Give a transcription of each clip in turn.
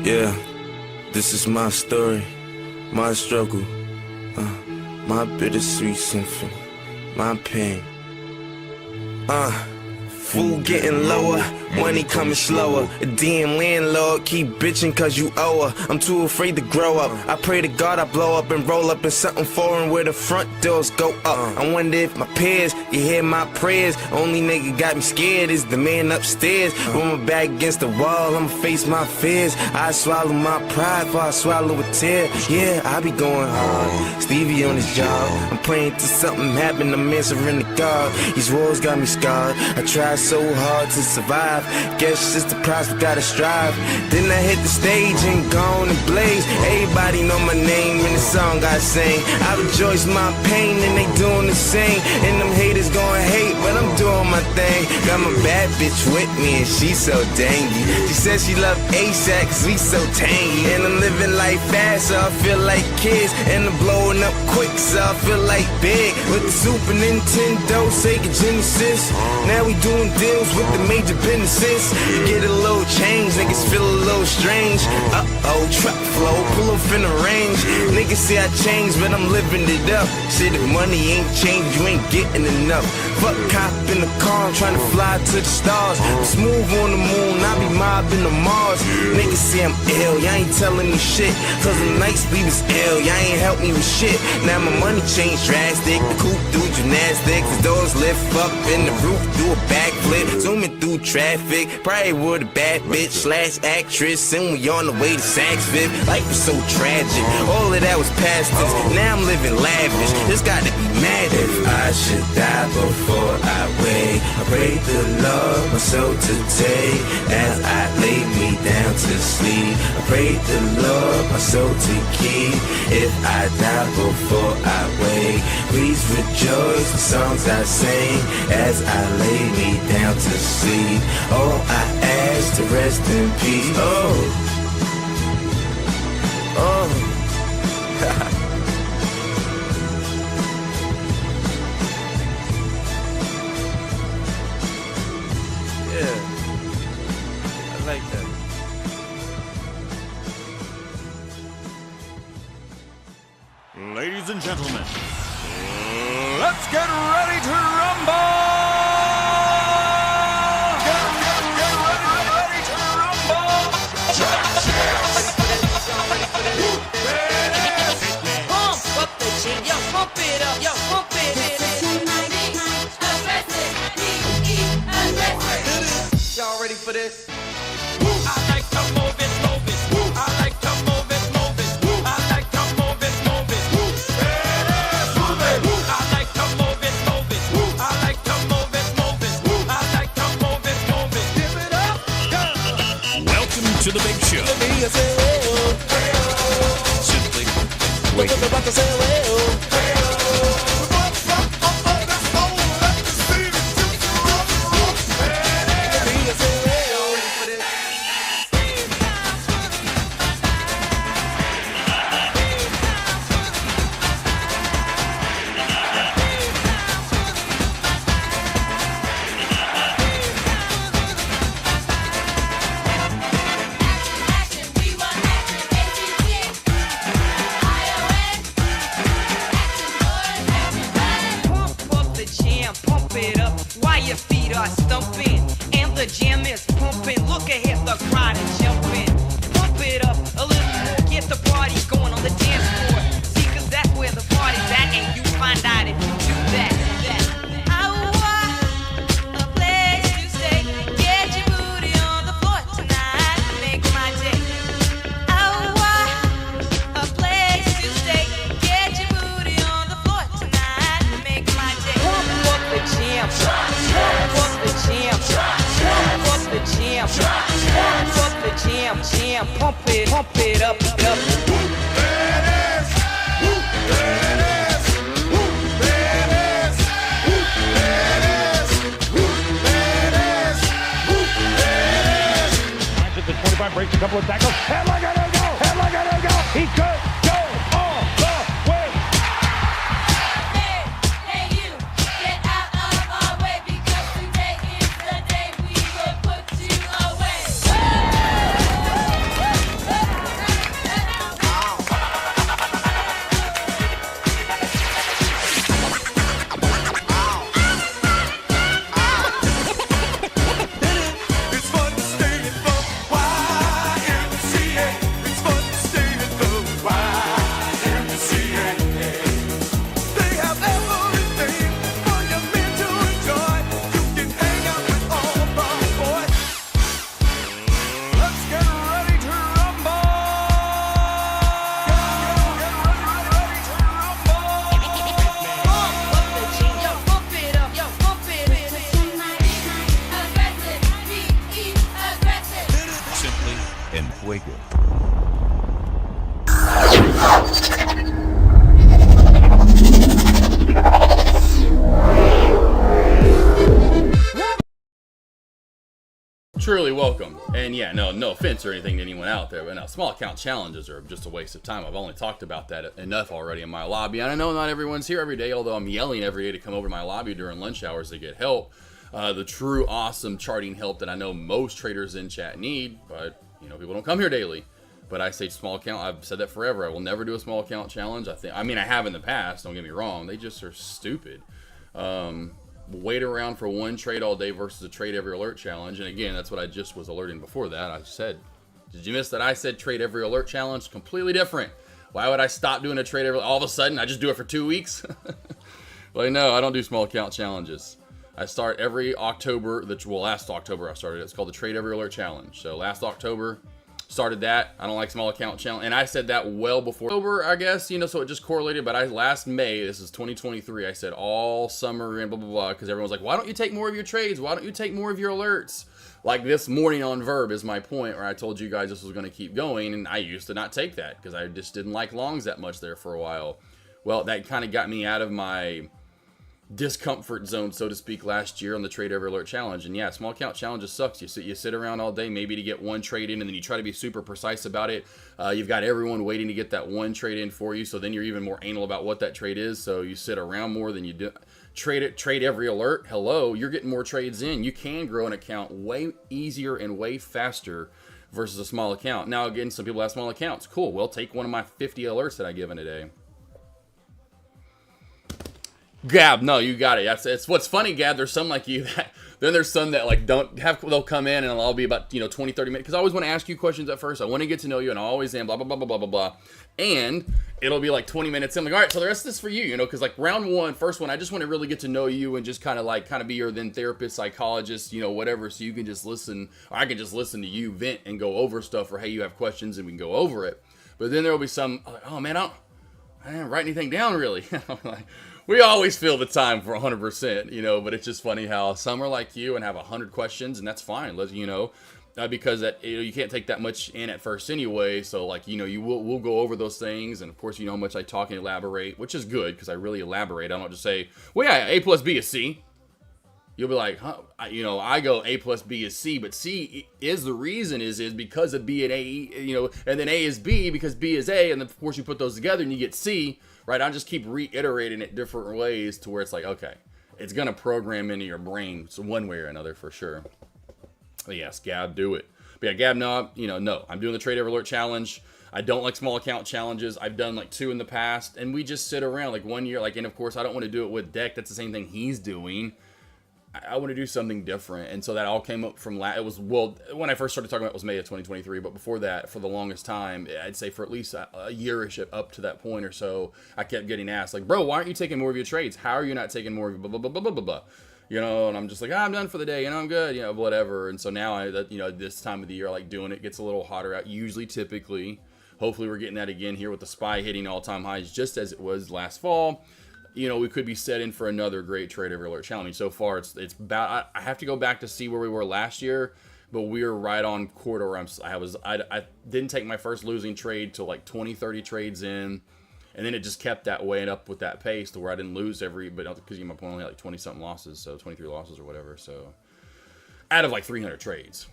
Yeah, this is my story, my struggle, my bittersweet symphony, my pain. Food getting lower, money coming slower. A damn landlord keep bitching cause you owe her. I'm too afraid to grow up. I pray to God I blow up and roll up in something foreign where the front doors go up. I wonder if my peers can hear my prayers. Only nigga got me scared is the man upstairs. With my back against the wall, I'ma face my fears. I swallow my pride before I swallow a tear. Yeah, I be going hard, Stevie on his job. I'm praying till something happen, I'm answering to God. These walls got me scarred, I tried so hard to survive. Guess it's the price we gotta strive. Then I hit the stage and gone and blaze. Everybody know my name in the song I sing. I rejoice my pain and they doing the same. And them haters gon' hate, but I'm doing my thing. Got my bad bitch with me and she so dangy. She says she love ASAP cause we so tangy. And I'm living life fast so I feel like kids. And I'm blowing up quick so I feel like big. With the Super Nintendo, Sega Genesis. Now we doing deals with the major businesses. You get a little change, niggas feel a little strange. Truck flow, pull off in the range. Niggas say I changed, but I'm living it up. Shit, if money ain't changed, you ain't getting enough. Fuck cop in the car, I'm trying to fly to the stars. Smooth on the moon, I be mobbing the Mars. Niggas say I'm ill, y'all ain't telling me shit. Cause the nights we was ill, y'all ain't help me with shit. Now my money changed drastic. The coupe do gymnastics, the doors lift up and the roof do a backflip. Zooming through traffic, probably with a bad bitch slash actress. And we on the way to Saxford. Life was so tragic, all of that was past tense. Now I'm living lavish, it's gotta be mad. If I should die before I wake, I pray the Lord my soul to take. As I lay me down to sleep, I pray the Lord my soul to keep. If I die before I wake, please rejoice the songs I sing. As I lay me down to sleep, oh, I ask to rest in peace. Yeah, I like that. Ladies and gentlemen, let's get ready to rumble! Ready to rumble! Pump up the jam, yo, pump it up, yo, pump it. Y'all ready for this? I like to move it, move it. I like to move it, move it. I like to move it, move it. Move it. I like to move it, move it. I like to move it, move it. I like to move it, move it. Give it up, go. Welcome to the big show. Simply wait. While your feet are stumping and the jam is pumping, look ahead, the crowd is jumping. Pump it up a little more, get the party going on the dance floor. See, cause that's where the party's at, and you find out if you do that. I want a place to stay, get your booty on the floor tonight, make my day. I want a place to stay, get your booty on the floor tonight, make my day. Pump up the jam. Pump up the jam. And yeah, no offense or anything to anyone out there, but no, small account challenges are just a waste of time. I've only talked about that enough already in my lobby. And I know not everyone's here every day, although I'm yelling every day to come over to my lobby during lunch hours to get help. The true awesome charting help that I know most traders in chat need, but people don't come here daily. But I say small account, I've said that forever. I will never do a small account challenge. I have in the past, don't get me wrong. They just are stupid. Wait around for one trade all day versus a trade every alert challenge. And again, that's what I just was alerting before that. I said, did you miss that? I said trade every alert challenge, completely different. Why would I stop doing a trade every, all of a sudden I just do it for 2 weeks? Well, no, I don't do small account challenges. I start every October, last October I started it. It's called the Trade Every Alert Challenge. So last October, started that. I don't like small account challenge. And I said that well before October, I guess, so it just correlated. But last May, this is 2023, I said all summer and blah, blah, blah. Because everyone's like, why don't you take more of your trades? Why don't you take more of your alerts? Like this morning on Verb is my point where I told you guys this was going to keep going. And I used to not take that because I just didn't like longs that much there for a while. Well, that kind of got me out of my discomfort zone, so to speak, last year on the Trade Every Alert Challenge. And yeah, small account challenges sucks. You sit around all day maybe to get one trade in, and then you try to be super precise about it. You've got everyone waiting to get that one trade in for you, so then you're even more anal about what that trade is. So you sit around more than you do. Trade every alert. Hello, you're getting more trades in. You can grow an account way easier and way faster versus a small account. Now again, some people have small accounts. Cool. Well, take one of my 50 alerts that I give in a day. Gab, no, you got it. It's what's funny, Gab. There's some like you that then there's some that like don't have. They'll come in and I'll be about 20, 30 minutes because I always want to ask you questions at first. I want to get to know you and I always am blah blah blah blah blah blah blah. And it'll be like 20 minutes in. I'm like, all right, so the rest of this for you, because like round one, first one, I just want to really get to know you and just kind of be your then therapist, psychologist, whatever. So you can just listen, or I can just listen to you vent and go over stuff, or hey, you have questions and we can go over it. But then there will be some, like, oh man, I didn't write anything down really. I'm like, we always fill the time for 100%, but it's just funny how some are like you and have 100 questions, and that's fine. Because you can't take that much in at first anyway. So we'll go over those things, and of course how much I talk and elaborate, which is good because I really elaborate. I don't just say, well, yeah, A plus B is C. You'll be like, huh? I go A plus B is C, but C is the reason is because of B and A, and then A is B because B is A, and then of course you put those together and you get C, right? I just keep reiterating it different ways to where it's like, okay, it's gonna program into your brain so one way or another for sure. But yes, Gab, do it. But yeah, Gab, no, no, I'm doing the Trade Every Alert Challenge. I don't like small account challenges. I've done like 2 in the past, and we just sit around like 1 year, and of course I don't want to do it with Deck. That's the same thing he's doing. I want to do something different. And so that all came up from when I first started talking about it was May of 2023, but before that, for the longest time, I'd say for at least a yearish up to that point or so, I kept getting asked like, bro, why aren't you taking more of your trades? How are you not taking more of your blah, blah, blah, blah, blah, blah. And I'm just like, I'm done for the day, I'm good, whatever. And so now this time of the year, I like doing it. Gets a little hotter out, typically. Hopefully we're getting that again here with the SPY hitting all-time highs just as it was last fall. We could be set in for another great Trade Every Alert Challenge. So far, it's about. I have to go back to see where we were last year, but we were right on quarter. I didn't take my first losing trade till like 20, 30 trades in, and then it just kept that way and up with that pace to where I didn't lose but because my point only had like 20 something losses, so 23 losses or whatever. So out of like 300 trades.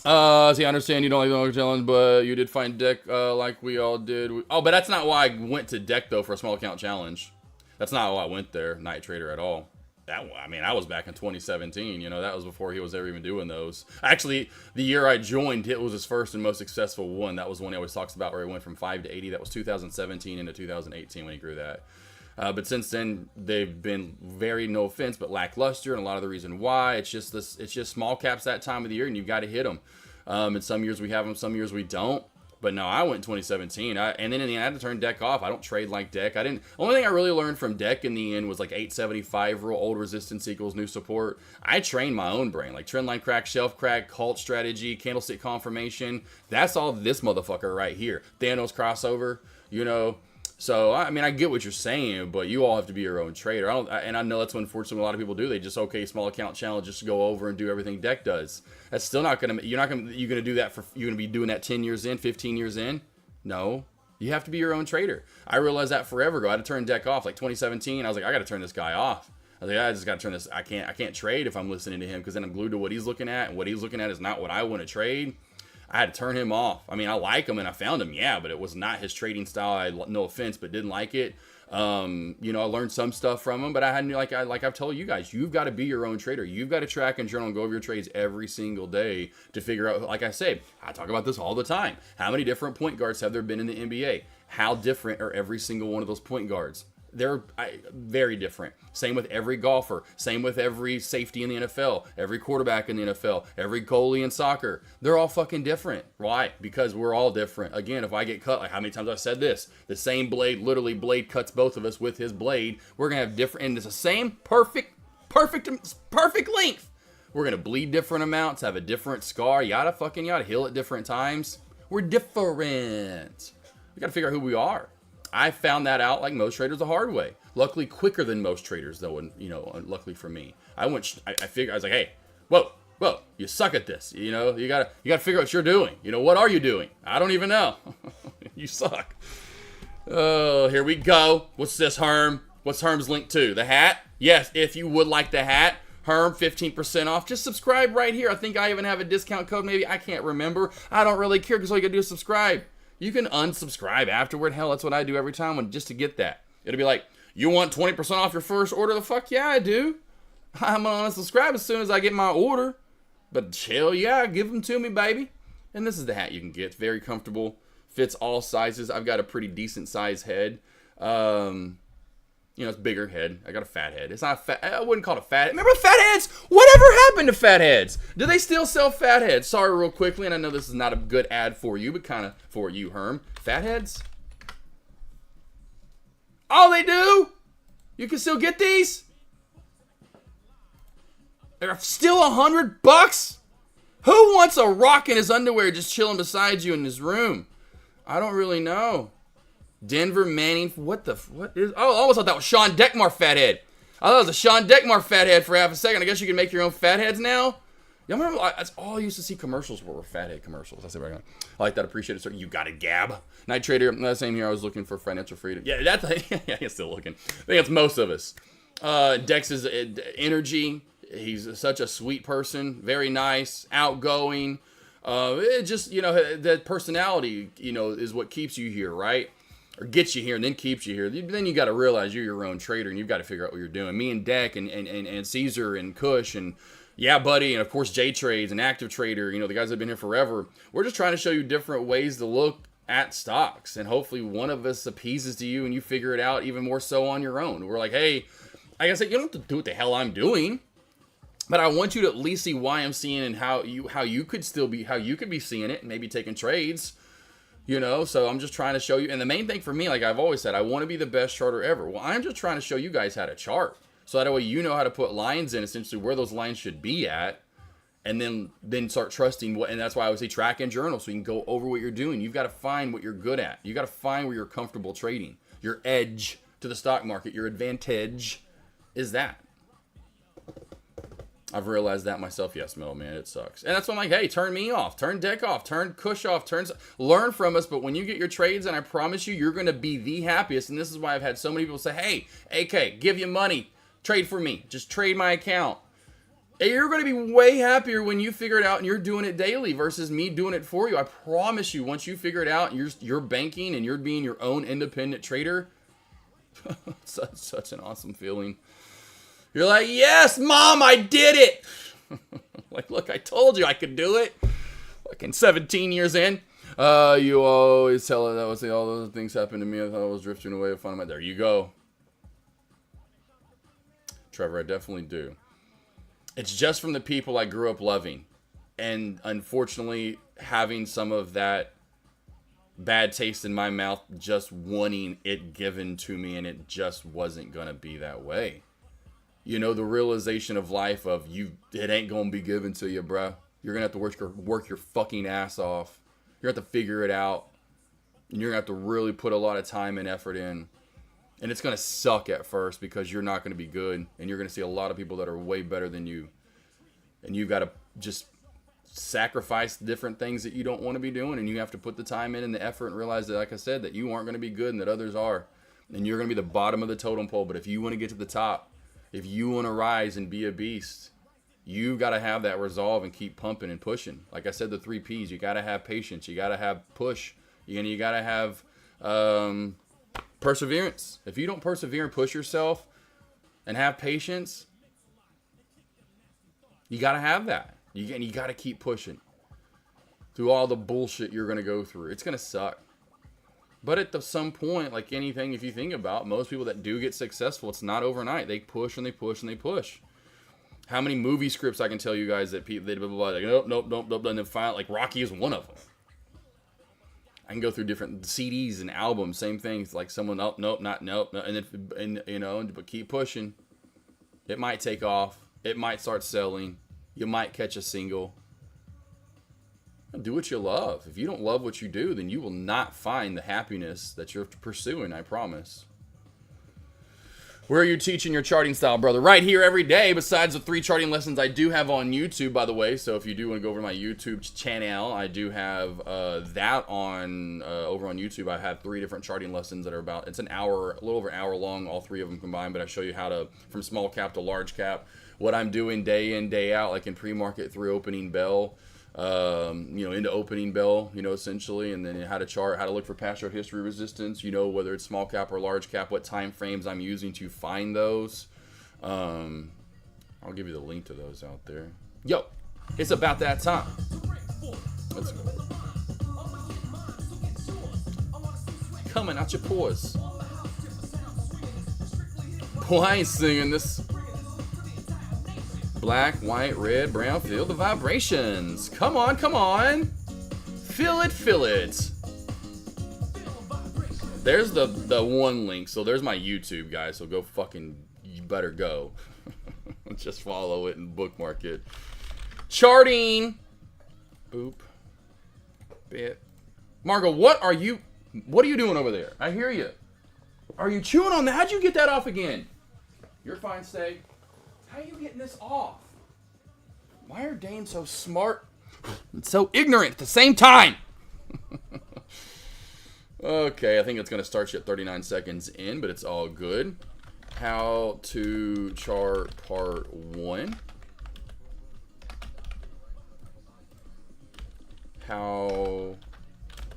See, I understand you don't like the challenge, but you did find Deck like we all did. But that's not why I went to Deck, though, for a small account challenge. That's not why I went there, Night Trader, at all. I was back in 2017. That was before he was ever even doing those. Actually, the year I joined, it was his first and most successful one. That was one he always talks about where he went from 5 to 80. That was 2017 into 2018 when he grew that. But since then, they've been very, no offense, but lackluster, and a lot of the reason why, it's just small caps that time of the year, and you've got to hit them. And some years we have them, some years we don't. But no, I went in 2017, and then in the end, I had to turn Deck off. I don't trade like Deck. The only thing I really learned from Deck in the end was like 875 rule, old resistance equals new support. I trained my own brain, like trend line crack, shelf crack, cult strategy, candlestick confirmation. That's all this motherfucker right here. Thanos crossover, So, I get what you're saying, but you all have to be your own trader. I know that's what unfortunately a lot of people do. They just, small account challenge, just go over and do everything Deck does. That's still not going to, you're going to do that you're going to be doing that 10 years in, 15 years in? No. You have to be your own trader. I realized that forever ago. I had to turn Deck off. Like 2017, I was like, I got to turn this guy off. I was like, I just got to turn this. I can't trade if I'm listening to him, because then I'm glued to what he's looking at, and what he's looking at is not what I want to trade. I had to turn him off. I mean, I like him and I found him, yeah, but it was not his trading style. No offense, but didn't like it. You know, I learned some stuff from him, but I had, like I've told you guys, you've got to be your own trader. You've got to track and journal and go over your trades every single day to figure out, like I say, I talk about this all the time. How many different point guards have there been in the NBA? How different are every single one of those point guards? They're very different. Same with every golfer. Same with every safety in the NFL. Every quarterback in the NFL. Every goalie in soccer. They're all fucking different. Why? Because we're all different. Again, if I get cut, like how many times I've said this, the same blade, literally blade cuts both of us with his blade. We're going to have different, and it's the same perfect length. We're going to bleed different amounts, have a different scar, yada fucking yada, heal at different times. We're different. We got to figure out who we are. I found that out, like most traders, the hard way. Luckily, quicker than most traders, though. And you know, luckily for me, I figured, I was like, hey, whoa, you suck at this. You know, you gotta figure out what you're doing. You know, what are you doing? I don't even know. You suck. Oh, here we go. What's this, Herm? What's Herm's link to? The hat? Yes, if you would like the hat. Herm, 15% off. Just subscribe right here. I think I even have a discount code, maybe. I can't remember. I don't really care, because all you gotta do is subscribe. You can unsubscribe afterward. Hell, that's what I do every time just to get that. It'll be like, you want 20% off your first order? The fuck yeah, I do. I'm going to unsubscribe as soon as I get my order. But hell yeah, give them to me, baby. And this is the hat you can get. It's very comfortable. Fits all sizes. I've got a pretty decent size head. You know, it's bigger head. I got a fat head. It's not fat. I wouldn't call it a fat head. Remember fat heads? Whatever happened to fat heads? Do they still sell fat heads? Sorry, real quickly, and I know this is not a good ad for you, but kind of for you, Herm. Fat heads? Oh, they do? You can still get these? They're still $100? Who wants a rock in his underwear just chilling beside you in his room? I don't really know. Denver Manning, what is? Oh, I almost thought that was Sean Deckmar fathead. I thought it was a Sean Deckmar fathead for half a second. I guess you can make your own fatheads now. Y'all remember? That's all I used to see commercials were fathead commercials. I said, I like that. Appreciate it. So you got a gab. Night Trader. Same here. I was looking for financial freedom. Yeah, that's yeah. He's still looking. I think it's most of us. Dex's energy. He's such a sweet person. Very nice, outgoing. It just, you know, that personality, you know, is what keeps you here, right? Or gets you here and then keeps you here. Then you got to realize you're your own trader and you've got to figure out what you're doing. Me and Deck and Caesar and Kush and yeah, buddy, and of course J Trades and Active Trader, you know, the guys that have been here forever. We're just trying to show you different ways to look at stocks, and hopefully one of us appeases to you and you figure it out even more so on your own. We're like, hey, like I said, you don't have to do what the hell I'm doing, but I want you to at least see why I'm seeing and how you could be seeing it and maybe taking trades. You know, so I'm just trying to show you. And the main thing for me, like I've always said, I want to be the best charter ever. Well, I'm just trying to show you guys how to chart. So that way you know how to put lines in, essentially where those lines should be at. And then start trusting what, and that's why I would say track and journal. So you can go over what you're doing. You've got to find what you're good at. You got to find where you're comfortable trading. Your edge to the stock market, your advantage is that. I've realized that myself. Yes, Mel, man, it sucks. And that's why I'm like, hey, turn me off, turn Deck off, turn Kush off, learn from us. But when you get your trades, and I promise you, you're going to be the happiest. And this is why I've had so many people say, hey, AK, give you money, trade for me, just trade my account. And you're going to be way happier when you figure it out and you're doing it daily versus me doing it for you. I promise you, once you figure it out and you're banking and you're being your own independent trader, such an awesome feeling. You're like, yes, Mom, I did it. Like, look, I told you I could do it. Fucking 17 years in. You always tell her that was all those things happened to me. I thought I was drifting away with fun. There you go. Trevor, I definitely do. It's just from the people I grew up loving. And unfortunately, having some of that bad taste in my mouth, just wanting it given to me, and it just wasn't going to be that way. You know, the realization of life of it ain't going to be given to you, bruh. You're going to have to work your fucking ass off. You're going to have to figure it out. And you're going to have to really put a lot of time and effort in. And it's going to suck at first because you're not going to be good. And you're going to see a lot of people that are way better than you. And you've got to just sacrifice different things that you don't want to be doing. And you have to put the time in and the effort and realize that, like I said, that you aren't going to be good and that others are. And you're going to be the bottom of the totem pole. But if you want to get to the top, If you want to rise and be a beast, you got to have that resolve and keep pumping and pushing. Like I said, the 3 P's. You got to have patience. You got to have push. You got to have perseverance. If you don't persevere and push yourself and have patience, you got to have that. You got to keep pushing through all the bullshit you're going to go through. It's going to suck. But at some point, like anything, if you think about most people that do get successful, it's not overnight. They push and they push and they push. How many movie scripts I can tell you guys that people, they blah, blah, blah, like, nope, and then finally, like Rocky is one of them. I can go through different CDs and albums, same things, like someone, nope, and then, but keep pushing. It might take off. It might start selling. You might catch a single. Do what you love. If you don't love what you do, then you will not find the happiness that you're pursuing, I promise. Where are you teaching your charting style, brother? Right here every day, besides the 3 charting lessons I do have on YouTube, by the way. So if you do want to go over to my YouTube channel, I do have that on over on YouTube. I have 3 different charting lessons that are about, it's an hour, a little over an hour long, all 3 of them combined. But I show you how to, from small cap to large cap, what I'm doing day in, day out, like in pre-market through opening bell. Into opening bell, essentially, and then how to chart, how to look for past short history resistance, whether it's small cap or large cap, what time frames I'm using to find those. I'll give you the link to those out there. Yo, it's about that time. Let's go. Coming out your pores. Boy, I ain't singing this. Black, white, red, brown, feel the vibrations. Come on. Feel it. There's the one link. So there's my YouTube, guys. So go you better go. Just follow it and bookmark it. Charting. Boop. Bit. Margo, what are you doing over there? I hear you. Are you chewing on that? How'd you get that off again? You're fine, stay. How are you getting this off? Why are Dane so smart and so ignorant at the same time? Okay, I think it's going to start you at 39 seconds in, but it's all good. How to chart part 1. How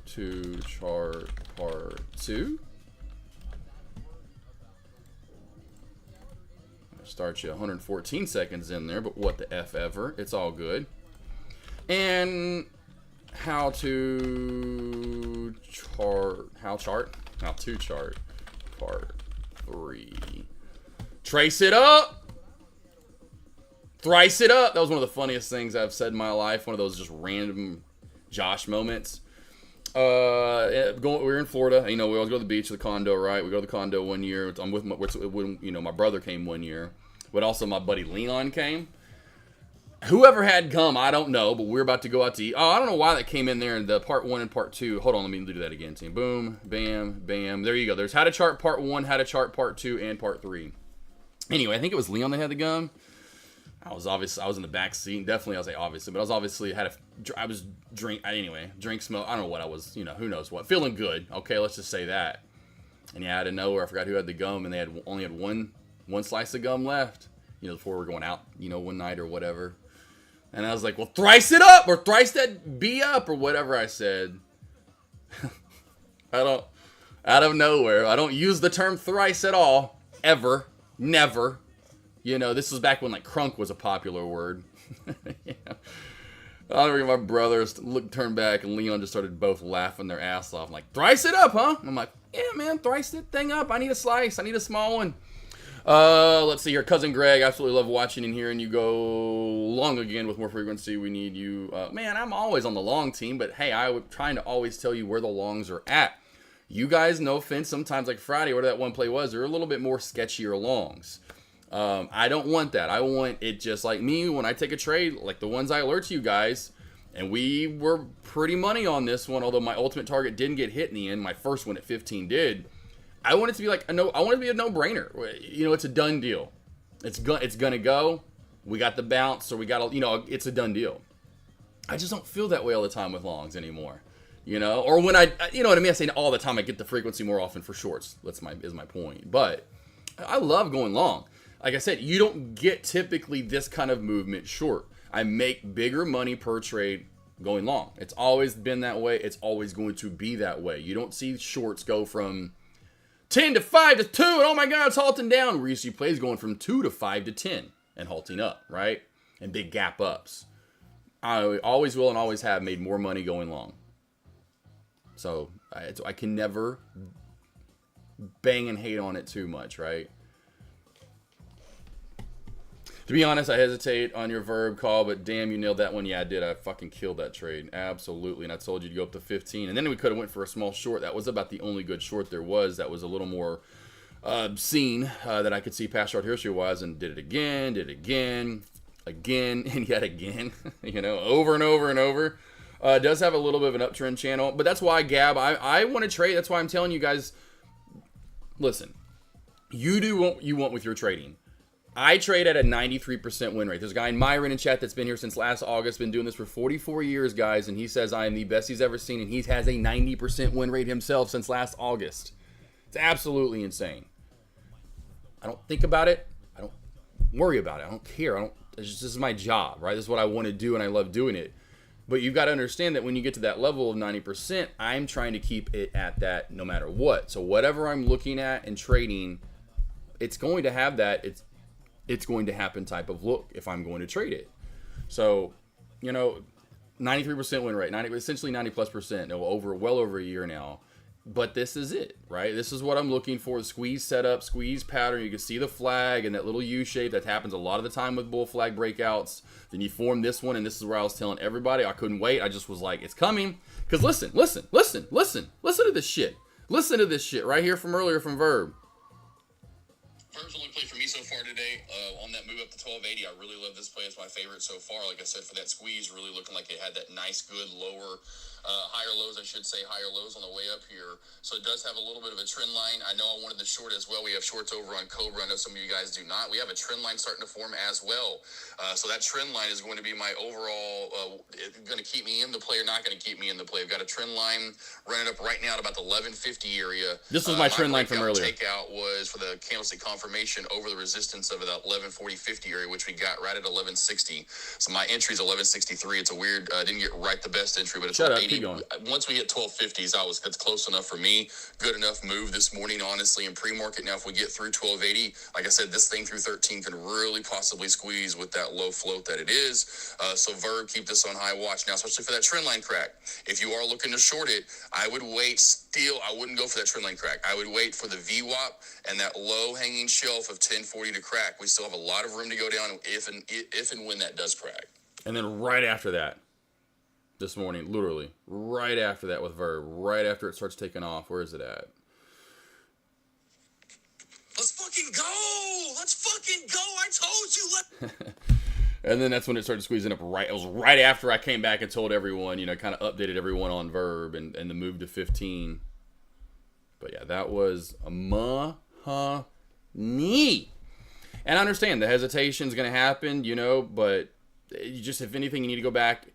to chart part 2. Start you 114 seconds in there, but what the F ever. It's all good. And how to chart part 3. Trace it up. Thrice it up. That was one of the funniest things I've said in my life. One of those just random Josh moments. We're in Florida. We always go to the beach, the condo, right? We go to the condo one year. I'm with my brother came one year, but also my buddy Leon came. Whoever had come, I don't know, but we're about to go out to eat. Oh, I don't know why that came in there in the part 1 and part 2. Hold on, let me do that again, team. Boom, bam, bam. There you go. There's how to chart part 1, how to chart part 2, and part 3. Anyway, I think it was Leon that had the gum. I was in the back seat. Definitely, I'll say obviously, but drink, smoke. I don't know what I was, who knows what. Feeling good. Okay, let's just say that. And out of nowhere, I forgot who had the gum, and they only had one slice of gum left, before we're going out, one night or whatever. And I was like, well, thrice it up, or thrice that B up, or whatever I said. Out of nowhere. I don't use the term thrice at all. Ever. Never. This was back when like crunk was a popular word. Yeah. I remember my brothers turned back and Leon just started both laughing their ass off. I'm like, thrice it up, huh? I'm like, yeah, man, thrice that thing up. I need a slice. I need a small one. Let's see here. Cousin Greg, absolutely love watching and hearing you go long again with more frequency. We need you. Man, I'm always on the long team, but hey, I'm trying to always tell you where the longs are at. You guys, no offense, sometimes like Friday, whatever that one play was, they're a little bit more sketchier longs. I don't want that. I want it just like me when I take a trade, like the ones I alert to you guys, and we were pretty money on this one, although my ultimate target didn't get hit in the end. My first one at 15 did. I want it to be like I want it to be a no-brainer. It's a done deal. It's gonna go. We got the bounce, or we got it's a done deal. I just don't feel that way all the time with longs anymore. Or when I what I mean. I say all the time. I get the frequency more often for shorts. Is my point. But I love going long. like I said, you don't get typically this kind of movement short. I make bigger money per trade going long. It's always been that way. It's always going to be that way. You don't see shorts go from 10 to 5 to 2, and oh my God, it's halting down. Where you see plays going from 2 to 5 to 10 and halting up, right? And big gap ups. I always will and always have made more money going long. So I can never bang and hate on it too much, right? To be honest, I hesitate on your verb call, but damn, you nailed that one. Yeah, I did. I fucking killed that trade. Absolutely. And I told you to go up to 15. And then we could have went for a small short. That was about the only good short there was. That was a little more seen that I could see past short history-wise, and did it again, and yet again, you know, over and over and over. Does have a little bit of an uptrend channel, but that's why, Gab, I want to trade. That's why I'm telling you guys, listen, you do what you want with your trading. I trade at a 93% win rate. There's a guy in Myron in chat that's been here since last August, been doing this for 44 years, guys, and he says I am the best he's ever seen, and he has a 90% win rate himself since last August. It's absolutely insane. I don't think about it. I don't worry about it. I don't care. This is my job, right? This is what I want to do, and I love doing it. But you've got to understand that when you get to that level of 90%, I'm trying to keep it at that no matter what. So whatever I'm looking at and trading, it's going to have that. It's going to happen type of look if I'm going to trade it. So, you know, 93% win rate, essentially 90+%, well over a year now. But this is it, right? This is what I'm looking for. Squeeze setup, squeeze pattern. You can see the flag and that little U shape. That happens a lot of the time with bull flag breakouts. Then you form this one, and this is where I was telling everybody I couldn't wait. I just was like, it's coming. Because listen to this shit. Listen to this shit right here from earlier from Verb. Verb's only play for me so far today. On that move up to 1280, I really love this play. It's my favorite so far. Like I said, for that squeeze, really looking like it had that nice, good, lower, higher lows, I should say, higher lows on the way up here. So it does have a little bit of a trend line. I know I wanted the short as well. We have shorts over on Cobra. I know some of you guys do not. We have a trend line starting to form as well. So that trend line is going to be my overall, going to keep me in the play or not going to keep me in the play. I've got a trend line running up right now at about the 1150 area. This was my trend line from earlier. Takeout was for the candlestick confirmation over the resistance of that 1140.50 area, which we got right at 1160. So my entry is 1163. It's a weird, didn't get right the best entry, but it's Shut up, 80. keep going. Once we hit 1250s, that's close enough for me. Good enough move this morning, honestly, in pre-market. Now, if we get through 1280, like I said, this thing through 13 can really possibly squeeze with that low float that it is. So Verb, keep this on high watch now, especially for that trend line crack. If you are looking to short it, I would wait still. I wouldn't go for that trend line crack. I would wait for the VWAP and that low hanging shelf of 1040 to crack. We still have a lot of room to go down if and when that does crack. And then right after that, this morning, literally, right after that with Verb, right after it starts taking off, where is it at? Let's fucking go! Let's fucking go! I told you! And then that's when it started squeezing up right. It was right after I came back and told everyone, you know, kind of updated everyone on Verb and the move to 15. But yeah, that was a knee. And I understand the hesitation is going to happen, you know, but you just, if anything, you need to go back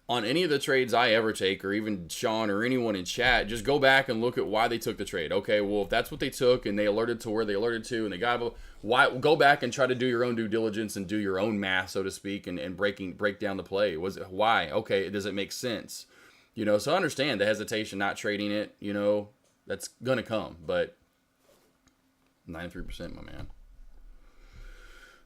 on any of the trades I ever take, or even Sean or anyone in chat, just go back and look at why they took the trade. Okay, well, if that's what they took and they alerted to where they alerted to and they got, why, go back and try to do your own due diligence and do your own math, so to speak, and break down the play. Why? Okay, does it make sense? You know, so I understand the hesitation, not trading it, you know, that's going to come, but 93%, my man.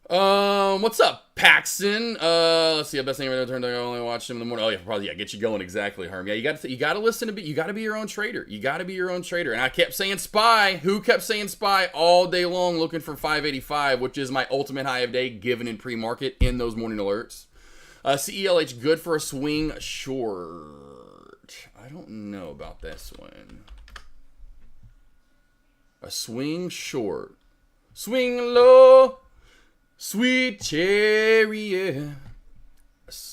What's up, Paxton? Let's see. The best thing I've ever turned. I only watched him in the morning. Oh yeah, probably, yeah. Get you going, exactly, Herm. Yeah, you got to listen to. You got to be your own trader. You got to be your own trader. And I kept saying SPY. Who kept saying SPY all day long, looking for 585, which is my ultimate high of day given in pre-market in those morning alerts. CELH good for a swing short. I don't know about this one. A swing short. Swing low. Sweet cherry, yeah.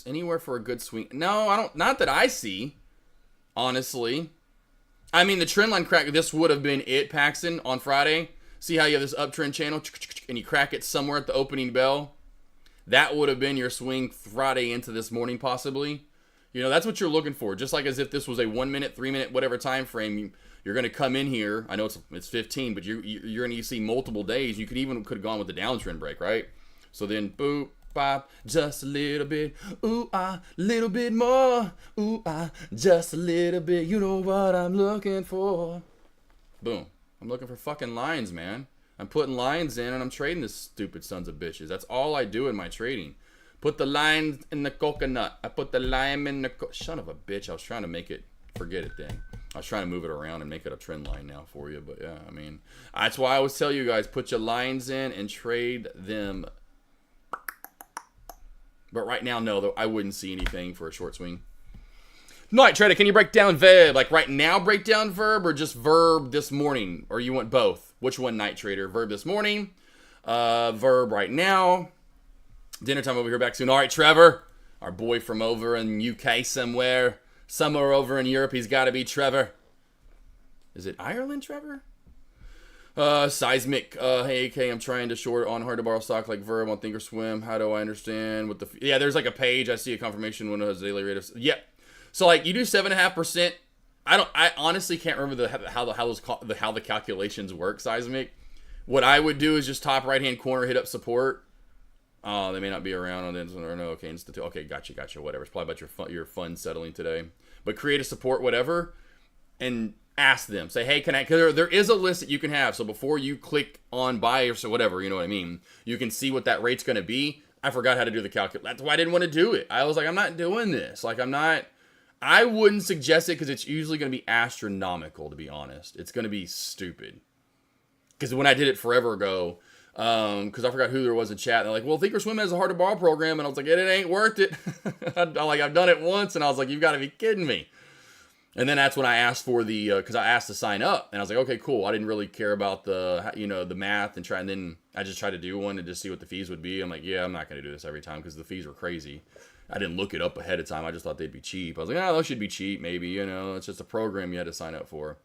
Anywhere for a good swing. No, I don't. Not that I see, honestly. I mean, the trend line crack, this would have been it, Paxton, on Friday. See how you have this uptrend channel, and you crack it somewhere at the opening bell? That would have been your swing Friday into this morning, possibly. You know, that's what you're looking for. Just like as if this was a 1 minute, 3 minute, whatever time frame. You're going to come in here. I know it's 15, but you're going to see multiple days. You could have gone with the downtrend break, right? So then, boop, bop, just a little bit. Ooh, ah, little bit more. Ooh, ah, just a little bit. You know what I'm looking for. Boom. I'm looking for fucking lines, man. I'm putting lines in and I'm trading this stupid sons of bitches. That's all I do in my trading. Put the lines in the coconut. I put the lime in the son of a bitch. I was trying to make it, forget it then. I was trying to move it around and make it a trend line now for you. But yeah, I mean, that's why I always tell you guys, put your lines in and trade them. But right now, no, though, I wouldn't see anything for a short swing. Night Trader, can you break down verb? Like right now, break down verb, or just verb this morning? Or you want both? Which one, Night Trader? Verb this morning, verb right now. Dinner time over here back soon. All right, Trevor, our boy from over in UK somewhere over in Europe. He's got to be Trevor. Is it Ireland, Trevor? Seismic. Hey, AK, I'm trying to short on hard to borrow stock like verb on Thinkorswim. How do I understand what the... Yeah, there's like a page. I see a confirmation when it has daily rate of... Yep. So like you do 7.5%. I honestly can't remember how the calculations work, Seismic. What I would do is just top right hand corner, hit up support. Oh, they may not be around on this one, or no. Okay, Institute. Okay, gotcha. Whatever. It's probably about your fund settling today. But create a support, whatever, and ask them. Say, hey, can I? Because there is a list that you can have. So before you click on buy or so whatever, you know what I mean. You can see what that rate's going to be. I forgot how to do the calculation. That's why I didn't want to do it. I was like, I'm not doing this. Like, I'm not. I wouldn't suggest it because it's usually going to be astronomical, to be honest. It's going to be stupid. Because when I did it forever ago, because I forgot who there was in chat, they're like, well, Thinkorswim has a hard to borrow program, and I was like, it ain't worth it. I've done it once, and I was like, you've got to be kidding me. And then that's when I asked for the, because I asked to sign up, and I was like, okay, cool. I didn't really care about the, the math and then I just tried to do one and just see what the fees would be. I'm like, yeah, I'm not going to do this every time because the fees were crazy. I didn't look it up ahead of time. I just thought they'd be cheap. I was like, those should be cheap, maybe, it's just a program you had to sign up for.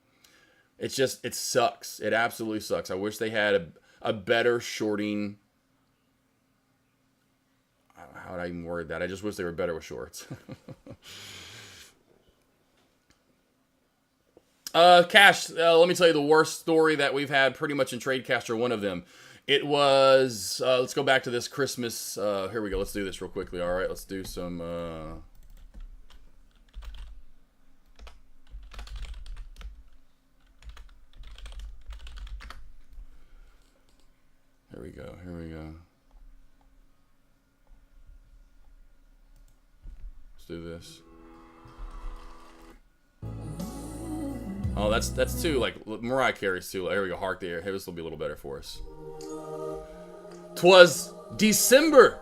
It's just, it sucks. It absolutely sucks. I wish they had a better shorting. How would I even word that? I just wish they were better with shorts. Cash, let me tell you the worst story that we've had pretty much in TradeCaster, one of them. It was, let's go back to this Christmas. Here we go. Let's do this real quickly. All right, let's do some, Here we go. Let's do this. Oh, that's too, like, Mariah Carey's too. Here we go, Hark there. Hey, this will be a little better for us. 'Twas December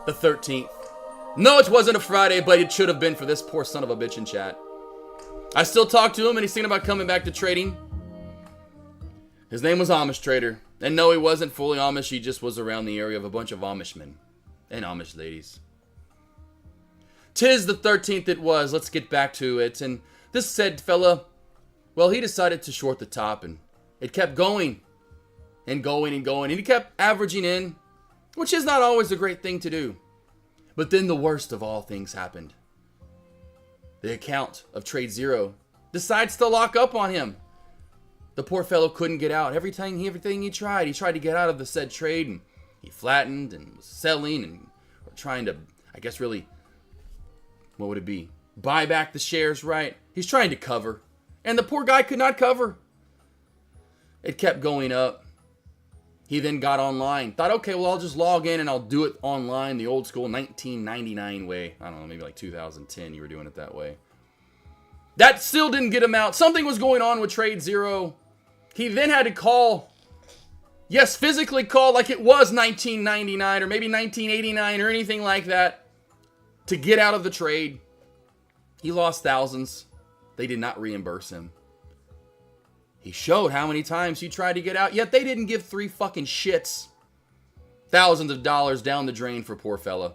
the 13th. No, it wasn't a Friday, but it should have been for this poor son of a bitch in chat. I still talk to him, and he's thinking about coming back to trading. His name was Amish Trader. And no, he wasn't fully Amish. He just was around the area of a bunch of Amish men and Amish ladies. 'Tis the 13th it was. Let's get back to it. And this said fella, well, he decided to short the top, and it kept going and going and going. And he kept averaging in, which is not always a great thing to do. But then the worst of all things happened. The account of Trade Zero decides to lock up on him. The poor fellow couldn't get out. Everything he tried to get out of the said trade, and he flattened and was selling and trying to, I guess really, what would it be? Buy back the shares, right? He's trying to cover, and the poor guy could not cover. It kept going up. He then got online. Thought, okay, well, I'll just log in and I'll do it online the old school 1999 way. I don't know, maybe like 2010 you were doing it that way. That still didn't get him out. Something was going on with Trade Zero. He then had to call. Yes, physically call like it was 1999 or maybe 1989 or anything like that to get out of the trade. He lost thousands. They did not reimburse him. He showed how many times he tried to get out, yet they didn't give three fucking shits. Thousands of dollars down the drain for poor fella.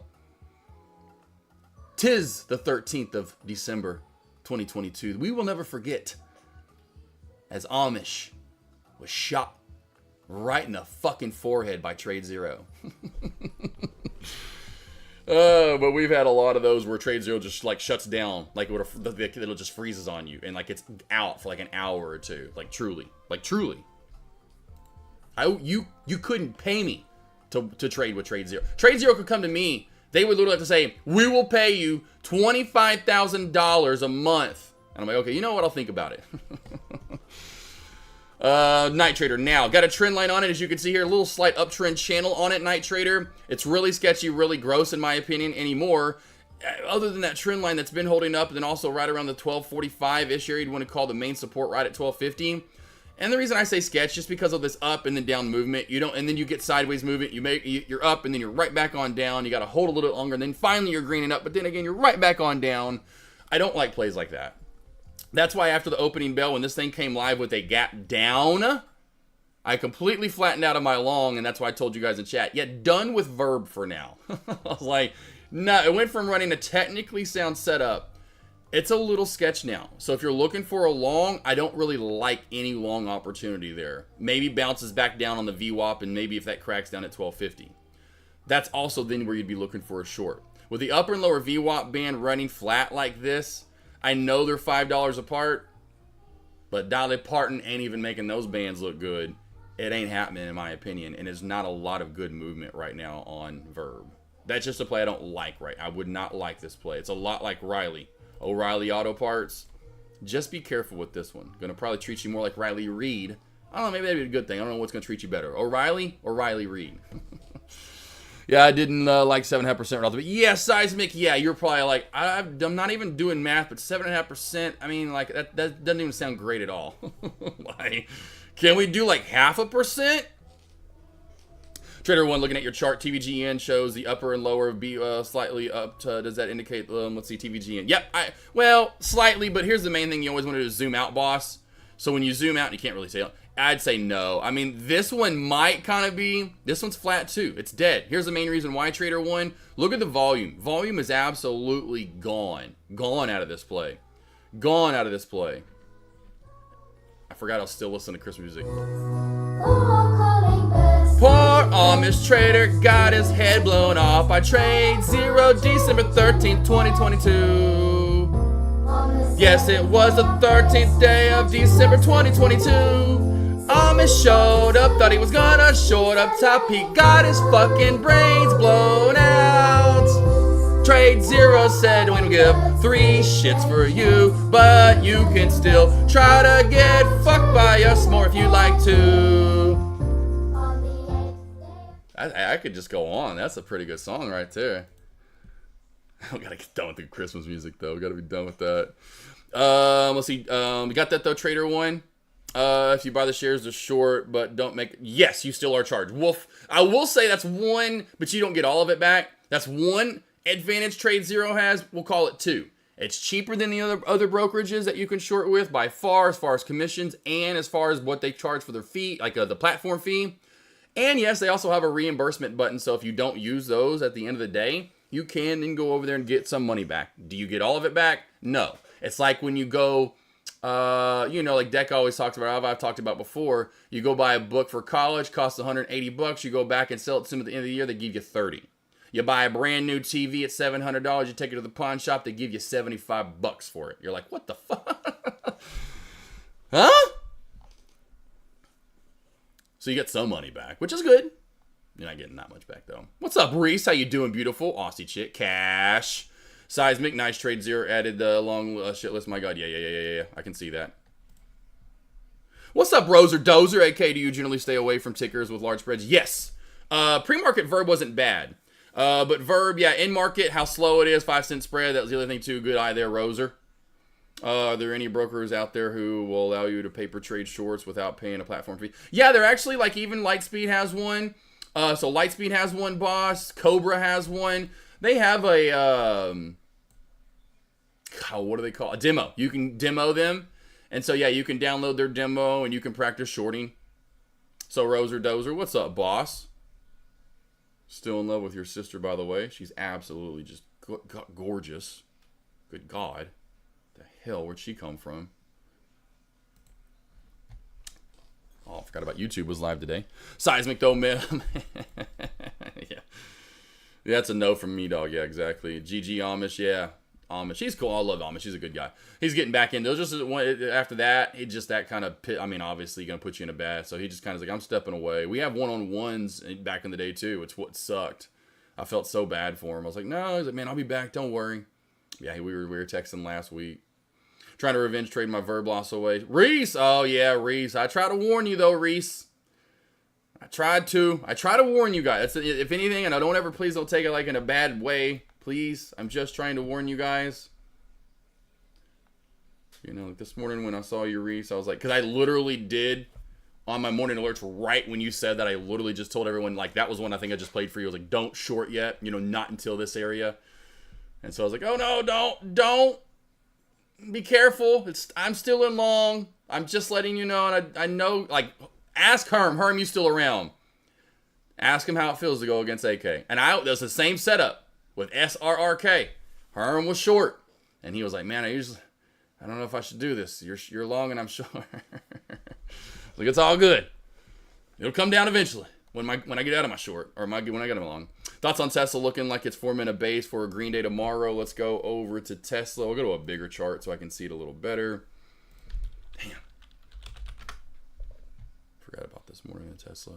'Tis the 13th of December, 2022. We will never forget as Amish was shot right in the fucking forehead by Trade Zero. But we've had a lot of those where Trade Zero just like shuts down, like it'll just freezes on you, and like it's out for like an hour or two, like truly. You couldn't pay me to trade with Trade Zero. Trade Zero could come to me. They would literally have to say, we will pay you $25,000 a month. And I'm like, okay, you know what? I'll think about it. Night Trader now. Got a trend line on it, as you can see here. A little slight uptrend channel on it, Night Trader. It's really sketchy, really gross, in my opinion, anymore. Other than that trend line that's been holding up, and then also right around the 1245-ish area, you'd want to call the main support right at 1250. And the reason I say sketch, just because of this up and then down movement, and then you get sideways movement, you're up and then you're right back on down. You got to hold a little bit longer, and then finally you're greening up, but then again you're right back on down. I don't like plays like that. That's why after the opening bell, when this thing came live with a gap down, I completely flattened out of my long, and that's why I told you guys in chat. Yet done with Verb for now. I was like, no, it went from running a technically sound setup. It's a little sketch now. So if you're looking for a long, I don't really like any long opportunity there. Maybe bounces back down on the VWAP, and maybe if that cracks down at 1250. That's also then where you'd be looking for a short. With the upper and lower VWAP band running flat like this, I know they're $5 apart, but Dolly Parton ain't even making those bands look good. It ain't happening in my opinion, and there's not a lot of good movement right now on Verb. That's just a play I don't like, right? I would not like this play. It's a lot like Riley. O'Reilly Auto Parts. Just be careful with this one. Gonna probably treat you more like Riley Reid. I don't know, maybe that'd be a good thing. I don't know what's gonna treat you better. O'Reilly or Riley Reid? Yeah, I didn't like 7.5% right off the bat. Yeah, Seismic, yeah, you're probably like, I'm not even doing math, but 7.5%, I mean, like, that doesn't even sound great at all. Like, can we do like 0.5%? Trader 1, looking at your chart, TVGN shows the upper and lower be slightly up. Does that indicate, let's see, TVGN. Yep, well, slightly, but here's the main thing you always want to do is zoom out, boss. So when you zoom out, you can't really say, I'd say no. I mean, this one might kind of be, this one's flat too. It's dead. Here's the main reason why, Trader 1. Look at the volume. Volume is absolutely gone. Gone out of this play. Gone out of this play. I forgot I'll still listen to Christmas music. Poor Amish trader got his head blown off by Trade Zero December 13th, 2022. Yes, it was the 13th day of December 2022. Amish showed up, thought he was gonna short up top. He got his fucking brains blown out. Trade Zero said, we don't give 3 shits for you, but you can still try to get fucked by us more if you like to. I could just go on. That's a pretty good song right there. I gotta get done with the Christmas music though. We gotta be done with that. Let's see. We got that though, Trader 1. If you buy the shares, they're short, but don't make. Yes, you still are charged. Wolf. I will say that's one, but you don't get all of it back. That's one advantage Trade Zero has. We'll call it 2. It's cheaper than the other brokerages that you can short with by far, as far as commissions and as far as what they charge for their fee, like the platform fee. And yes, they also have a reimbursement button, so if you don't use those at the end of the day, you can then go over there and get some money back. Do you get all of it back? No. It's like when you go, like Deck always talks about, I've talked about before, you go buy a book for college, costs $180, you go back and sell it to them at the end of the year, they give you $30. You buy a brand new TV at $700, you take it to the pawn shop, they give you $75 for it. You're like, what the fuck? Huh? So you get some money back, which is good. You're not getting that much back, though. What's up, Reese? How you doing, beautiful? Aussie chick. Cash. Seismic. Nice. Trade Zero added the long shit list. My God. Yeah. I can see that. What's up, Roser Dozer? AK, do you generally stay away from tickers with large spreads? Yes. Pre-market Verb wasn't bad. But Verb, yeah, in-market, how slow it is. 5-cent spread. That was the other thing, too. Good eye there, Roser. Are there any brokers out there who will allow you to paper trade shorts without paying a platform fee? Yeah, they're actually, like, even Lightspeed has one. So Lightspeed has one, boss. Cobra has one. They have a, what do they call it? A demo. You can demo them. And so, yeah, you can download their demo and you can practice shorting. So, Roser Dozer, what's up, boss? Still in love with your sister, by the way. She's absolutely just gorgeous. Good God. The hell, where'd she come from? Oh, I forgot about YouTube was live today. Seismic though, man. Yeah. Yeah, that's a no from me, dog. Yeah, exactly. GG Amish, yeah. Amish, he's cool. I love Amish. He's a good guy. He's getting back into it. Just after that, he just that kind of I mean, obviously going to put you in a bad. So he just kind of like, I'm stepping away. We have one-on-ones back in the day too. It's what sucked. I felt so bad for him. I was like, no. He's like, man, I'll be back. Don't worry. Yeah, we were texting last week. Trying to revenge trade my verb loss away. Reese, oh yeah, Reese. I try to warn you though, Reese. I try to warn you guys. If anything, and I please don't take it like in a bad way. Please, I'm just trying to warn you guys. You know, like this morning when I saw you, Reese, I was like, because I literally did on my morning alerts right when you said that. I literally just told everyone, like, that was one I think I just played for you. I was like, don't short yet, you know, not until this area. And so I was like, oh no, don't. Be careful. I'm still in long. I'm just letting you know, and I know, like, ask Herm. Herm, you still around? Ask him how it feels to go against AK. And there's the same setup with SRRK. Herm was short, and he was like, man, I don't know if I should do this. You're long and I'm short. Like, it's all good. It'll come down eventually when I get out of my short, or when I get long. Thoughts on Tesla looking like it's forming a base for a green day tomorrow. Let's go over to Tesla. We'll go to a bigger chart so I can see it a little better. Damn. Forgot about this morning in Tesla.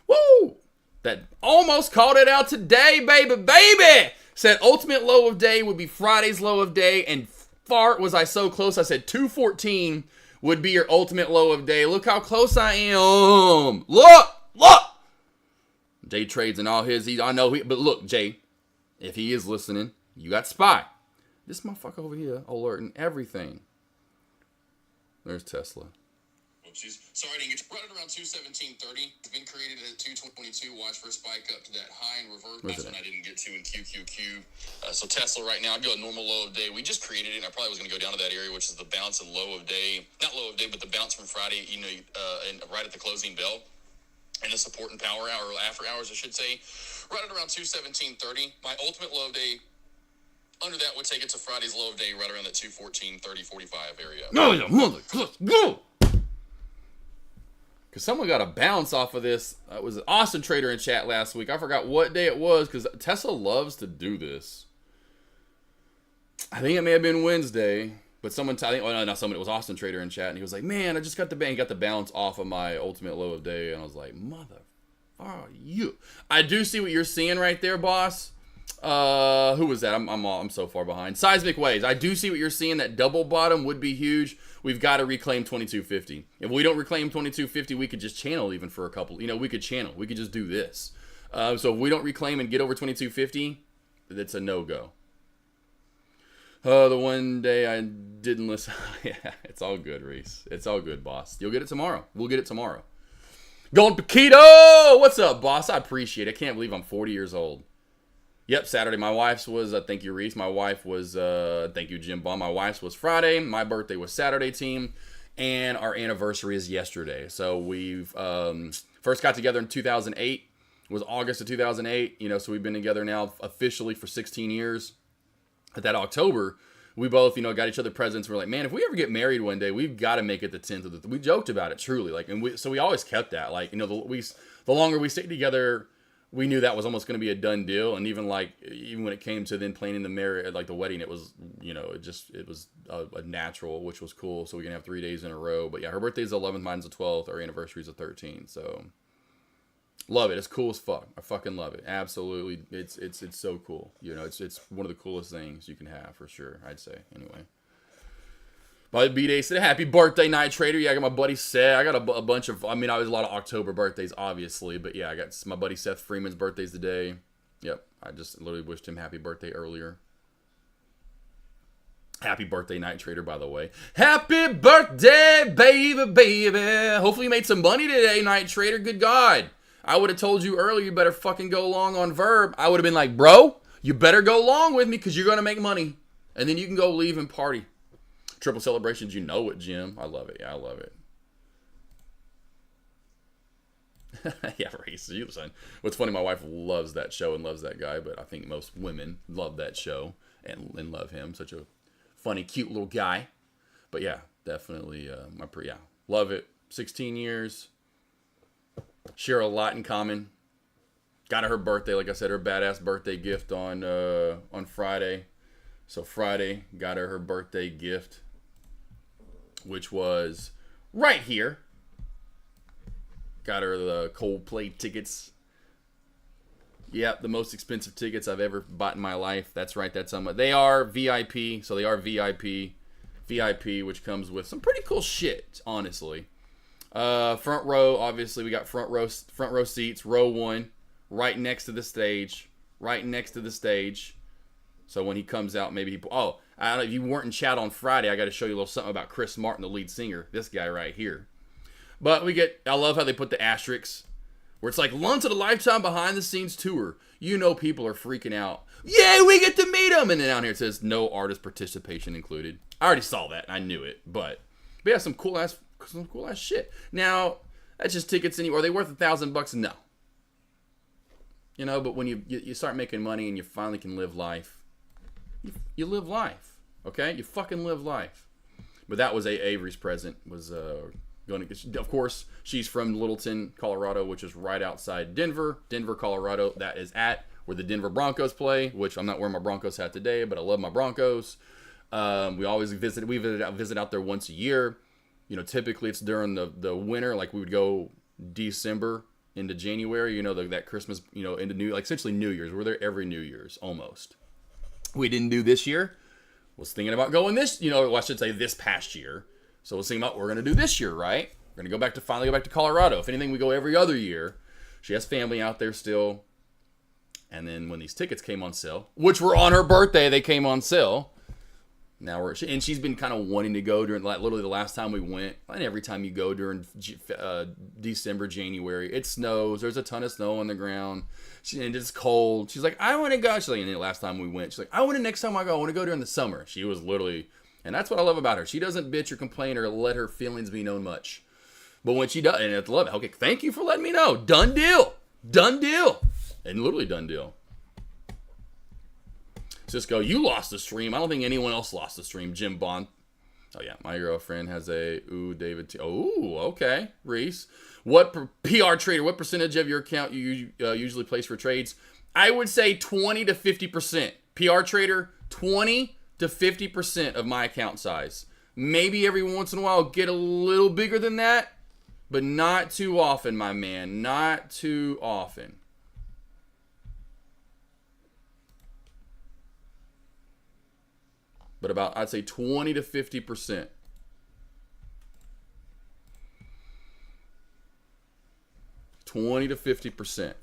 Woo! That almost called it out today, baby! Said ultimate low of day would be Friday's low of day, and fart was I so close. I said 214 would be your ultimate low of day. Look how close I am. Look! Jay trades and all his. But look, Jay, if he is listening, you got spy. This motherfucker over here alerting everything. There's Tesla. Oopsies. Sorry, I didn't get right at around 217.30. It's been created at 222. Watch for a spike up to that high and reverse. That's when I didn't get to in QQQ. So Tesla right now, I'd go a normal low of day. We just created it, and I probably was going to go down to that area, which is the bounce and low of day. Not low of day, but the bounce from Friday, and right at the closing bell. And the support and power hour, or after hours, I should say. Right at around 217.30. My ultimate low of day, under that would take it to Friday's low of day, right around that 214.30-45 area. No, you mother, go! Because someone got a bounce off of this. It was an Austin Trader in chat last week. I forgot what day it was, because Tesla loves to do this. I think it may have been Wednesday, but it was Austin Trader in chat, and he was like, man, I just got the bounce off of my ultimate low of day, and I was like, mother, you. I do see what you're seeing right there, boss. Who was that? I'm so far behind. Seismic Waves. I do see what you're seeing. That double bottom would be huge. We've got to reclaim 2250. If we don't reclaim 2250, we could just channel even for a couple. We could channel. We could just do this. So if we don't reclaim and get over 2250, that's a no-go. The one day I didn't listen. Yeah, it's all good, Reese. It's all good, boss. You'll get it tomorrow. We'll get it tomorrow. Gold Paquito! What's up, boss? I appreciate it. I can't believe I'm 40 years old. Yep, Saturday. My wife's was, thank you, Reese. My wife was, thank you, Jim Baum. My wife's was Friday. My birthday was Saturday, team. And our anniversary is yesterday. So we've first got together in 2008. It was August of 2008. So we've been together now officially for 16 years. At that October, we both, got each other presents. We're like, man, if we ever get married one day, we've got to make it the 10th. We joked about it, truly. So we always kept that. The longer we stayed together, we knew that was almost going to be a done deal. And even when it came to then planning the marriage, the wedding, it was, it was a natural, which was cool. So we can have 3 days in a row. But yeah, her birthday's the 11th, mine's the 12th. Our anniversary's the 13th. So love it. It's cool as fuck. I fucking love it. Absolutely. It's so cool. It's one of the coolest things you can have for sure, I'd say. Anyway. But B-Day said, happy birthday, Night Trader. Yeah, I got my buddy Seth. I got a bunch of, I was a lot of October birthdays, obviously. But yeah, I got my buddy Seth Freeman's birthday's today. Yep. I just literally wished him happy birthday earlier. Happy birthday, Night Trader, by the way. Happy birthday, baby. Hopefully you made some money today, Night Trader. Good God. I would have told you earlier you better fucking go long on Verb. I would have been like, bro, you better go long with me because you're going to make money. And then you can go leave and party. Triple celebrations, you know it, Jim. I love it. Yeah, I love it. Yeah, Reese, you listen. What's funny, my wife loves that show and loves that guy, but I think most women love that show and love him. Such a funny, cute little guy. But yeah, definitely, love it. 16 years. Share a lot in common. Got her birthday, like I said, her badass birthday gift on Friday. So Friday, got her birthday gift, which was right here. Got her the Coldplay tickets. Yep, the most expensive tickets I've ever bought in my life. That's right, that's how much. They are VIP, so they are VIP. VIP, which comes with some pretty cool shit, honestly. Front row, obviously, we got front row seats, row 1, right next to the stage. Right next to the stage. So when he comes out, maybe he... Oh, I don't know, if you weren't in chat on Friday, I got to show you a little something about Chris Martin, the lead singer. This guy right here. But we get... I love how they put the asterisks. Where it's like, once in a lifetime behind-the-scenes tour. You know people are freaking out. Yay, we get to meet him! And then down here it says, no artist participation included. I already saw that. I knew it. But yeah, some cool-ass shit. Now, that's just tickets anywhere. Are they worth $1,000? No. You know, but when you start making money and you finally can live life, you live life. Okay? You fucking live life. But that was Avery's present. Was... of course, she's from Littleton, Colorado, which is right outside Denver, Colorado. That is where the Denver Broncos play, which I'm not wearing my Broncos hat today, but I love my Broncos. We always visit out there once a year. You know, typically it's during the winter, like we would go December into January, you know, that Christmas, you know, into essentially New Year's. We're there every New Year's, almost. We didn't do this year. Was thinking about going this, I should say this past year. So we'll see what we're going to do this year, right? We're going to finally go back to Colorado. If anything, we go every other year. She has family out there still. And then when these tickets came on sale, which were on her birthday, they came on sale. Now she's been kind of wanting to go during, literally the last time we went. And every time you go during December, January, it snows. There's a ton of snow on the ground. And it's cold. She's like, I want to go. She's like, and the last time we went, she's like, next time I go, I want to go during the summer. She was literally... And that's what I love about her. She doesn't bitch or complain or let her feelings be known much. But when she does, and I love it. Okay, thank you for letting me know. Done deal. Done deal. And literally done deal. Cisco, you lost the stream. I don't think anyone else lost the stream. Jim Bond. Oh, yeah. My girlfriend has David T. Oh, okay. Reese. What PR trader, what percentage of your account you usually place for trades? I would say 20 to 50%. PR trader, 20 to 50% of my account size. Maybe every once in a while get a little bigger than that, but not too often, my man. Not too often. But I'd say 20 to 50%. $20 to 50%.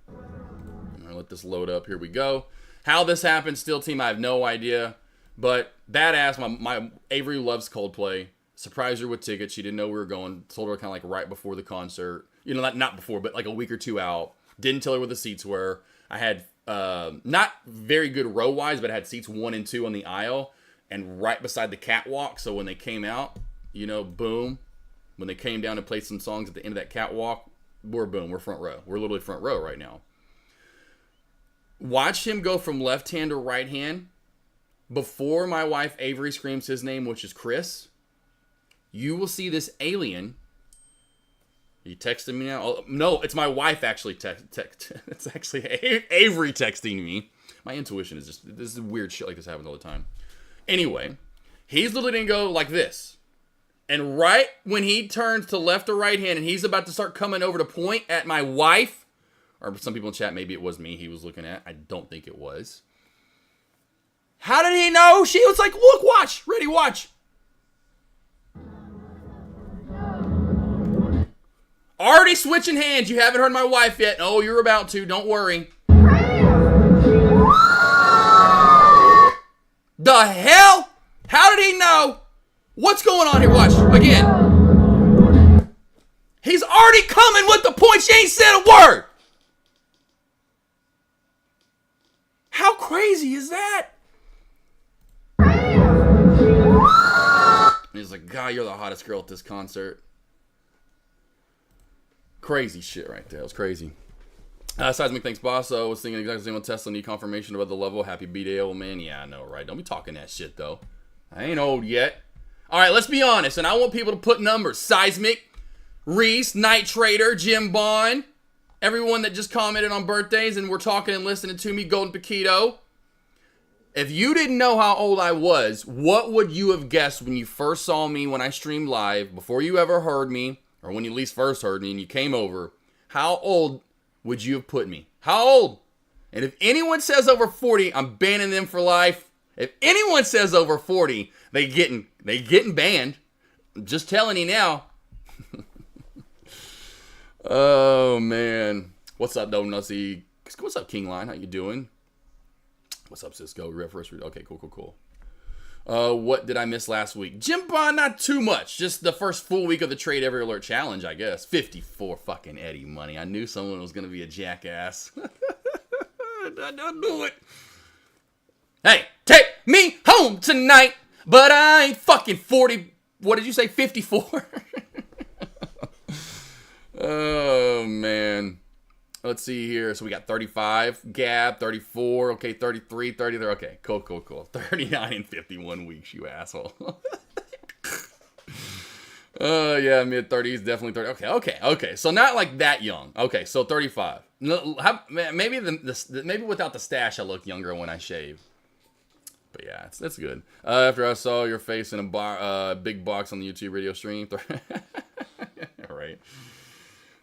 I'm gonna let this load up. Here we go. How this happened, Steel Team, I have no idea. But badass, my Avery loves Coldplay. Surprised her with tickets. She didn't know we were going. Told her kind of like right before the concert. You know, not before, but like a week or two out. Didn't tell her where the seats were. I had not very good row wise, but I had seats 1 and 2 on the aisle and right beside the catwalk. So when they came out, boom. When they came down and played some songs at the end of that catwalk, we're front row. We're literally front row right now. Watch him go from left hand to right hand. Before my wife Avery screams his name, which is Chris, you will see this alien. He texted me now. Oh, no, it's my wife actually. It's actually Avery texting me. My intuition is just, this is weird shit like this happens all the time. Anyway, he's literally going to go like this. And right when he turns to left or right hand and he's about to start coming over to point at my wife, or some people in chat, maybe it was me he was looking at. I don't think it was. How did he know? She was like, look, watch. Ready, watch. Already switching hands. You haven't heard my wife yet. Oh, you're about to. Don't worry. The hell? How did he know? What's going on here? Watch. Again. He's already coming with the point. She ain't said a word. How crazy is that? He's like, God, you're the hottest girl at this concert. Crazy shit right there. It was crazy. Seismic, thanks, boss. I was thinking exactly the same on Tesla. Need confirmation about the level. Happy B-Day, old man. Yeah, I know, right? Don't be talking that shit, though. I ain't old yet. All right, let's be honest. And I want people to put numbers. Seismic, Reese, Night Trader, Jim Bond. everyone that just commented on birthdays and were talking and listening to me, Golden Paquito. If you didn't know how old I was, what would you have guessed when you first saw me when I streamed live, before you ever heard me, or when you at least first heard me and you came over? How old would you have put me? How old? And if anyone says over 40, I'm banning them for life. If anyone says over 40, they getting banned. I'm just telling you now. Oh, man. What's up, Donutsy? What's up, King Line? How you doing? What's up, Cisco? Okay, cool. What did I miss last week? Jim Bond, not too much. Just the first full week of the Trade Every Alert Challenge, I guess. 54 fucking Eddie money. I knew someone was going to be a jackass. I knew it. Hey, take me home tonight, but I ain't fucking 40. What did you say, 54? Oh, man. Let's see here. So we got 35, Gab, 34, okay, 33, 33. Okay, cool. 39 and 51 weeks, you asshole. Yeah, mid-30s, definitely 30. Okay. So not like that young. Okay, so 35. Maybe maybe without the stash, I look younger when I shave. But yeah, that's good. After I saw your face in a big box on the YouTube radio stream. All right.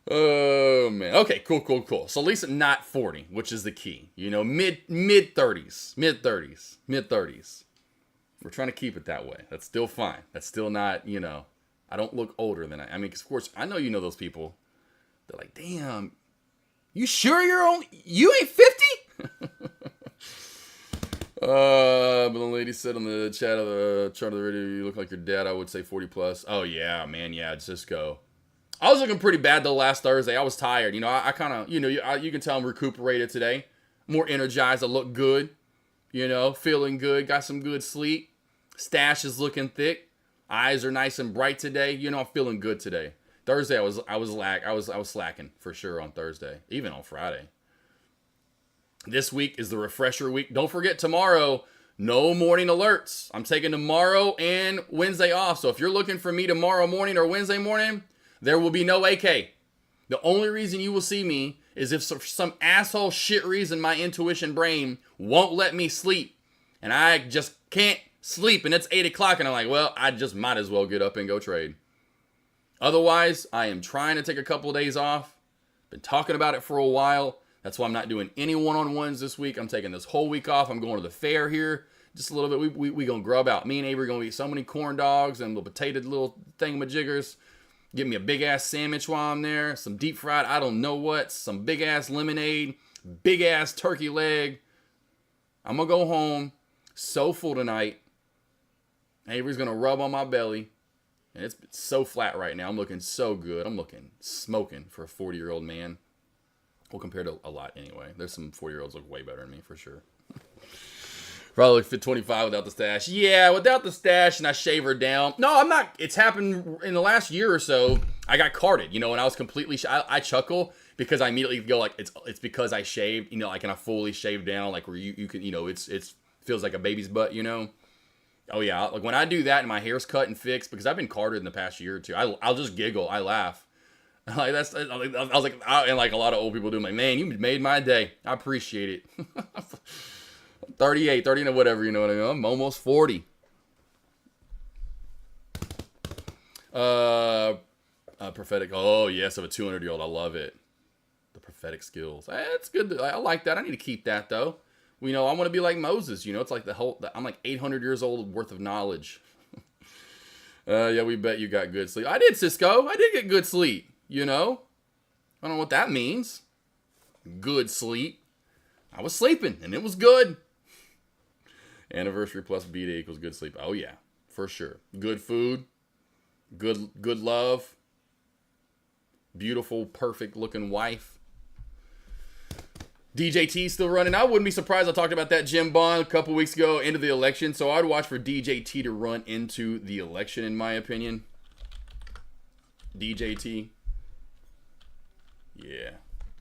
Oh, man. Okay, cool. So at least not 40, which is the key. You know, mid-30s. We're trying to keep it that way. That's still fine. That's still not, you know, I don't look older than I mean, of course, I know you know those people. They're like, damn, you sure you ain't 50? But the lady said on the chart of the radio, you look like your dad. I would say 40 plus. Oh, yeah, man. Yeah, Cisco. I was looking pretty bad, though, last Thursday. I was tired. You know, I kind of, you know, you can tell I'm recuperated today. More energized. I look good. You know, feeling good. Got some good sleep. Stash is looking thick. Eyes are nice and bright today. You know, I'm feeling good today. Thursday, I was slacking for sure on Thursday. Even on Friday. This week is the refresher week. Don't forget tomorrow, no morning alerts. I'm taking tomorrow and Wednesday off. So if you're looking for me tomorrow morning or Wednesday morning, there will be no AK. The only reason you will see me is if for some asshole shit reason my intuition brain won't let me sleep. And I just can't sleep. And it's 8 o'clock and I'm like, well, I just might as well get up and go trade. Otherwise, I am trying to take a couple of days off. Been talking about it for a while. That's why I'm not doing any one-on-ones this week. I'm taking this whole week off. I'm going to the fair here. Just a little bit. We going to grub out. Me and Avery going to eat so many corn dogs and little potato little thingamajiggers. Give me a big-ass sandwich while I'm there. Some deep fried, I don't know what. Some big-ass lemonade. Big-ass turkey leg. I'm going to go home. So full tonight. Avery's going to rub on my belly. And it's so flat right now. I'm looking so good. I'm looking smoking for a 40-year-old man. Well, compared to a lot anyway. There's some 40-year-olds look way better than me for sure. Probably look fit 25 without the stash. Yeah, without the stash and I shave her down. No, I'm not. It's happened in the last year or so. I got carded, you know, and I was completely, I chuckle because I immediately go like, it's because I shaved, you know, like, and I fully shaved down, like where you can, you know, it's feels like a baby's butt, you know. Oh yeah, like when I do that and my hair's cut and fixed, because I've been carded in the past year or two, I'll just giggle, I laugh. Like I was like, and like a lot of old people do, I'm like, man, you made my day. I appreciate it. 38, 30, whatever, you know what I mean? I'm almost 40. Prophetic. Oh, yes, of a 200-year-old. I love it. The prophetic skills. It's good. I like that. I need to keep that, though. You know, I want to be like Moses. You know, it's like I'm like 800 years old worth of knowledge. Yeah, we bet you got good sleep. I did, Cisco. I did get good sleep, you know? I don't know what that means. Good sleep. I was sleeping, and it was good. Anniversary plus B-Day equals good sleep. Oh, yeah, for sure. Good food. Good love. Beautiful, perfect-looking wife. DJT still running. I wouldn't be surprised. I talked about that Jim Bond a couple weeks ago into the election. So I'd watch for DJT to run into the election, in my opinion. DJT. Yeah.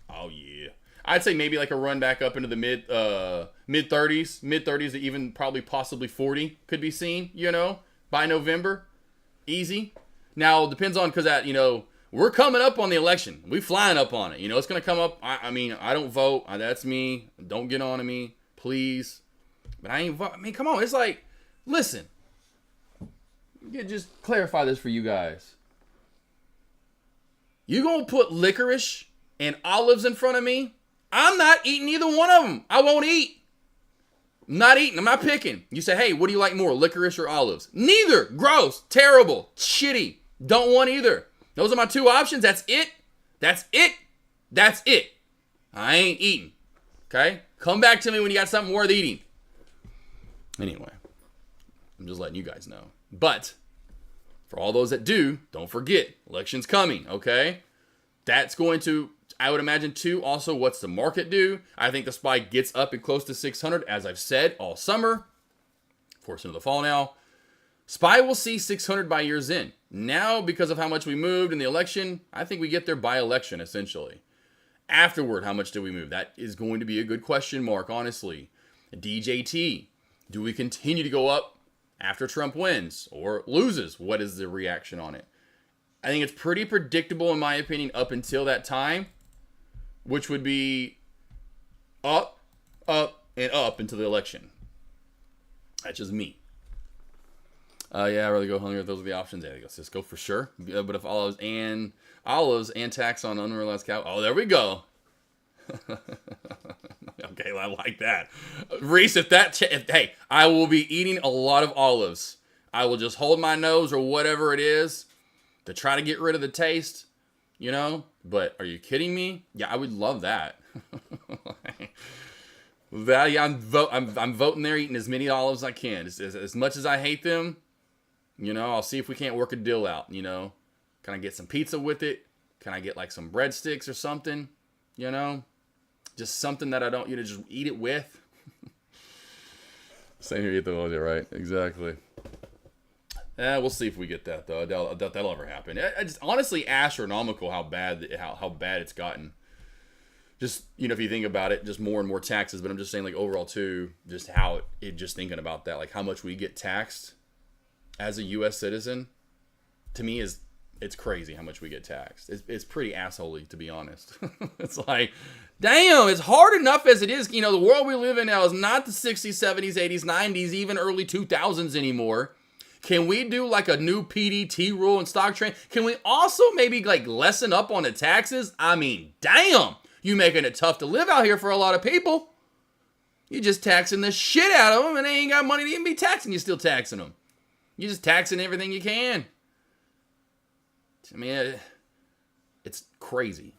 Oh, yeah. I'd say maybe like a run back up into the mid 30s. Mid 30s to even probably possibly 40 could be seen, you know, by November. Easy. Now, it depends on, because that, you know, we're coming up on the election. We flying up on it. You know, it's going to come up. I mean, I don't vote. That's me. Don't get on to me, please. But I ain't vote. I mean, come on. It's like, listen. Just clarify this for you guys. You going to put licorice and olives in front of me? I'm not eating either one of them. I won't eat. I'm not eating. I'm not picking. You say, hey, what do you like more, licorice or olives? Neither. Gross. Terrible. Shitty. Don't want either. Those are my two options. That's it. That's it. That's it. I ain't eating. Okay? Come back to me when you got something worth eating. Anyway, I'm just letting you guys know. But for all those that do, don't forget, election's coming, okay? That's going to, I would imagine, too, also, what's the market do? I think the SPY gets up and close to 600, as I've said, all summer. Of course, into the fall now. SPY will see 600 by year's end. Now, because of how much we moved in the election, I think we get there by election, essentially. Afterward, how much do we move? That is going to be a good question mark, honestly. DJT, do we continue to go up after Trump wins or loses? What is the reaction on it? I think it's pretty predictable, in my opinion, up until that time, which would be up, up, and up until the election. That's just me. Yeah, I'd rather go hungry if those are the options. Yeah, Cisco for sure. But if olives and tax on unrealized capital. Oh, there we go. Okay, I like that. Reese, hey, I will be eating a lot of olives. I will just hold my nose or whatever it is to try to get rid of the taste, you know? But are you kidding me? Yeah, I would love that. Yeah, I'm voting there, eating as many olives as I can. As much as I hate them, you know, I'll see if we can't work a deal out, you know? Can I get some pizza with it? Can I get like some breadsticks or something, you know? Just something that I don't, you know, just eat it with. Same here, get the one, right? Exactly. We'll see if we get that, though. I doubt that'll ever happen. It's honestly astronomical how bad it's gotten. Just, you know, if you think about it, just more and more taxes. But I'm just saying, like, overall, too, just how just thinking about that, like, how much we get taxed as a U.S. citizen, to me, it's crazy how much we get taxed. It's pretty assholey, to be honest. It's like, damn, it's hard enough as it is. You know, the world we live in now is not the 60s, 70s, 80s, 90s, even early 2000s anymore. Can we do like a new PDT rule and stock train? Can we also maybe like lessen up on the taxes? I mean, damn, you making it tough to live out here for a lot of people. You just taxing the shit out of them and they ain't got money to even be taxing. You still taxing them. You just taxing everything you can. I mean, it's crazy.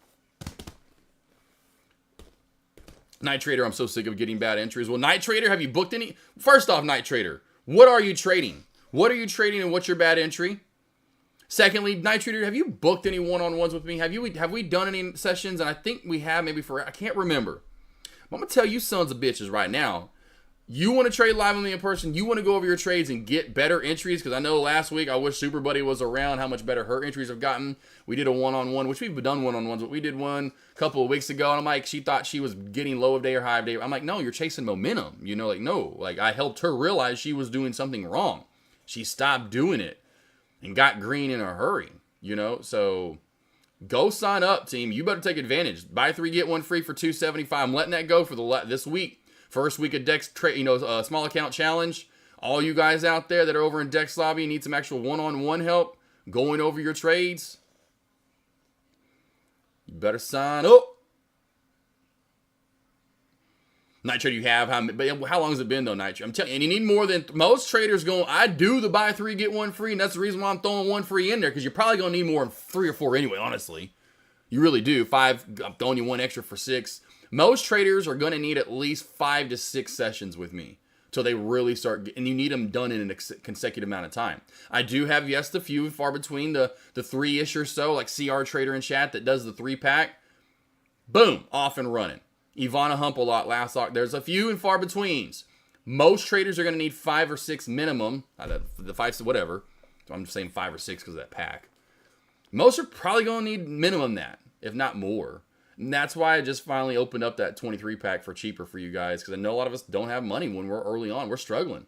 Night Trader, I'm so sick of getting bad entries. Well, Night Trader, have you booked any? First off, Night Trader, what are you trading? What are you trading and what's your bad entry? Secondly, Night Trader, have you booked any one-on-ones with me? Have we done any sessions? And I think we have, maybe I can't remember. I'm going to tell you sons of bitches right now. You want to trade live with me in person? You want to go over your trades and get better entries? Because I know last week, I wish Super Buddy was around, how much better her entries have gotten. We did a one-on-one, which we've done one-on-ones, but we did one a couple of weeks ago. And I'm like, she thought she was getting low of day or high of day. I'm like, no, you're chasing momentum. You know, like, no. Like, I helped her realize she was doing something wrong. She stopped doing it and got green in a hurry, you know? So go sign up, team. You better take advantage. Buy 3, get 1 free for $275. I'm letting that go for this week. First week of Dex small account challenge. All you guys out there that are over in Dex Lobby need some actual one-on-one help going over your trades. You better sign up. Night Trader, you have how long has it been though, Night Trader? I'm telling you, and you need more than most traders going. I do the buy 3 get 1 free, and that's the reason why I'm throwing 1 free in there, because you're probably gonna need more than 3 or 4 anyway. Honestly, you really do. 5, I'm throwing you 1 extra for 6. Most traders are going to need at least 5 to 6 sessions with me till they really start, and you need them done in a consecutive amount of time. I do have, yes, the few and far between, the 3-ish or so, like CR Trader in chat that does the 3-pack. Boom, off and running. Ivana Hump a lot last October. There's a few and far betweens. Most traders are going to need 5 or 6 minimum. The 5, whatever. So I'm just saying 5 or 6 because of that pack. Most are probably going to need minimum that, if not more. And that's why I just finally opened up that 23 pack for cheaper for you guys, because I know a lot of us don't have money when we're early on. We're struggling.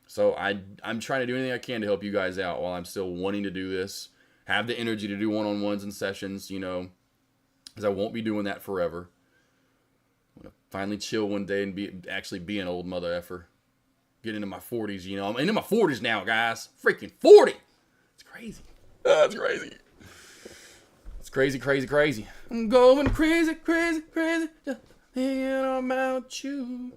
So I'm trying to do anything I can to help you guys out while I'm still wanting to do this have the energy to do one-on-ones and sessions, you know, because I won't be doing that forever. I'm going to finally chill one day and actually be an old mother effer. Get into my 40s, you know. I'm into my 40s now, guys. Freaking 40! It's crazy. It's crazy. It's crazy, crazy, crazy. I'm going crazy, crazy, crazy. Just thinking about you.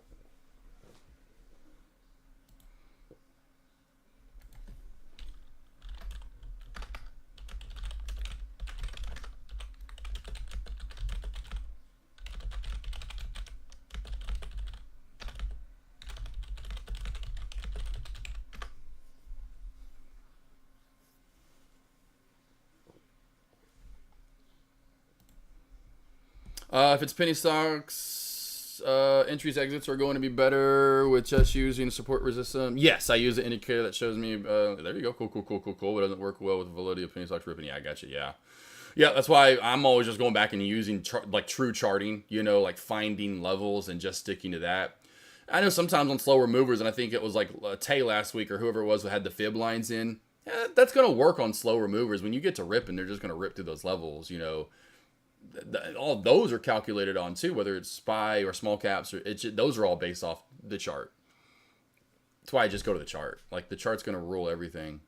If it's penny stocks, entries, exits are going to be better with just using support resistance. Yes, I use the indicator that shows me. There you go. Cool. But it doesn't work well with the validity of penny stocks ripping. Yeah, I got you. Yeah. That's why I'm always just going back and using like true charting. You know, like finding levels and just sticking to that. I know sometimes on slower movers, and I think it was like Tay last week or whoever it was who had the fib lines in. Yeah, that's going to work on slower movers. When you get to ripping, they're just going to rip through those levels. You know. All those are calculated on too, whether it's SPY or small caps, or those are all based off the chart. That's why I just go to the chart. Like the chart's going to rule everything.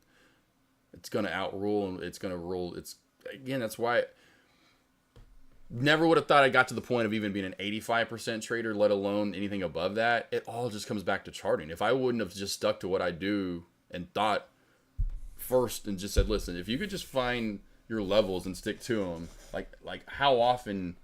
It's going to outrule, and it's going to rule. That's why never would have thought I got to the point of even being an 85% trader, let alone anything above that. It all just comes back to charting. If I wouldn't have just stuck to what I do and thought first and just said, listen, if you could just find your levels and stick to them, like how often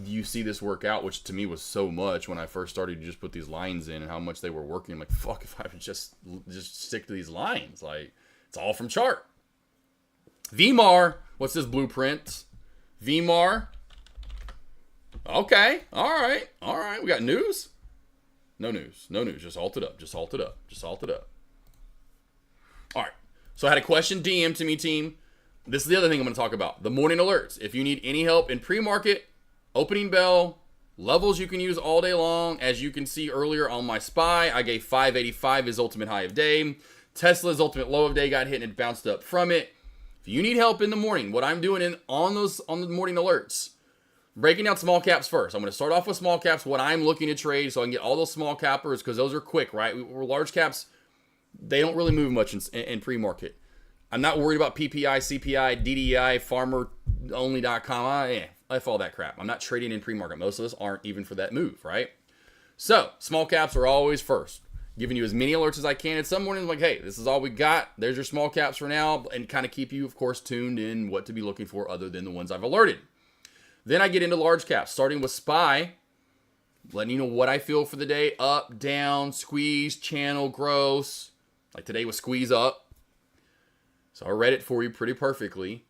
do you see this work out, which to me was so much when I first started to just put these lines in and how much they were working. I'm like, fuck, if I would just stick to these lines, like it's all from chart. VMAR, what's this blueprint? VMAR. Okay, all right, we got news? No news, just alt it up. All right, so I had a question DM to me, team. This is the other thing I'm going to talk about. The morning alerts. If you need any help in pre-market, opening bell, levels you can use all day long. As you can see earlier on my SPY, I gave 585 his ultimate high of day. Tesla's ultimate low of day got hit and it bounced up from it. If you need help in the morning, what I'm doing on the morning alerts, breaking down small caps first. I'm going to start off with small caps, what I'm looking to trade, so I can get all those small cappers because those are quick, right? We're large caps, they don't really move much in pre-market. I'm not worried about PPI, CPI, DDI, farmeronly.com. F all that crap. I'm not trading in pre-market. Most of us aren't even for that move, right? So, small caps are always first. Giving you as many alerts as I can. And some mornings I'm like, hey, this is all we got. There's your small caps for now. And kind of keep you, of course, tuned in what to be looking for other than the ones I've alerted. Then I get into large caps, starting with SPY. Letting you know what I feel for the day. Up, down, squeeze, channel, gross. Like today was squeeze up. So I read it for you pretty perfectly.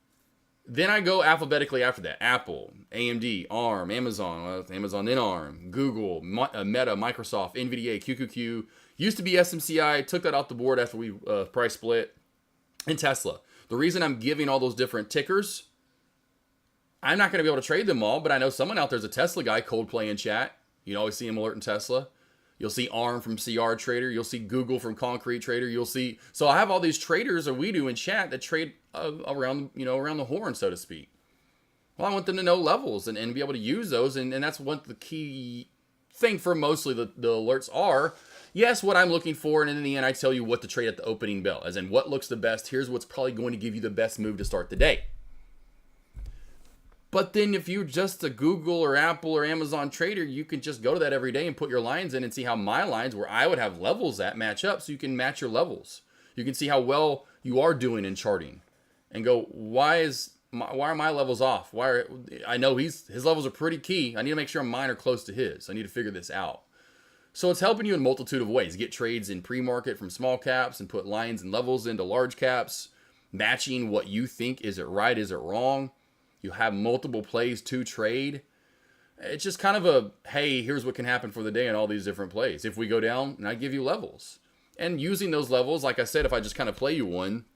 Then I go alphabetically after that. Apple, AMD, ARM, Amazon, Amazon then ARM, Google, Meta, Microsoft, NVIDIA, QQQ. Used to be SMCI. Took that off the board after we price split. And Tesla. The reason I'm giving all those different tickers, I'm not going to be able to trade them all, but I know someone out there's a Tesla guy, Coldplay in chat. You always see him alerting Tesla. You'll see ARM from CR Trader. You'll see Google from Concrete Trader. You'll see. So I have all these traders, or we do in chat, that trade around the horn, so to speak. Well, I want them to know levels and be able to use those. And that's what the key thing for mostly the alerts are. Yes, what I'm looking for. And in the end, I tell you what to trade at the opening bell. As in what looks the best. Here's what's probably going to give you the best move to start the day. But then if you're just a Google or Apple or Amazon trader, you can just go to that every day and put your lines in and see how my lines, where I would have levels at, match up, so you can match your levels. You can see how well you are doing in charting and go, why are my levels off? I know his levels are pretty key. I need to make sure mine are close to his. I need to figure this out. So it's helping you in a multitude of ways. Get trades in pre-market from small caps and put lines and levels into large caps, matching what you think. Is it right? Is it wrong? You have multiple plays to trade. It's just kind of a, hey, here's what can happen for the day in all these different plays. If we go down, and I give you levels. And using those levels, like I said, if I just kind of play you one,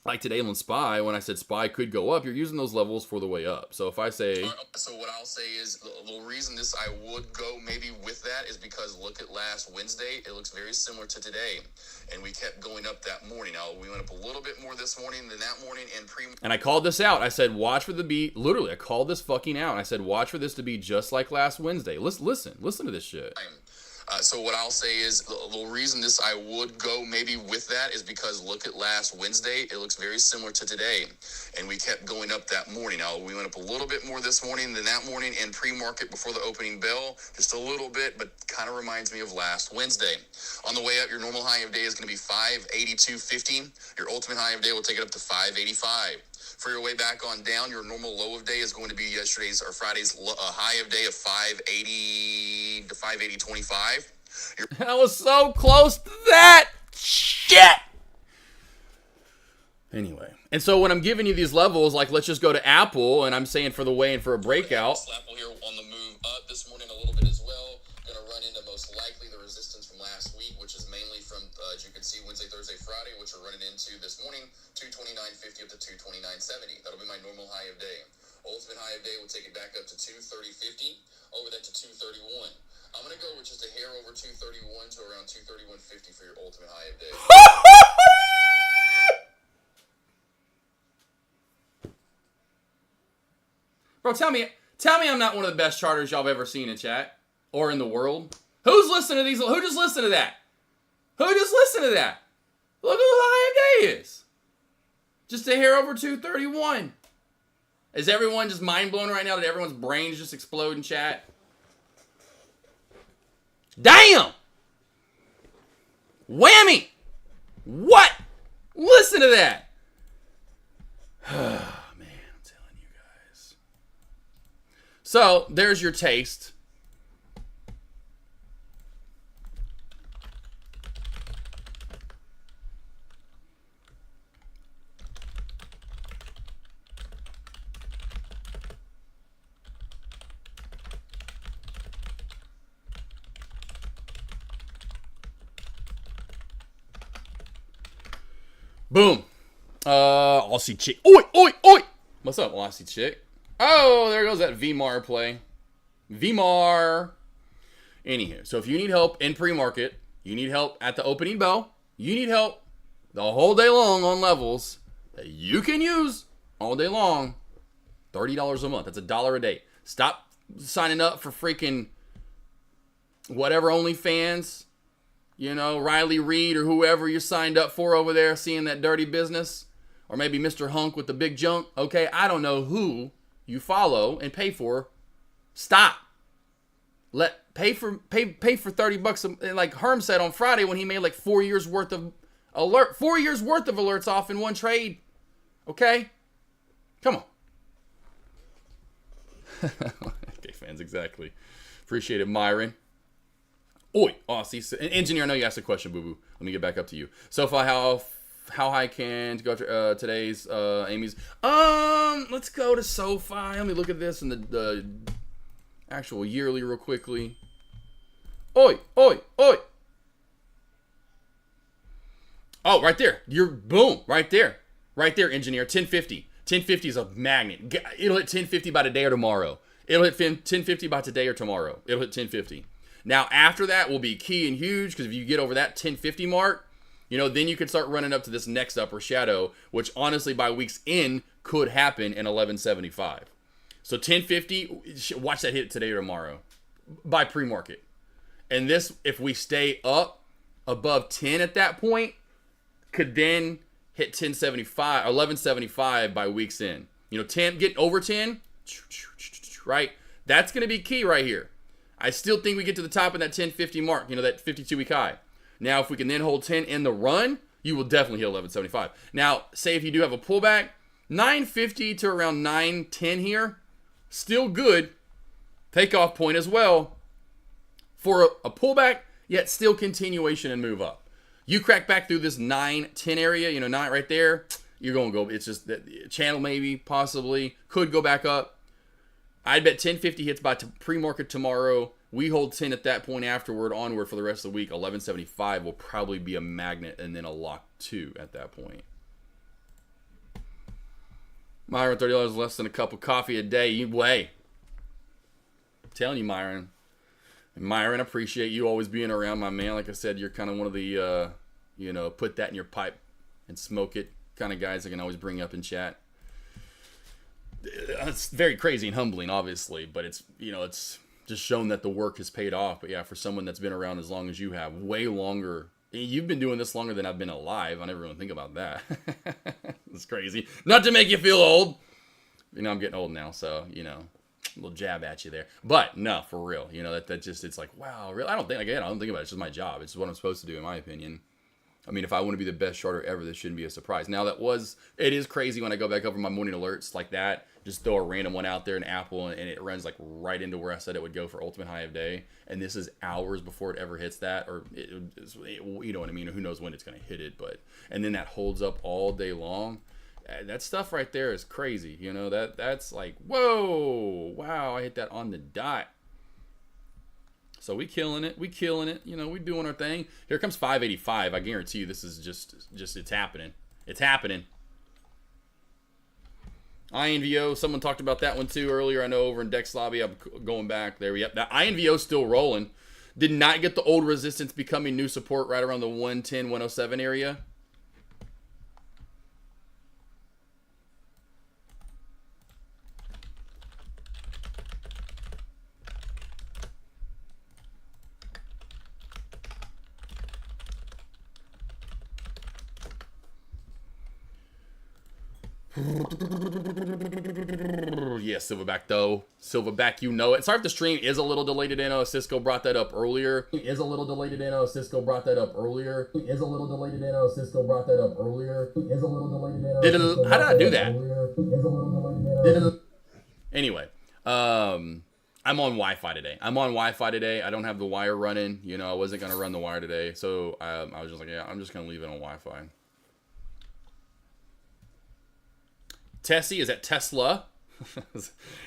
like today on SPY, when I said SPY could go up, you're using those levels for the way up. So if I say... So what I'll say is the reason I would go maybe with that is because look at last Wednesday. It looks very similar to today. And we kept going up that morning. Now, we went up a little bit more this morning than that morning. And I called this out. I said, watch for the beat. Literally, I called this fucking out. I said, watch for this to be just like last Wednesday. Listen to this shit. So what I'll say is the reason I would go maybe with that is because look at last Wednesday. It looks very similar to today. And we kept going up that morning. Now, we went up a little bit more this morning than that morning in pre-market before the opening bell. Just a little bit, but kind of reminds me of last Wednesday. On the way up, your normal high of day is going to be 582.50. Your ultimate high of day will take it up to 585. For your way back on down, your normal low of day is going to be yesterday's or Friday's high of day of 580 to 580.25. I was so close to that shit. Anyway, and so when I'm giving you these levels, like let's just go to Apple, and I'm saying for the way and for a breakout. Apple here on the move up this morning a little bit as well. Going to run into most likely the resistance from last week, which is mainly from, as you can see, Wednesday, Thursday, Friday, which are running into this morning, 229.50 up to 229.70. That'll be my normal high of day. Ultimate high of day will take it back up to 230.50, over that to 231. I'm going to go with just a hair over 231 to around 231.50 for your ultimate high of day. Bro, tell me I'm not one of the best charters y'all have ever seen in chat or in the world. Who's listening to these? Who just listened to that? Who just listened to that? Look at who the high of day is. Just a hair over 231. Is everyone just mind blown right now? Did everyone's brains just explode in chat? Damn! Whammy! What? Listen to that. Man, I'm telling you guys. So, there's your taste. Boom. Aussie chick. Oi, oi, oi. What's up, Aussie chick? Oh, there goes that VMAR play. VMAR. Anywho, so if you need help in pre-market, you need help at the opening bell, you need help the whole day long on levels that you can use all day long, $30 a month. That's $1 a day. Stop signing up for freaking whatever OnlyFans. You know, Riley Reid or whoever you signed up for over there seeing that dirty business. Or maybe Mr. Hunk with the big junk. Okay, I don't know who you follow and pay for. Stop. Pay for $30. Like Herm said on Friday when he made like 4 years worth of 4 years worth of alerts off in one trade. Okay? Come on. Okay, fans, exactly. Appreciate it, Myron. Oi, Aussie. Engineer, I know you asked a question, boo-boo. Let me get back up to you. SoFi, how high can go after today's Amy's? Let's go to SoFi. Let me look at this in the actual yearly real quickly. Oi, oi, oi. Oh, right there. You're boom, right there. Right there, engineer. 1050. 1050 is a magnet. It'll hit 1050 by today or tomorrow. It'll hit 1050 by today or tomorrow. It'll hit 1050. Now, after that will be key and huge, because if you get over that 1050 mark, you know, then you can start running up to this next upper shadow, which honestly by week's end could happen in 1175. So 1050, watch that hit today or tomorrow by pre-market. And this, if we stay up above 10 at that point, could then hit 1075 or 1175 by week's end. You know, 10, get over 10, right? That's going to be key right here. I still think we get to the top of that 1050 mark, you know, that 52-week high. Now, if we can then hold 10 in the run, you will definitely hit 1175. Now, say if you do have a pullback, 950 to around 910 here, still good. Takeoff point as well for a pullback, yet still continuation and move up. You crack back through this 910 area, you know, 9 right there, you're going to go, it's just that channel maybe, possibly, could go back up. I'd bet 1050 hits by pre-market tomorrow. We hold 10 at that point onward for the rest of the week. 1175 will probably be a magnet and then a lock 2 at that point. Myron, $30 less than a cup of coffee a day. You way. I'm telling you, Myron. And Myron, appreciate you always being around, my man. Like I said, you're kind of one of the, you know, put that in your pipe and smoke it kind of guys I can always bring up in chat. It's very crazy and humbling, obviously, but it's, you know, it's just shown that the work has paid off. But yeah, for someone that's been around as long as you have, way longer. You've been doing this longer than I've been alive. I never even think about that. It's crazy. Not to make you feel old. You know, I'm getting old now, so, you know, a little jab at you there. But no, for real. You know, that just, it's like, wow, really? I don't think about it. It's just my job. It's just what I'm supposed to do, in my opinion. I mean, if I want to be the best shorter ever, this shouldn't be a surprise. Now, it is crazy when I go back over my morning alerts like that. Just throw a random one out there in Apple, and it runs like right into where I said it would go for ultimate high of day. And this is hours before it ever hits that, or you know what I mean? Or who knows when it's going to hit it, and then that holds up all day long. That stuff right there is crazy. You know, that's like, whoa, wow, I hit that on the dot. So we killing it. You know, we doing our thing. Here comes 585. I guarantee you this is just it's happening. It's happening. INVO, someone talked about that one too earlier. I know over in Dex Lobby. I'm going back there. Yep, that INVO still rolling. Did not get the old resistance becoming new support right around the 110, 107 area. Yeah, Silverback though. Silverback, you know it. Sorry if the stream is a little delayed today. I know Cisco brought that up earlier. How did I do that? Anyway, I'm on Wi-Fi today. I don't have the wire running. You know, I wasn't gonna run the wire today, so I was just like, yeah, I'm just gonna leave it on Wi-Fi. Tessie, is that Tesla?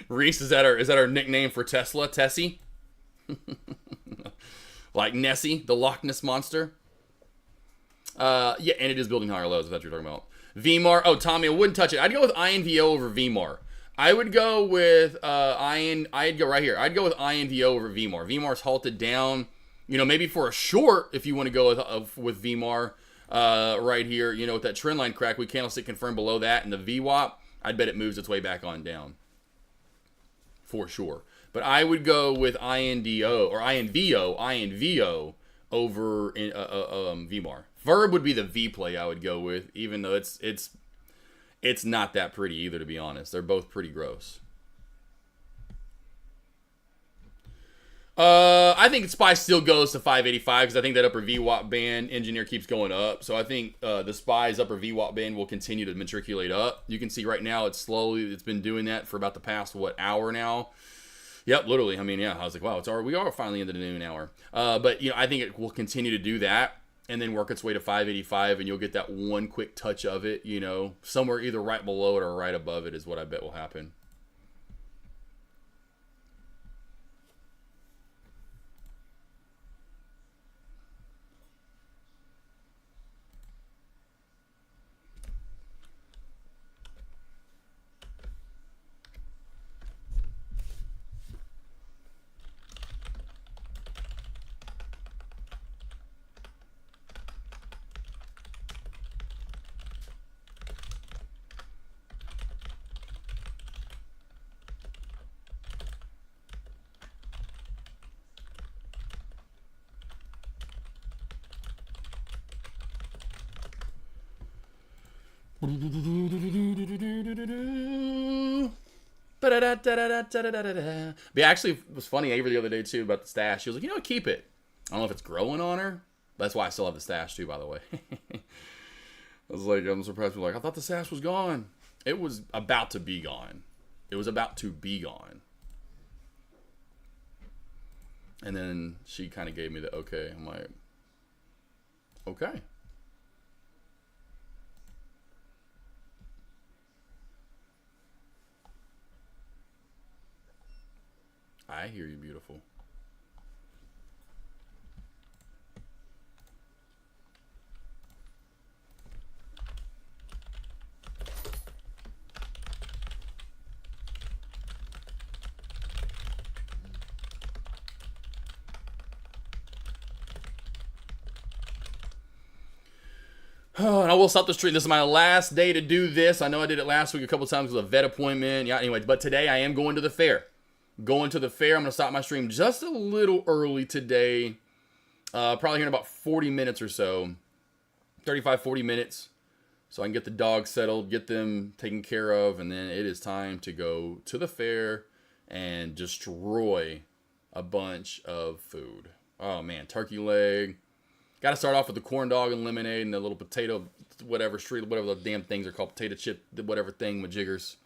Reese, is that our nickname for Tesla? Tessie? Like Nessie, the Loch Ness Monster? Yeah, and it is building higher lows, if that's what you're talking about. VMAR, oh, Tommy, I wouldn't touch it. I'd go with INVO over VMAR. I would go with, I'd go right here. I'd go with INVO over VMAR. VMAR's halted down, you know, maybe for a short, if you want to go with VMAR, right here, you know, with that trend line crack, we candlestick confirmed below that, and the VWAP, I'd bet it moves its way back on down. For sure. But I would go with INVO over VMAR. Verb would be the V play I would go with, even though it's not that pretty either, to be honest. They're both pretty gross. I think SPY still goes to 585 because I think that upper VWAP band engineer keeps going up. So I think the SPY's upper VWAP band will continue to matriculate up. You can see right now it's been doing that for about the past, hour now? Yep, literally. I mean, yeah, I was like, wow, we are finally into the noon hour. But, you know, I think it will continue to do that and then work its way to 585, and you'll get that one quick touch of it, you know, somewhere either right below it or right above it is what I bet will happen. But yeah, actually, it was funny, Avery, the other day, too, about the stash. She was like, you know what, keep it. I don't know if it's growing on her. That's why I still have the stash, too, by the way. I was like, I'm surprised. Like, I thought the stash was gone. It was about to be gone. And then she kind of gave me the okay. I'm like, okay. I hear you, beautiful. And I will stop the stream. This is my last day to do this. I know I did it last week a couple times with a vet appointment. Yeah, anyway, but today I am going to the fair. Going to the fair. I'm going to stop my stream just a little early today. Probably here in about 40 minutes or so. 35, 40 minutes. So I can get the dogs settled, get them taken care of, and then it is time to go to the fair and destroy a bunch of food. Oh man, turkey leg. Got to start off with the corn dog and lemonade and the little potato, whatever the damn things are called, potato chip, whatever thing with jiggers.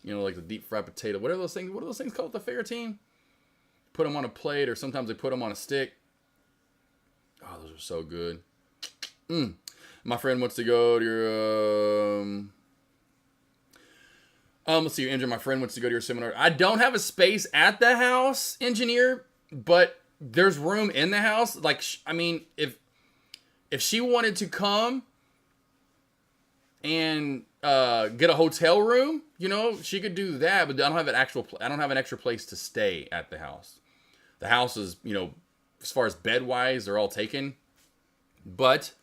You know, like the deep fried potato. What are those things? What are those things called at the fair team? Put them on a plate, or sometimes they put them on a stick. Oh, those are so good. My friend wants to go to your let's see, Andrew, my friend wants to go to your seminar. I don't have a space at the house, engineer, but there's room in the house. Like, I mean, if she wanted to come and get a hotel room, you know, she could do that, but I don't have an extra place to stay at the house. The house is, you know, as far as bed wise, they're all taken. But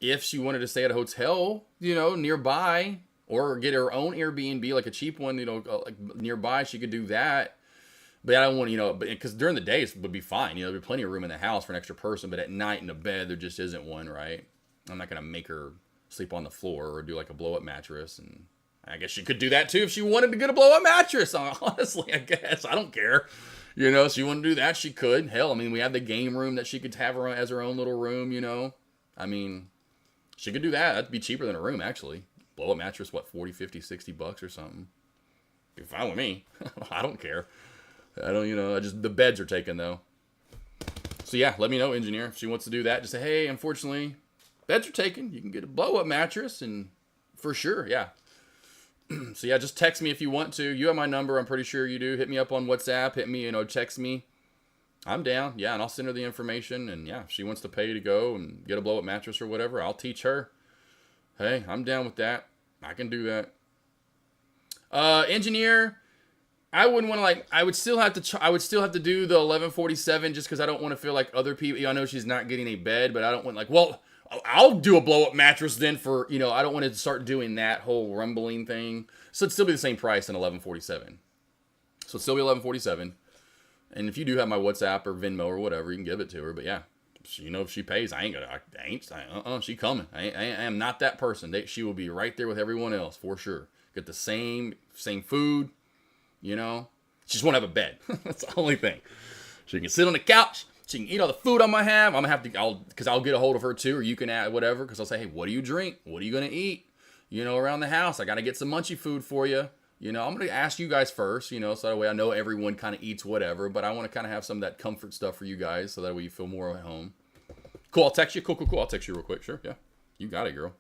if she wanted to stay at a hotel, you know, nearby, or get her own Airbnb, like a cheap one, you know, like nearby, she could do that. But I don't want, you know, because during the day it would be fine. You know, there'd be plenty of room in the house for an extra person. But at night in the bed, there just isn't one, right? I'm not going to make her sleep on the floor or do like a blow-up mattress. And I guess she could do that too if she wanted to get a blow-up mattress. Honestly, I guess. I don't care. You know, if she wanted to do that, she could. Hell, I mean, we have the game room that she could have her as her own little room, you know. I mean, she could do that. That'd be cheaper than a room, actually. Blow-up mattress, what, 40, 50, 60 bucks or something? Be fine with me. I don't care. I don't, you know, the beds are taken, though. So, yeah, let me know, engineer. If she wants to do that, just say, hey, unfortunately, beds are taken. You can get a blow-up mattress, and for sure, yeah. So, yeah, just text me if you want to. You have my number. I'm pretty sure you do. Hit me up on WhatsApp. Hit me, you know, text me. I'm down. Yeah, and I'll send her the information. And, yeah, if she wants to pay to go and get a blow-up mattress or whatever, I'll teach her. Hey, I'm down with that. I can do that. Engineer, I wouldn't want to, like, I would still have to do the 1147 just because I don't want to feel like other people. I know she's not getting a bed, but I don't want, like, well, I'll do a blow-up mattress then for, you know, I don't want to start doing that whole rumbling thing. So it'd still be the same price in 1147. So it'd still be 1147. And if you do have my WhatsApp or Venmo or whatever, you can give it to her. But yeah, you know, if she pays, she coming. I am not that person. She will be right there with everyone else for sure. Get the same food, you know. She just won't have a bed. That's the only thing. She can sit on the couch. She can eat all the food I'm gonna have. Because I'll get a hold of her too, or you can add whatever. Because I'll say, hey, what do you drink? What are you gonna eat? You know, around the house, I gotta get some munchy food for you. You know, I'm gonna ask you guys first. You know, so that way I know everyone kind of eats whatever. But I want to kind of have some of that comfort stuff for you guys, so that way you feel more at home. Cool. I'll text you. Cool. I'll text you real quick. Sure. Yeah. You got it, girl.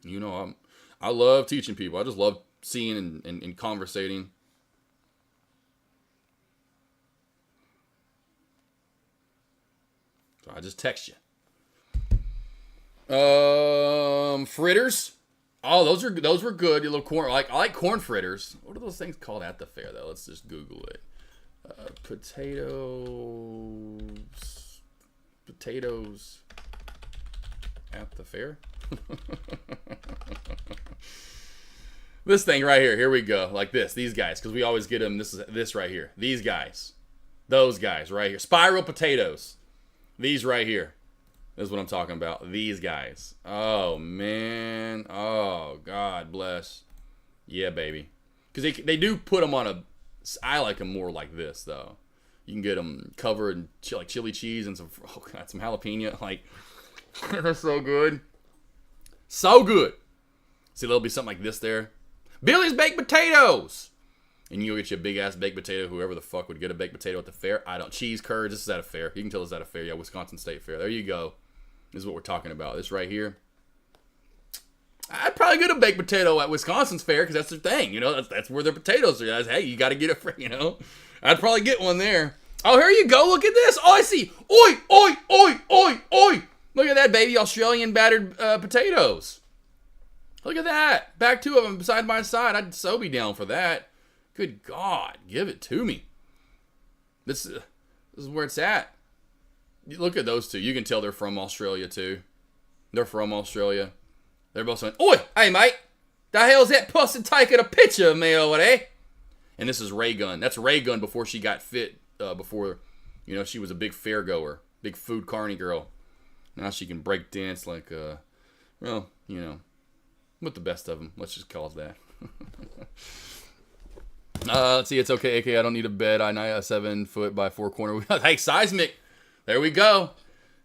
You know, I love teaching people. I just love seeing and conversating. So I just text you. Fritters. Oh, those were good. Your little corn. I like corn fritters. What are those things called at the fair though? Let's just Google it. Potatoes at the fair. This thing right here. Here we go. Like this. These guys, because we always get them. This right here. These guys. Those guys right here. Spiral potatoes. These right here. This is what I'm talking about. These guys. Oh, man. Oh, God bless. Yeah, baby. Because they do put them on a... I like them more like this, though. You can get them covered in like chili cheese and some jalapeno. Like, they're so good. So good. See, there'll be something like this there. Billy's Baked Potatoes. And you'll get you a big-ass baked potato. Whoever the fuck would get a baked potato at the fair. I don't. Cheese curds. This is at a fair. You can tell it's at a fair. Yeah, Wisconsin State Fair. There you go. This is what we're talking about. This right here. I'd probably get a baked potato at Wisconsin's fair because that's their thing. You know, that's where their potatoes are. Hey, you got to get it for, you know. I'd probably get one there. Oh, here you go. Look at this. Oh, I see. Oi, oi, oi, oi, oi. Look at that, baby. Australian battered potatoes. Look at that. Back two of them side by side. I'd so be down for that. Good God, give it to me. This is where it's at. Look at those two. You can tell they're from Australia too. They're from Australia. They're both saying, "Oi, hey mate, the hell's that pussy taking a picture of me over there?" And this is Ray Gun. That's Ray Gun before she got fit. Before, she was a big fair goer, big food carny girl. Now she can break dance like, with the best of them. Let's just call it that. Let's see. It's okay, AK. I don't need a bed. I need a 7 foot by 4 corner. Hey, seismic. There we go.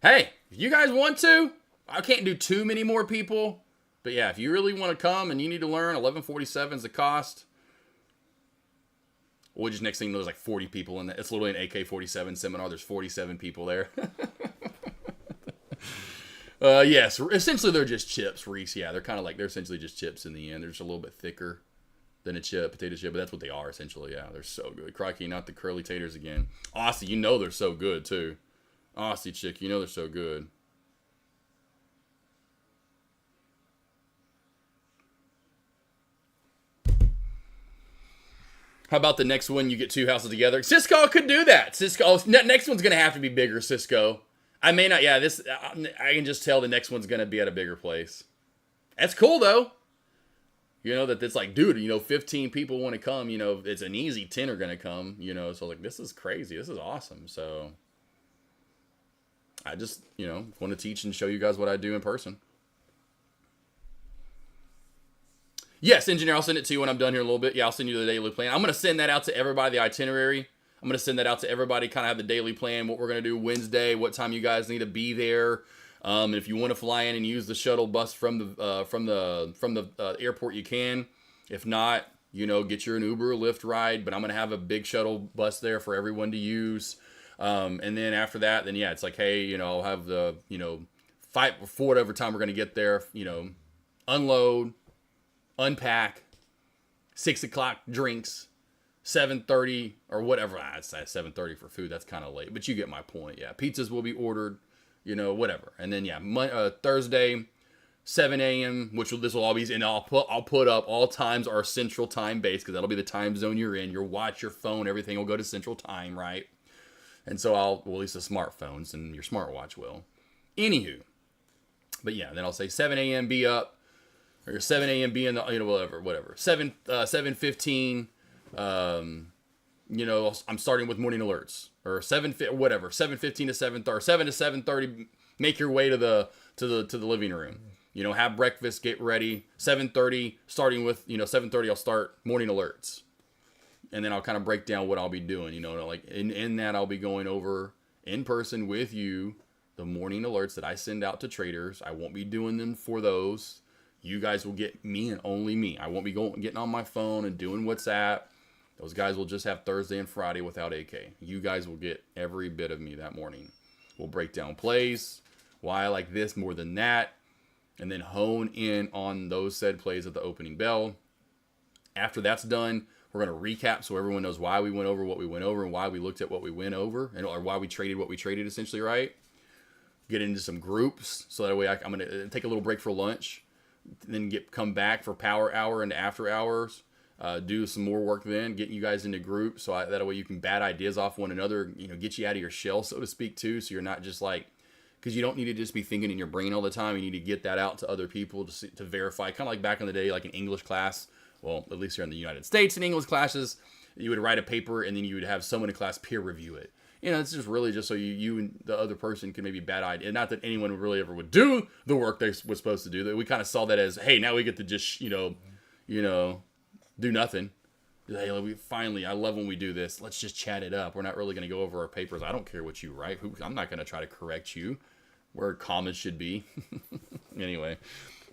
Hey, if you guys want to, I can't do too many more people. But yeah, if you really want to come and you need to learn, 1147 is the cost. Well, just next thing you know, there's like 40 people in that. It's literally an AK47 seminar. There's 47 people there. Yes, essentially they're just chips, Reese. Yeah, they're essentially just chips in the end. They're just a little bit thicker than a potato chip, but that's what they are essentially. Yeah, they're so good. Crikey, not the curly taters again. Aussie, they're so good too. Aussie chick, they're so good. How about the next one? You get 2 houses together. Cisco could do that. Next one's gonna have to be bigger. Cisco. I may not. Yeah, I can just tell the next one's gonna be at a bigger place. That's cool though. That it's like, dude, 15 people want to come. It's an easy 10 are gonna come. So like, this is crazy. This is awesome. So I just, want to teach and show you guys what I do in person. Yes, engineer, I'll send it to you when I'm done here a little bit. Yeah, I'll send you the daily plan. I'm going to send that out to everybody, the itinerary. I'm going to send that out to everybody, kind of have the daily plan, what we're going to do Wednesday, what time you guys need to be there. And if you want to fly in and use the shuttle bus from the airport, you can. If not, get your an Uber or Lyft ride. But I'm going to have a big shuttle bus there for everyone to use. And then after that, it's like, hey, I'll have the, fight for whatever time we're going to get there, unload, unpack, 6 o'clock drinks, 7:30 or whatever. I'd say 7:30 for food. That's kind of late, but you get my point. Yeah, pizzas will be ordered, whatever. And then Thursday, 7 a.m., this will all be, and I'll put up all times are Central Time based because that'll be the time zone you're in. Your watch, your phone, everything will go to Central Time, right? And so at least the smartphones and your smartwatch will. Anywho, but yeah, then I'll say 7 a.m. be up. Or 7 a.m. be in the, whatever. 7:15, I'm starting with morning alerts. Or 7:15 to 7:30, or 7 to 7:30, make your way to the living room. Have breakfast, get ready. 7:30, starting with, 7:30, I'll start morning alerts. And then I'll kind of break down what I'll be doing, like in that I'll be going over in person with you the morning alerts that I send out to traders. I won't be doing them for those. You guys will get me and only me. I won't be getting on my phone and doing WhatsApp. Those guys will just have Thursday and Friday without AK. You guys will get every bit of me that morning. We'll break down plays, why I like this more than that, and then hone in on those said plays at the opening bell. After that's done, we're going to recap so everyone knows why we went over what we went over and why we looked at what we went over, or why we traded what we traded, essentially, right? Get into some groups so that way I'm going to take a little break for lunch. Then come back for power hour and after hours, do some more work then, getting you guys into groups so that way you can bat ideas off one another, get you out of your shell, so to speak, too, so you're not just like, because you don't need to just be thinking in your brain all the time. You need to get that out to other people to verify, kind of like back in the day, like in English class, well, at least here in the United States, in English classes, you would write a paper and then you would have someone in class peer review it. It's just really just so you and the other person can maybe bad idea. Not that anyone would really ever would do the work they were supposed to do. That we kind of saw that as, hey, now we get to just do nothing. Hey, I love when we do this. Let's just chat it up. We're not really going to go over our papers. I don't care what you write. I'm not going to try to correct you where commas should be. Anyway,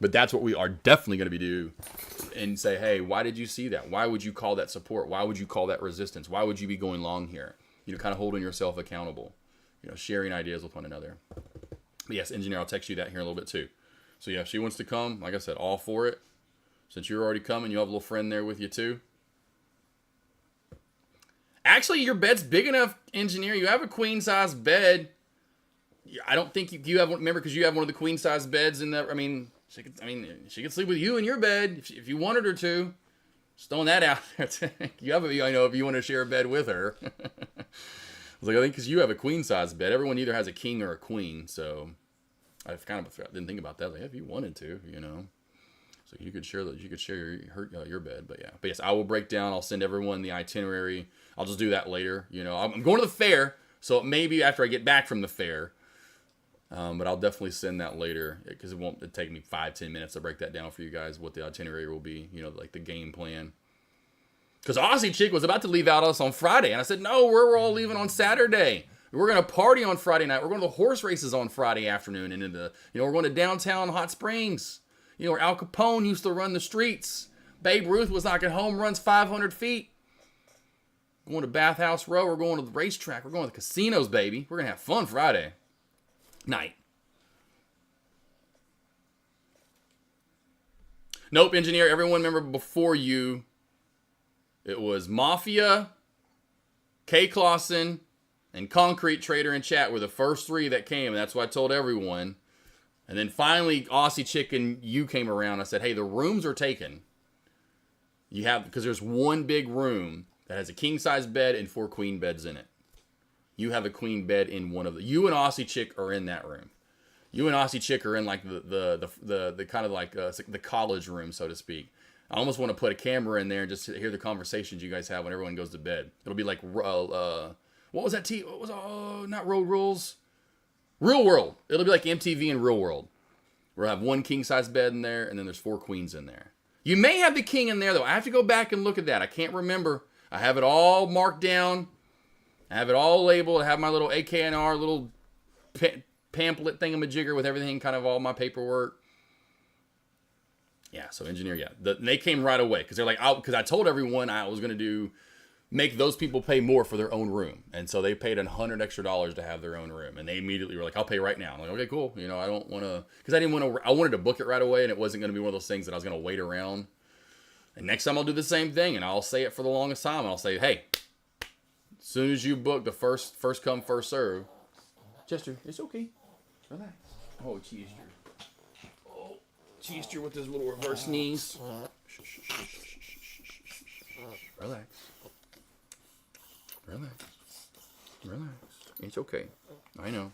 but that's what we are definitely going to be do and say, hey, why did you see that? Why would you call that support? Why would you call that resistance? Why would you be going long here? Kind of holding yourself accountable, sharing ideas with one another. But yes, engineer, I'll text you that here in a little bit too. So yeah, if she wants to come, like I said, all for it. Since you're already coming, you have a little friend there with you too. Actually, your bed's big enough, engineer. You have a queen size bed. I don't think you have one. Remember, because you have one of the queen size beds in the. She could sleep with you in your bed if you wanted her to. Just throwing that out there. If you want to share a bed with her. I was like, I think because you have a queen size bed. Everyone either has a king or a queen. So I've kind of didn't think about that. Like, if you wanted to, you know, so you could share your bed. But yes, I will break down. I'll send everyone the itinerary. I'll just do that later. You know, I'm going to the fair, so maybe after I get back from the fair. But I'll definitely send that later because it'll take me 5-10 minutes to break that down for you guys. What the itinerary will be. You know, like the game plan. Because Aussie Chick was about to leave out us on Friday, and I said, no, we're all leaving on Saturday. We're going to party on Friday night. We're going to the horse races on Friday afternoon. And we're going to downtown Hot Springs, you know, where Al Capone used to run the streets. Babe Ruth was knocking home runs 500 feet. Going to Bathhouse Row. We're going to the racetrack. We're going to the casinos, baby. We're going to have fun Friday night. Nope, engineer. Everyone remember before you, it was Mafia, K. Clausen, and Concrete Trader in chat were the first three that came, and that's what I told everyone. And then finally, Aussie Chicken, you came around. I said, hey, the rooms are taken. Because there's one big room that has a king-size bed and 4 queen beds in it. You have a queen bed in one of you and Aussie Chick are in that room. You and Aussie Chick are in like the kind of like the college room, so to speak. I almost want to put a camera in there and just hear the conversations you guys have when everyone goes to bed. It'll be like what was that? What was not Road Rules? Real World. It'll be like MTV and Real World. We'll have one king-size bed in there, and then there's 4 queens in there. You may have the king in there, though. I have to go back and look at that. I can't remember. I have it all marked down. I have it all labeled. I have my little AKNR little pamphlet thingamajigger with everything, kind of all my paperwork. Yeah, so engineer, yeah. They came right away, because they're like, because I told everyone I was going to make those people pay more for their own room. And so they paid $100 extra to have their own room. And they immediately were like, I'll pay right now. I'm like, okay, cool. You know, I don't want to, because I wanted to book it right away, and it wasn't going to be one of those things that I was going to wait around. And next time I'll do the same thing, and I'll say it for the longest time. And I'll say, hey, as soon as you book the first come, first serve. Chester, it's okay. Relax. Oh, Chester. Oh, Chester with his little reverse knees. Relax. Relax. It's okay. I know.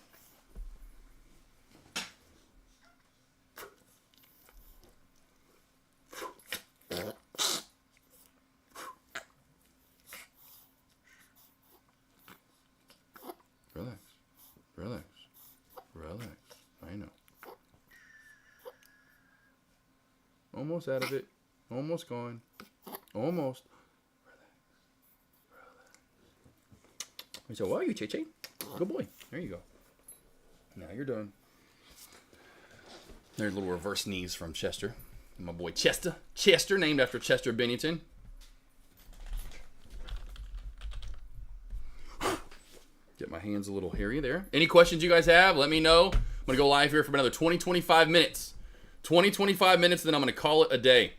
Relax. I know. Almost out of it. Almost gone. Almost. So, well, you Che-Che. Good boy. There you go. Now you're done. There's a little reverse knees from Chester. And my boy Chester. Chester, named after Chester Bennington. Get my hands a little hairy there. Any questions you guys have, let me know. I'm going to go live here for another 20-25 minutes. 20-25 minutes, then I'm going to call it a day.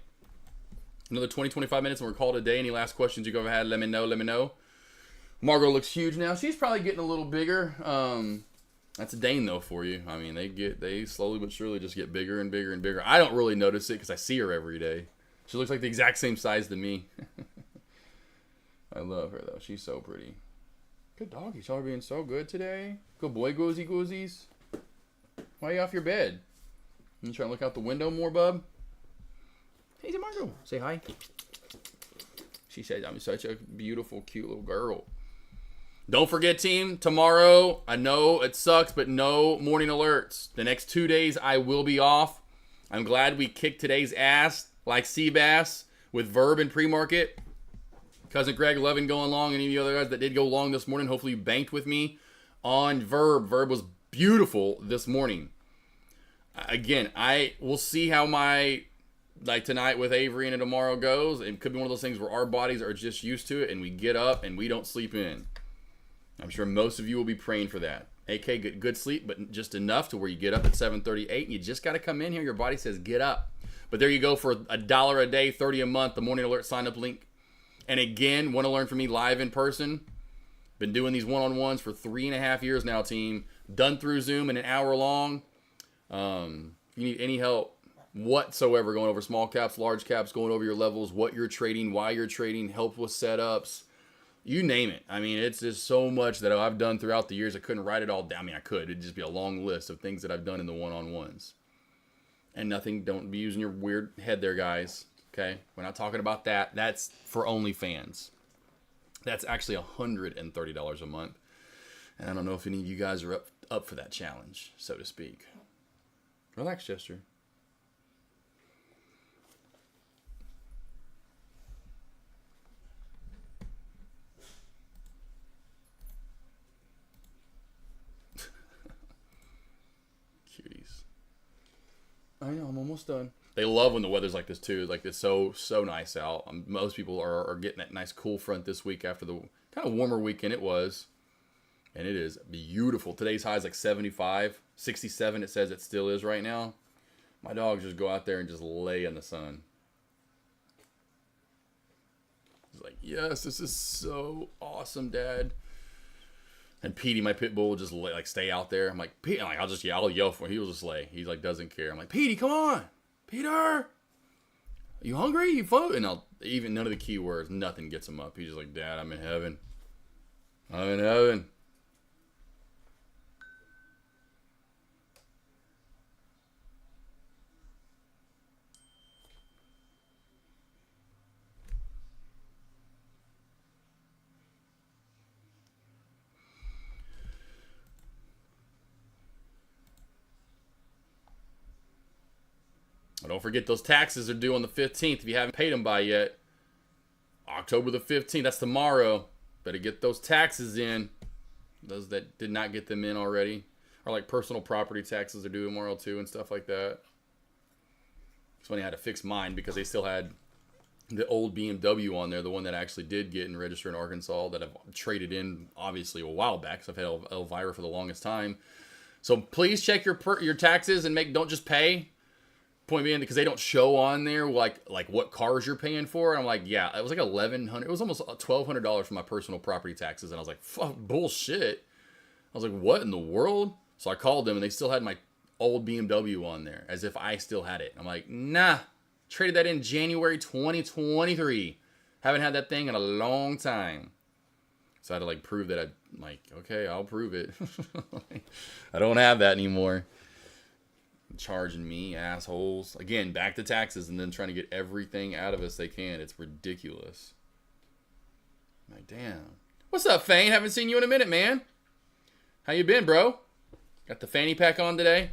Another 20-25 minutes, and we're called a day. Any last questions you guys have had, let me know. Margot looks huge now. She's probably getting a little bigger. That's a Dane, though, for you. I mean, they slowly but surely just get bigger and bigger and bigger. I don't really notice it because I see her every day. She looks like the exact same size to me. I love her, though. She's so pretty. Good doggy. Y'all are being so good today. Good boy, goozies. Why are you off your bed? You trying to look out the window more, bub? Hey, Margot. Say hi. She said, I'm such a beautiful, cute little girl. Don't forget, team, tomorrow, I know it sucks, but no morning alerts. The next 2 days, I will be off. I'm glad we kicked today's ass like Seabass with Verb and Pre-Market. Cousin Greg, loving going long. Any of you other guys that did go long this morning, hopefully you banked with me on Verb. Verb was beautiful this morning. Again, I will see how my tonight with Avery and tomorrow goes. It could be one of those things where our bodies are just used to it and we get up and we don't sleep in. I'm sure most of you will be praying for that. AK, get good sleep, but just enough to where you get up at 7:38 and you just got to come in here. Your body says get up. But there you go for $1 a day, $30 a month, the morning alert sign up link. And again, want to learn from me live in person? Been doing these one-on-ones for 3.5 years now, team. Done through Zoom in an hour long. If you need any help whatsoever going over small caps, large caps, going over your levels, what you're trading, why you're trading, help with setups, You name it. I mean, it's just so much that I've done throughout the years. I couldn't write it all down. I mean, I could. It'd just be a long list of things that I've done in the one-on-ones. And nothing, don't be using your weird head there, guys. Okay? We're not talking about that. That's for OnlyFans. That's actually $130 a month. And I don't know if any of you guys are up for that challenge, so to speak. Relax, Chester. Cuties. I know, I'm almost done. They love when the weather's like this too. Like it's so nice out. Most people are getting that nice cool front this week after the kind of warmer weekend it was. And it is beautiful. Today's high is like 75, 67 it says it still is right now. My dogs just go out there and just lay in the sun. It's like, yes, this is so awesome, Dad. And Petey, my pit bull, will just like stay out there. I'm like, Pete, I'll yell for him. He'll just lay. He like doesn't care. I'm like, Petey, come on, Peter. Are you hungry? You float? And even none of the keywords, nothing gets him up. He's just like, Dad, I'm in heaven. I'm in heaven. Don't forget those taxes are due on the 15th if you haven't paid them by yet. October the 15th, that's tomorrow. Better get those taxes in. Those that did not get them in already. Or like personal property taxes are due tomorrow too and stuff like that. It's funny I had to fix mine because they still had the old BMW on there. The one that I actually did get and register in Arkansas that I've traded in obviously a while back. Because I've had Elvira for the longest time. So please check your taxes and don't just pay. Point being, because they don't show on there like what cars you're paying for. And I'm like, yeah, it was like $1,100. It was almost $1,200 for my personal property taxes. And I was like, fuck, bullshit. I was like, what in the world? So I called them and they still had my old BMW on there as if I still had it. I'm like, nah, traded that in January 2023. Haven't had that thing in a long time. So I had to like prove that I'm like, okay, I'll prove it. I don't have that anymore. Charging me, assholes. Again, back to taxes and then trying to get everything out of us they can. It's ridiculous. I'm like, damn. What's up, Fane? Haven't seen you in a minute, man. How you been, bro? Got the fanny pack on today?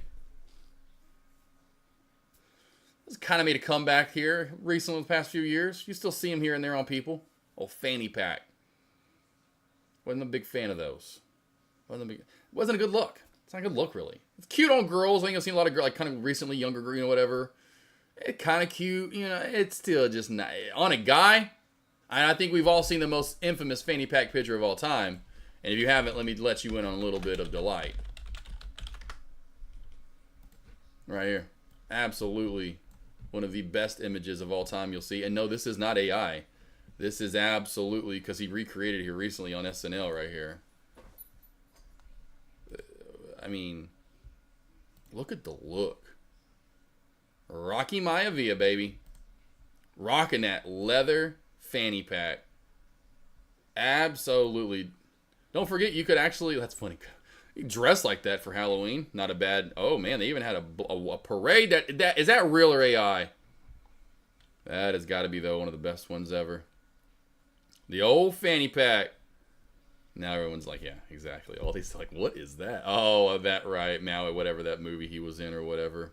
This kind of made a comeback here recently the past few years. You still see him here and there on people. Old fanny pack. Wasn't a big fan of those. Wasn't a good look. It's not a good look, really. It's cute on girls. I think I've seen a lot of girls, like kind of recently younger, whatever. It's kind of cute. It's still just not. On a guy, I think we've all seen the most infamous fanny pack picture of all time. And if you haven't, let me let you in on a little bit of delight. Right here. Absolutely one of the best images of all time you'll see. And no, this is not AI. This is absolutely, because he recreated it here recently on SNL right here. I mean, look at the look. Rocky Maivia, baby. Rocking that leather fanny pack. Absolutely. Don't forget, you could actually, that's funny, dress like that for Halloween. Not a bad, oh man, they even had a parade. Is that real or AI? That has got to be, though, one of the best ones ever. The old fanny pack. Now everyone's like, yeah, exactly. All these like, what is that? Oh, that right, Maui, whatever that movie he was in or whatever.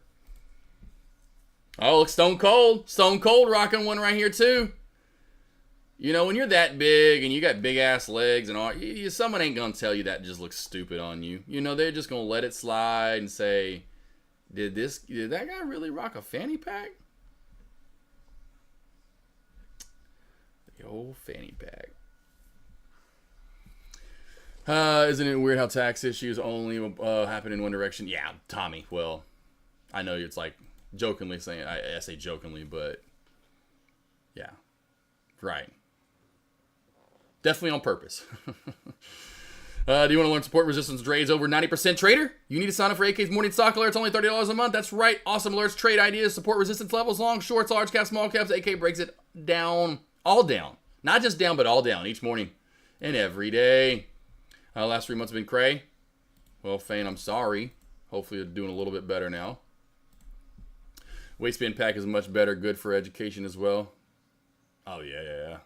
Oh, look, Stone Cold. Stone Cold rocking one right here too. When you're that big and you got big ass legs and all, someone ain't gonna tell you that just looks stupid on you. They're just gonna let it slide and say, did that guy really rock a fanny pack? The old fanny pack. Isn't it weird how tax issues only happen in one direction? Yeah, Tommy. Well, I know it's like jokingly saying, I say jokingly, but yeah, right. Definitely on purpose. Do you want to learn support resistance trades over 90% trader? You need to sign up for AK's morning stock alerts, only $30 a month. That's right. Awesome alerts, trade ideas, support resistance levels, long, shorts, large caps, small caps. AK breaks it down, all down. Not just down, but all down each morning. and every day. Last 3 months have been cray. Well, Fane, I'm sorry. Hopefully you're doing a little bit better now. Waistband pack is much better. Good for education as well. Oh, yeah.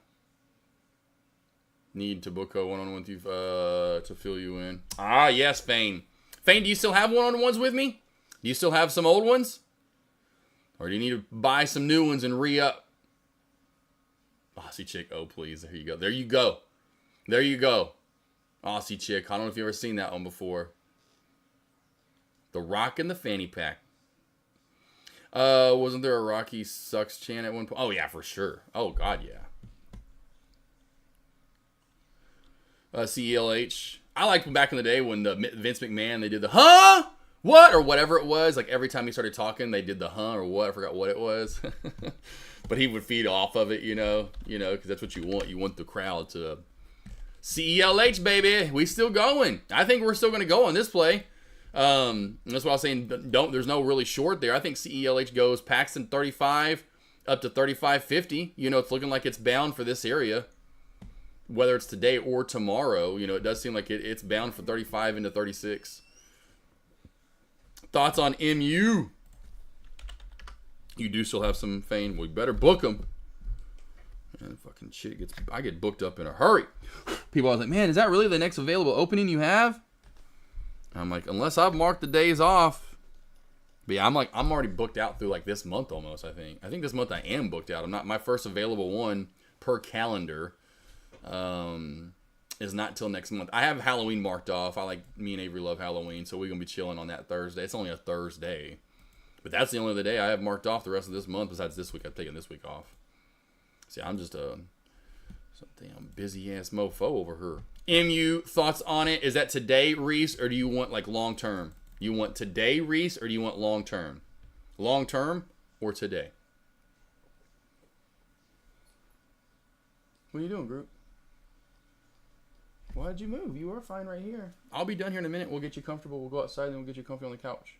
Need to book a one-on-one to fill you in. Ah, yes, Fane. Fane, do you still have one-on-ones with me? Do you still have some old ones? Or do you need to buy some new ones and re-up? Aussie chick, oh please, there you go. There you go. There you go. Aussie chick, I don't know if you've ever seen that one before. The Rock and the Fanny Pack. Wasn't there a Rocky Sucks chant at one point? Oh yeah, for sure. Oh god, yeah. CELH. I liked back in the day when the Vince McMahon, they did the huh? What? Or whatever it was. Like every time he started talking, they did the huh or what. I forgot what it was. But he would feed off of it, you know, because that's what you want. You want the crowd to CELH, baby. We still going. I think we're still going to go on this play. That's why I was saying there's no really short there. I think CELH goes Paxton 35 up to 35.50. You know, it's looking like it's bound for this area. Whether it's today or tomorrow, you know, it does seem like it's bound for 35 into 36. Thoughts on MU? You do still have some Fane. We better book them. And fucking shit I get booked up in a hurry. People are like, man, is that really the next available opening you have? I'm like, unless I've marked the days off. But yeah, I'm already booked out through like this month almost, I think. I think this month I am booked out. I'm not, my first available one per calendar is not till next month. I have Halloween marked off. Me and Avery love Halloween, so we're going to be chilling on that Thursday. It's only a Thursday. But that's the only other day I have marked off the rest of this month. Besides this week, I've taken this week off. See, I'm just some damn busy-ass mofo over here. MU, thoughts on it? Is that today, Reese, or do you want, like, long-term? You want today, Reese, or do you want long-term? Long-term or today? What are you doing, group? Why'd you move? You are fine right here. I'll be done here in a minute. We'll get you comfortable. We'll go outside, and then we'll get you comfy on the couch.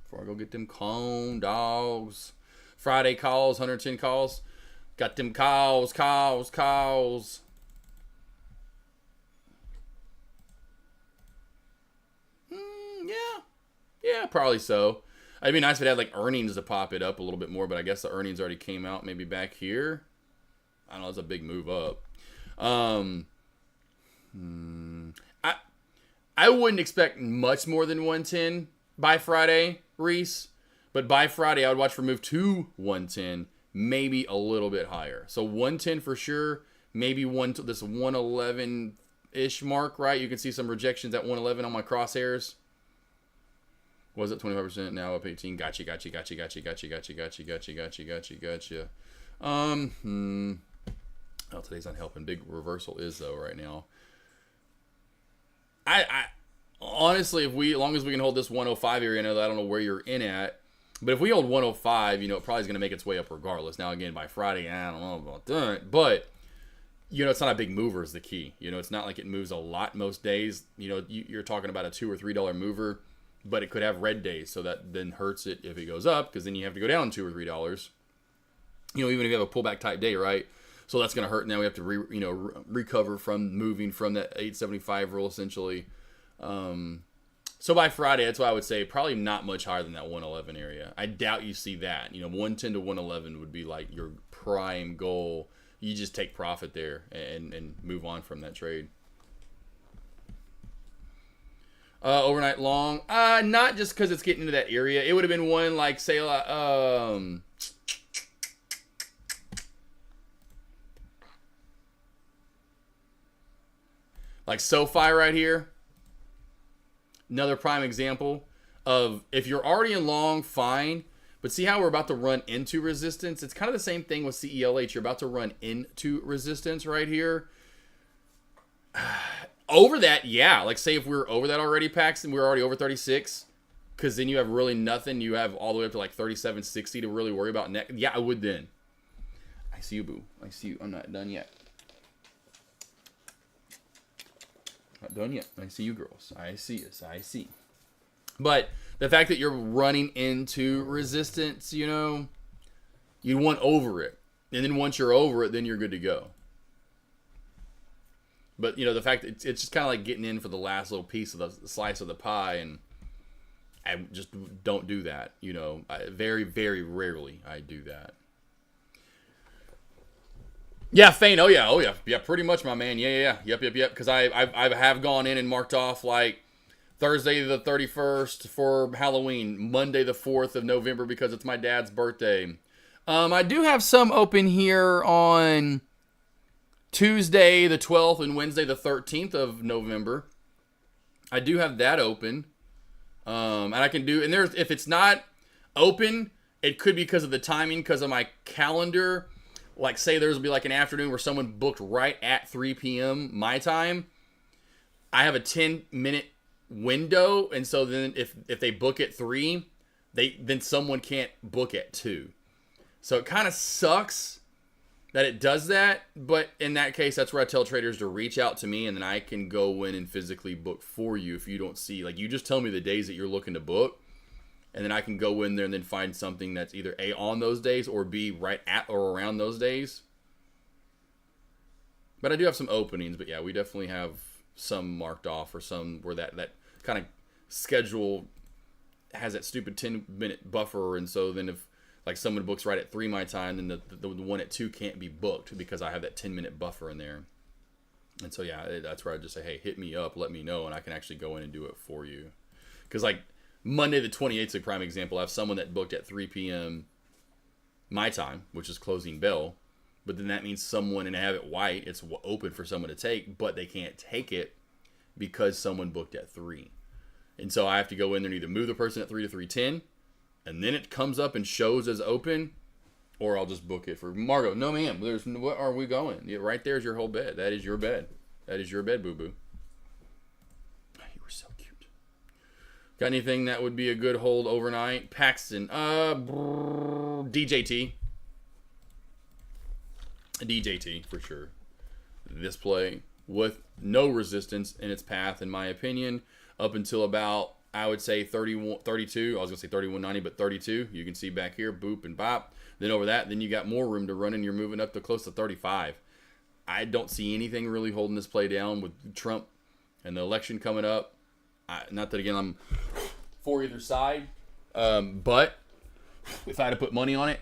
Before I go get them cone dogs. Friday calls, 110 calls. Got them calls. Yeah, probably so. It'd be nice if it had like earnings to pop it up a little bit more, but I guess the earnings already came out maybe back here. I don't know, it's a big move up. I wouldn't expect much more than 110 by Friday, Reese. But by Friday, I would watch for move to 110, maybe a little bit higher. So 110 for sure, maybe this 111-ish mark, right? You can see some rejections at 111 on my crosshairs. Was it 25%? Now up 18. Gotcha. Oh, today's not helping. Big reversal is though right now. I honestly, as long as we can hold this 105 area, I don't know where you're in at. But if we hold 105, it probably is going to make its way up regardless. Now, again, by Friday, I don't know about that. But, it's not a big mover is the key. It's not like it moves a lot most days. You're talking about a $2 or $3 mover, but it could have red days. So that then hurts it if it goes up because then you have to go down $2 or $3. Even if you have a pullback type day, right? So that's going to hurt. Now we have to, recover from moving from that 875 rule essentially. So by Friday, that's why I would say probably not much higher than that 111 area. I doubt you see that. 110 to 111 would be like your prime goal. You just take profit there and move on from that trade. Overnight long, not just because it's getting into that area. It would have been one like say like SoFi right here. Another prime example of if you're already in long, fine. But see how we're about to run into resistance? It's kind of the same thing with CELH. You're about to run into resistance right here. Over that, yeah. Like say if we were over that already, Paxton, we were already over 36. Because then you have really nothing. You have all the way up to like 37.60 to really worry about next. Yeah, I would then. I see you, boo. I see you. I'm not done yet. Not done yet. I see you girls. I see us. I see. But the fact that you're running into resistance, you want over it. And then once you're over it, then you're good to go. But, you know, the fact that it's just kind of like getting in for the last little piece of the slice of the pie, and I just don't do that. You know, very, very rarely I do that. Yeah, Fane. Oh yeah. Yeah, pretty much, my man. Yeah. Yep. Because I have gone in and marked off like Thursday the 31st for Halloween, Monday the 4th of November because it's my dad's birthday. I do have some open here on Tuesday the 12th and Wednesday the 13th of November. I do have that open. And I can do, and there's, if it's not open, it could be because of the timing, because of my calendar. Like, say there's be like an afternoon where someone booked right at 3 p.m. my time. I have a 10-minute window, and so then if they book at 3, then someone can't book at 2. So it kind of sucks that it does that, but in that case, that's where I tell traders to reach out to me, and then I can go in and physically book for you if you don't see. Like, you just tell me the days that you're looking to book, and then I can go in there and then find something that's either A, on those days, or B, right at or around those days. But I do have some openings, but yeah, we definitely have some marked off, or some where that kind of schedule has that stupid 10-minute buffer, and so then if like someone books right at 3 my time, then the one at 2 can't be booked because I have that 10-minute buffer in there. And so yeah, that's where I just say, hey, hit me up, let me know, and I can actually go in and do it for you. Because like Monday the 28th is a prime example. I have someone that booked at 3 p.m. my time, which is closing bell. But then that means someone, and I have it white, it's open for someone to take, but they can't take it because someone booked at 3. And so I have to go in there and either move the person at 3 to 3:10, and then it comes up and shows as open, or I'll just book it for Margo. No, ma'am. What are we going? Yeah, right there's your whole bed. That is your bed. That is your bed, boo-boo. You were so cute. Got anything that would be a good hold overnight? Paxton. DJT. DJT, for sure. This play with no resistance in its path, in my opinion, up until about, I would say 31, 32. I was going to say 31.90, but 32. You can see back here, boop and bop. Then over that, then you got more room to run, and you're moving up to close to 35. I don't see anything really holding this play down with Trump and the election coming up. Not that, again, I'm for either side. But if I had to put money on it,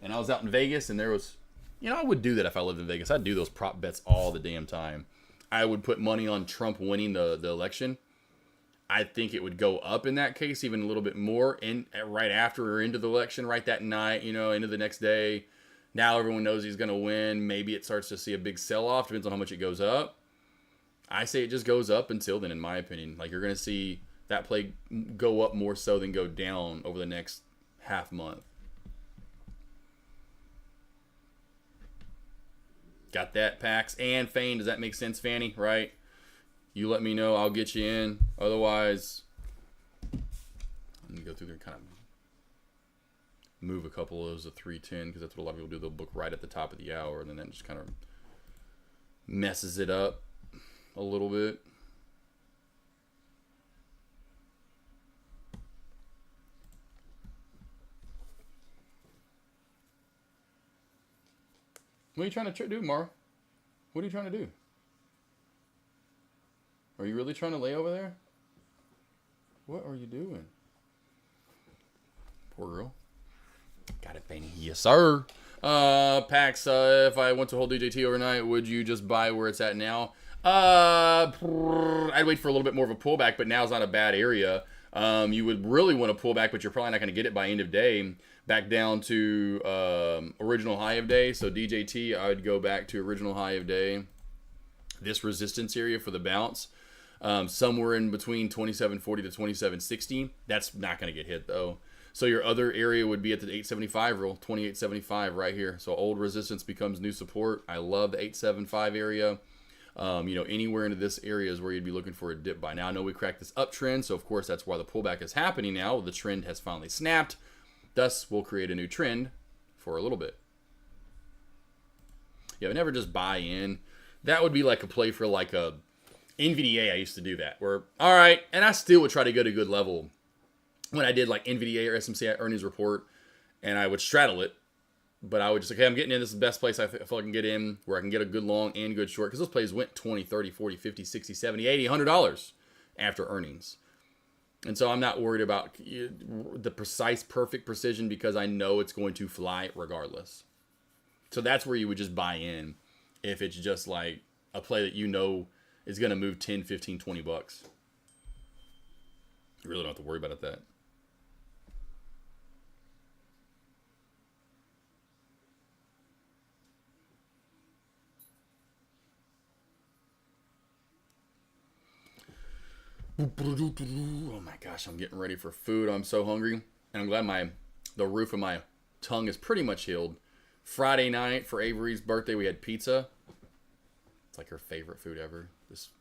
and I was out in Vegas, and there was, you know, I would do that if I lived in Vegas. I'd do those prop bets all the damn time. I would put money on Trump winning the election. I think it would go up in that case even a little bit more right after or into the election, right that night, you know, into the next day. Now everyone knows he's going to win. Maybe it starts to see a big sell-off. Depends on how much it goes up. I say it just goes up until then, in my opinion. Like, you're going to see that play go up more so than go down over the next half month. Got that, Pax and Fane. Does that make sense, Fanny? Right? You let me know. I'll get you in. Otherwise, let me go through there and kind of move a couple of those to 310, because that's what a lot of people do. They'll book right at the top of the hour, and then that just kind of messes it up a little bit. What are you trying to do, Mar? What are you trying to do? Are you really trying to lay over there? What are you doing? Poor girl. Got it, Fanny. Yes, sir. Pax, if I went to hold DJT overnight, would you just buy where it's at now? I'd wait for a little bit more of a pullback, but now's not a bad area. You would really want to pull back, but you're probably not going to get it by end of day. Back down to original high of day. So DJT, I would go back to original high of day. This resistance area for the bounce, somewhere in between 2740 to 2760. That's not going to get hit though. So your other area would be at the 875 rule, 2875 right here. So old resistance becomes new support. I love the 875 area. You know, anywhere into this area is where you'd be looking for a dip by now. I know we cracked this uptrend, so of course that's why the pullback is happening now. The trend has finally snapped. Thus, we'll create a new trend for a little bit. Yeah, never just buy in. That would be like a play for like a NVDA. I used to do that. Where, all right, and I still would try to get a good level when I did like NVDA or SMCI earnings report, and I would straddle it. But I would just, okay, I'm getting in. This is the best place I feel I can get in where I can get a good long and good short. Because those plays went 20, 30, 40, 50, 60, 70, 80, $100 after earnings. And so I'm not worried about the precise, perfect precision because I know it's going to fly regardless. So that's where you would just buy in if it's just like a play that you know is going to move 10, 15, 20 bucks. You really don't have to worry about that. Oh my gosh, I'm getting ready for food. I'm so hungry. And I'm glad the roof of my tongue is pretty much healed. Friday night for Avery's birthday, we had pizza. It's like her favorite food ever.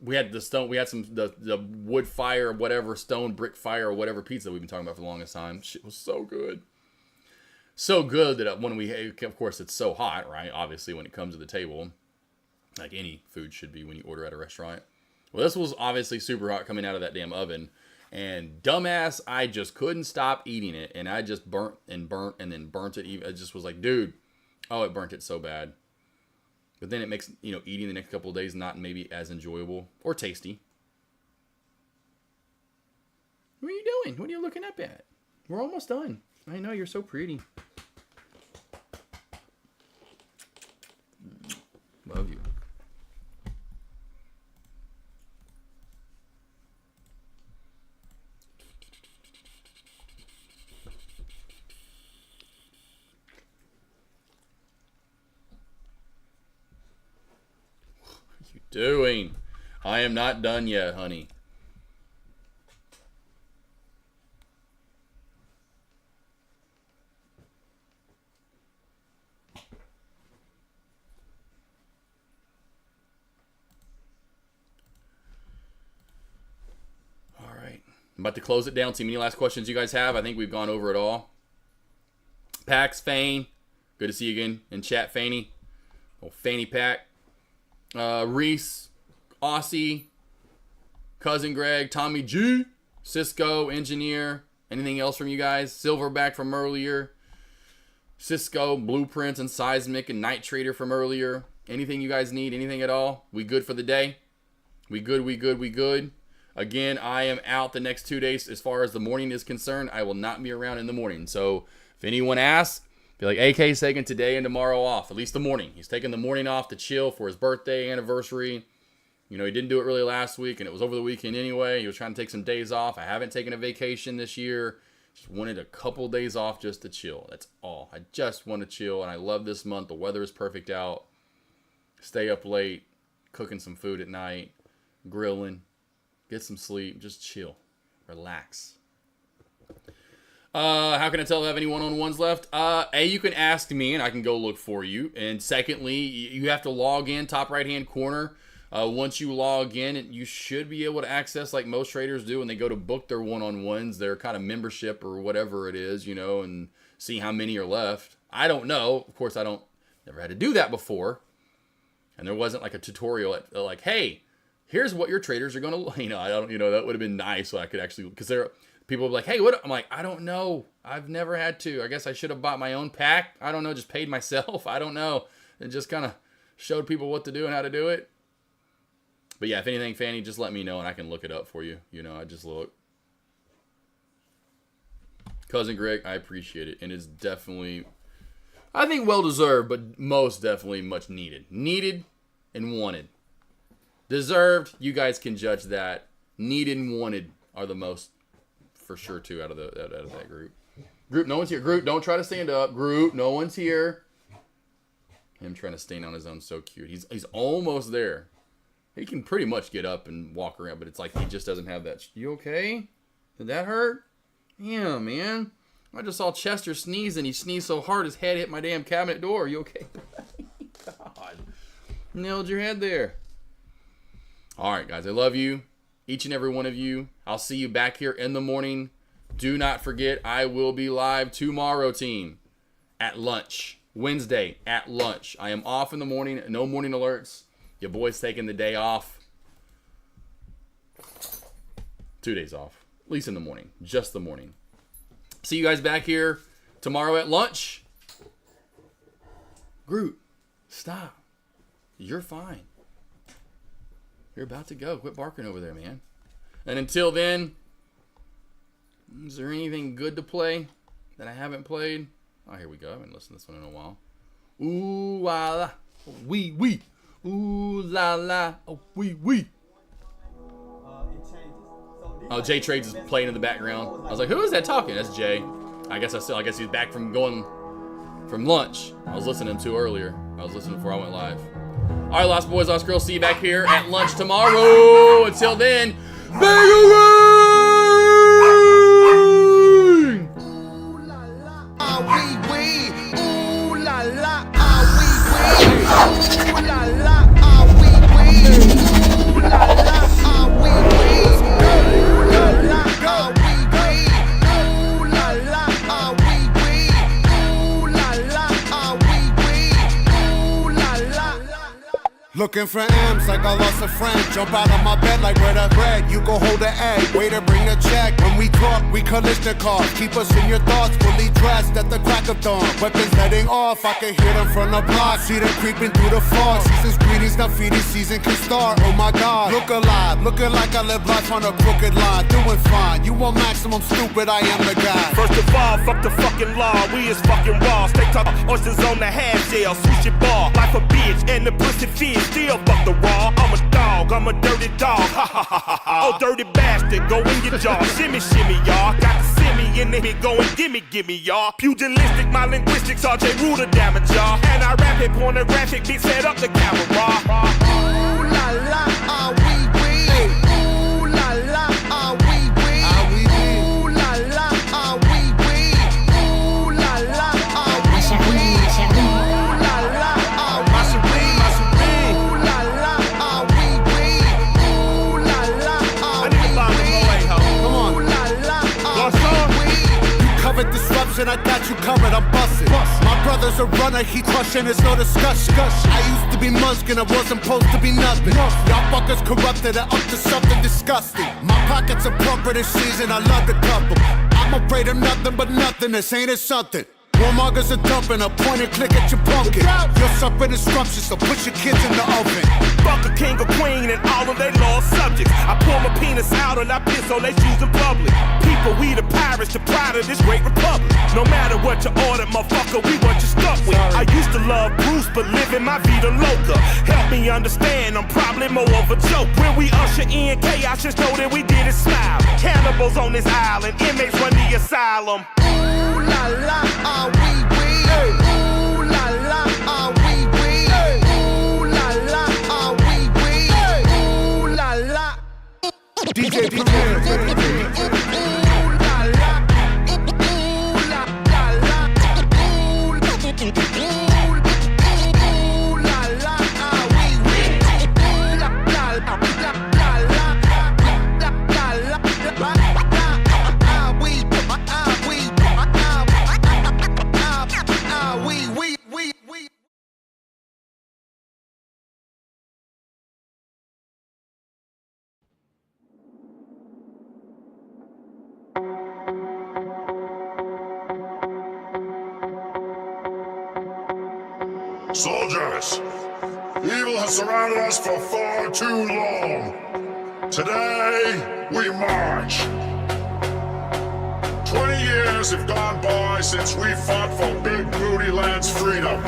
We had the wood fire, whatever, stone brick fire or whatever pizza we've been talking about for the longest time. Shit was so good. So good that of course it's so hot, right? Obviously when it comes to the table, like any food should be when you order at a restaurant. Well, this was obviously super hot coming out of that damn oven. And dumbass, I just couldn't stop eating it. And I just burnt and burnt it. I just was like, dude, it burnt it so bad. But then it makes, eating the next couple of days not maybe as enjoyable or tasty. What are you doing? What are you looking up at? We're almost done. I know, you're so pretty. Love you. Doing? I am not done yet, honey. All right. I'm about to close it down. See any last questions you guys have? I think we've gone over it all. Pax, Fane. Good to see you again in chat, Faney. Oh, Fanny Pack. Reese, Aussie, Cousin Greg, Tommy G, Cisco, Engineer. Anything else from you guys? Silverback from earlier. Cisco, Blueprints, and Seismic, and Night Trader from earlier. Anything you guys need? Anything at all? We good for the day? We good. Again, I am out the next 2 days as far as the morning is concerned. I will not be around in the morning. So if anyone asks, be like, AK's taking today and tomorrow off, at least the morning. He's taking the morning off to chill for his birthday, anniversary. He didn't do it really last week, and it was over the weekend anyway. He was trying to take some days off. I haven't taken a vacation this year. Just wanted a couple days off just to chill. That's all. I just want to chill, and I love this month. The weather is perfect out. Stay up late, cooking some food at night, grilling, get some sleep, just chill, relax. How can I tell if I have any one-on-ones left? You can ask me and I can go look for you. And secondly, you have to log in, top right-hand corner. Once you log in, you should be able to access, like most traders do, when they go to book their one-on-ones, their kind of membership or whatever it is, and see how many are left. I don't know. Of course, never had to do that before. And there wasn't like a tutorial like, hey, here's what your traders are going to, I don't, that would have been nice so I could actually, because people be like, hey, what? I'm like, I don't know. I've never had to. I guess I should have bought my own pack. I don't know. Just paid myself. I don't know. And just kind of showed people what to do and how to do it. But yeah, if anything, Fanny, just let me know and I can look it up for you. I just look. Cousin Greg, I appreciate it. And it's definitely, I think, well-deserved, but most definitely much needed. Needed and wanted. Deserved, you guys can judge that. Needed and wanted are the most, for sure, too, out of that group. Group, no one's here. Group, don't try to stand up. Group, no one's here. Him trying to stand on his own, so cute. He's almost there. He can pretty much get up and walk around, but it's like he just doesn't have that. You okay? Did that hurt? Yeah, man. I just saw Chester sneeze, and he sneezed so hard his head hit my damn cabinet door. You okay? God. Nailed your head there. All right, guys. I love you. Each and every one of you. I'll see you back here in the morning. Do not forget, I will be live tomorrow, team, at lunch. Wednesday at lunch. I am off in the morning. No morning alerts. Your boy's taking the day off. 2 days off. At least in the morning. Just the morning. See you guys back here tomorrow at lunch. Groot, stop. You're fine. You're about to go. Quit barking over there, man. And until then, is there anything good to play that I haven't played? Oh, here we go. I haven't listened to this one in a while. Ooh la la, wee wee. Ooh la la, wee wee. Oh, Jay Trades is playing in the background. I was like, who is that talking? That's Jay. I guess he's back from lunch. I was listening to earlier. I was listening before I went live. All right, Lost Boys, Lost Girls, see you back here at lunch tomorrow. Until then, bang-a-wing! Ooh la la, ah wee wee. Ooh la la, ah wee wee. Ooh la la, ah wee wee. Ooh la la, ah wee wee. Ooh la la, ah wee wee. Ooh la la, ah wee wee. Ooh la la, ah wee wee. Ooh la la. Looking for M's like I lost a friend. Jump out of my bed like where the bread. You go hold the egg, waiter bring the check. When we talk, we Kalishnikov. Keep us in your thoughts, fully dressed at the crack of dawn. Weapons letting off, I can hear them from the block. See them creeping through the fog. Season's greetings, now feeding season can start. Oh my God, look alive, looking like I live life on a crooked line. Doing fine, you want maximum stupid, I am the guy. First of all, fuck the fucking law. We is fucking raw. Steak top, oysters on the half shell, sushi bar. Life a bitch and the pussy fish. Still fuck the raw. I'm a dog, I'm a dirty dog. Ha ha ha ha ha. Oh, dirty bastard, go in your jaw. Shimmy, shimmy, y'all. Got the simmy in the hit going, gimme, gimme, y'all. Pugilistic, my linguistics, RJ Ruder damage, y'all. And I rap it, pornographic, bitch, set up the camera. Ooh la la, ah wee wee. Ooh la la, ah wee wee. Ooh la la, ah wee wee. Ooh la la, ah wee wee. Ooh la la, ah wee wee. Ooh la la, ah wee wee. Ooh la la, ah wee wee. Come on. Ooh la la, ah wee wee. You covered disruption, I got you covered, I'm busting. My brother's a runner, he crushing, it's no discussion. I used to be Munchkin, I wasn't supposed to be nothing. Y'all fuckers corrupted and up to something disgusting. My pockets are plumper this season, I love the couple. I'm afraid of nothing but nothingness, ain't it something? Warmongers are dumping, a point and click at your pumpkin. You're suffering disruption, so put your kids in the oven. Fuck a king or queen and all of their lost subjects. I pull my penis out and I piss on their shoes in public. People, we the pirates, the pride of this great republic. No matter what you order, motherfucker, we what you stuck with. I used to love Bruce, but living my vida loca. Help me understand, I'm probably more of a joke. When we usher in chaos, just know that we did it smile. Cannibals on this island, inmates run the asylum. Ooh la la, ah wee wee. Ooh la la, ah wee wee. Ooh la la, ah wee wee. Ooh la la. DJ, Ooh la la. Ooh la la. Ooh la la, ah wee wee. Ooh la la la la la. Soldiers, evil has surrounded us for far too long. Today, we march. 20 years have gone by since we fought for Big Booty Land's freedom.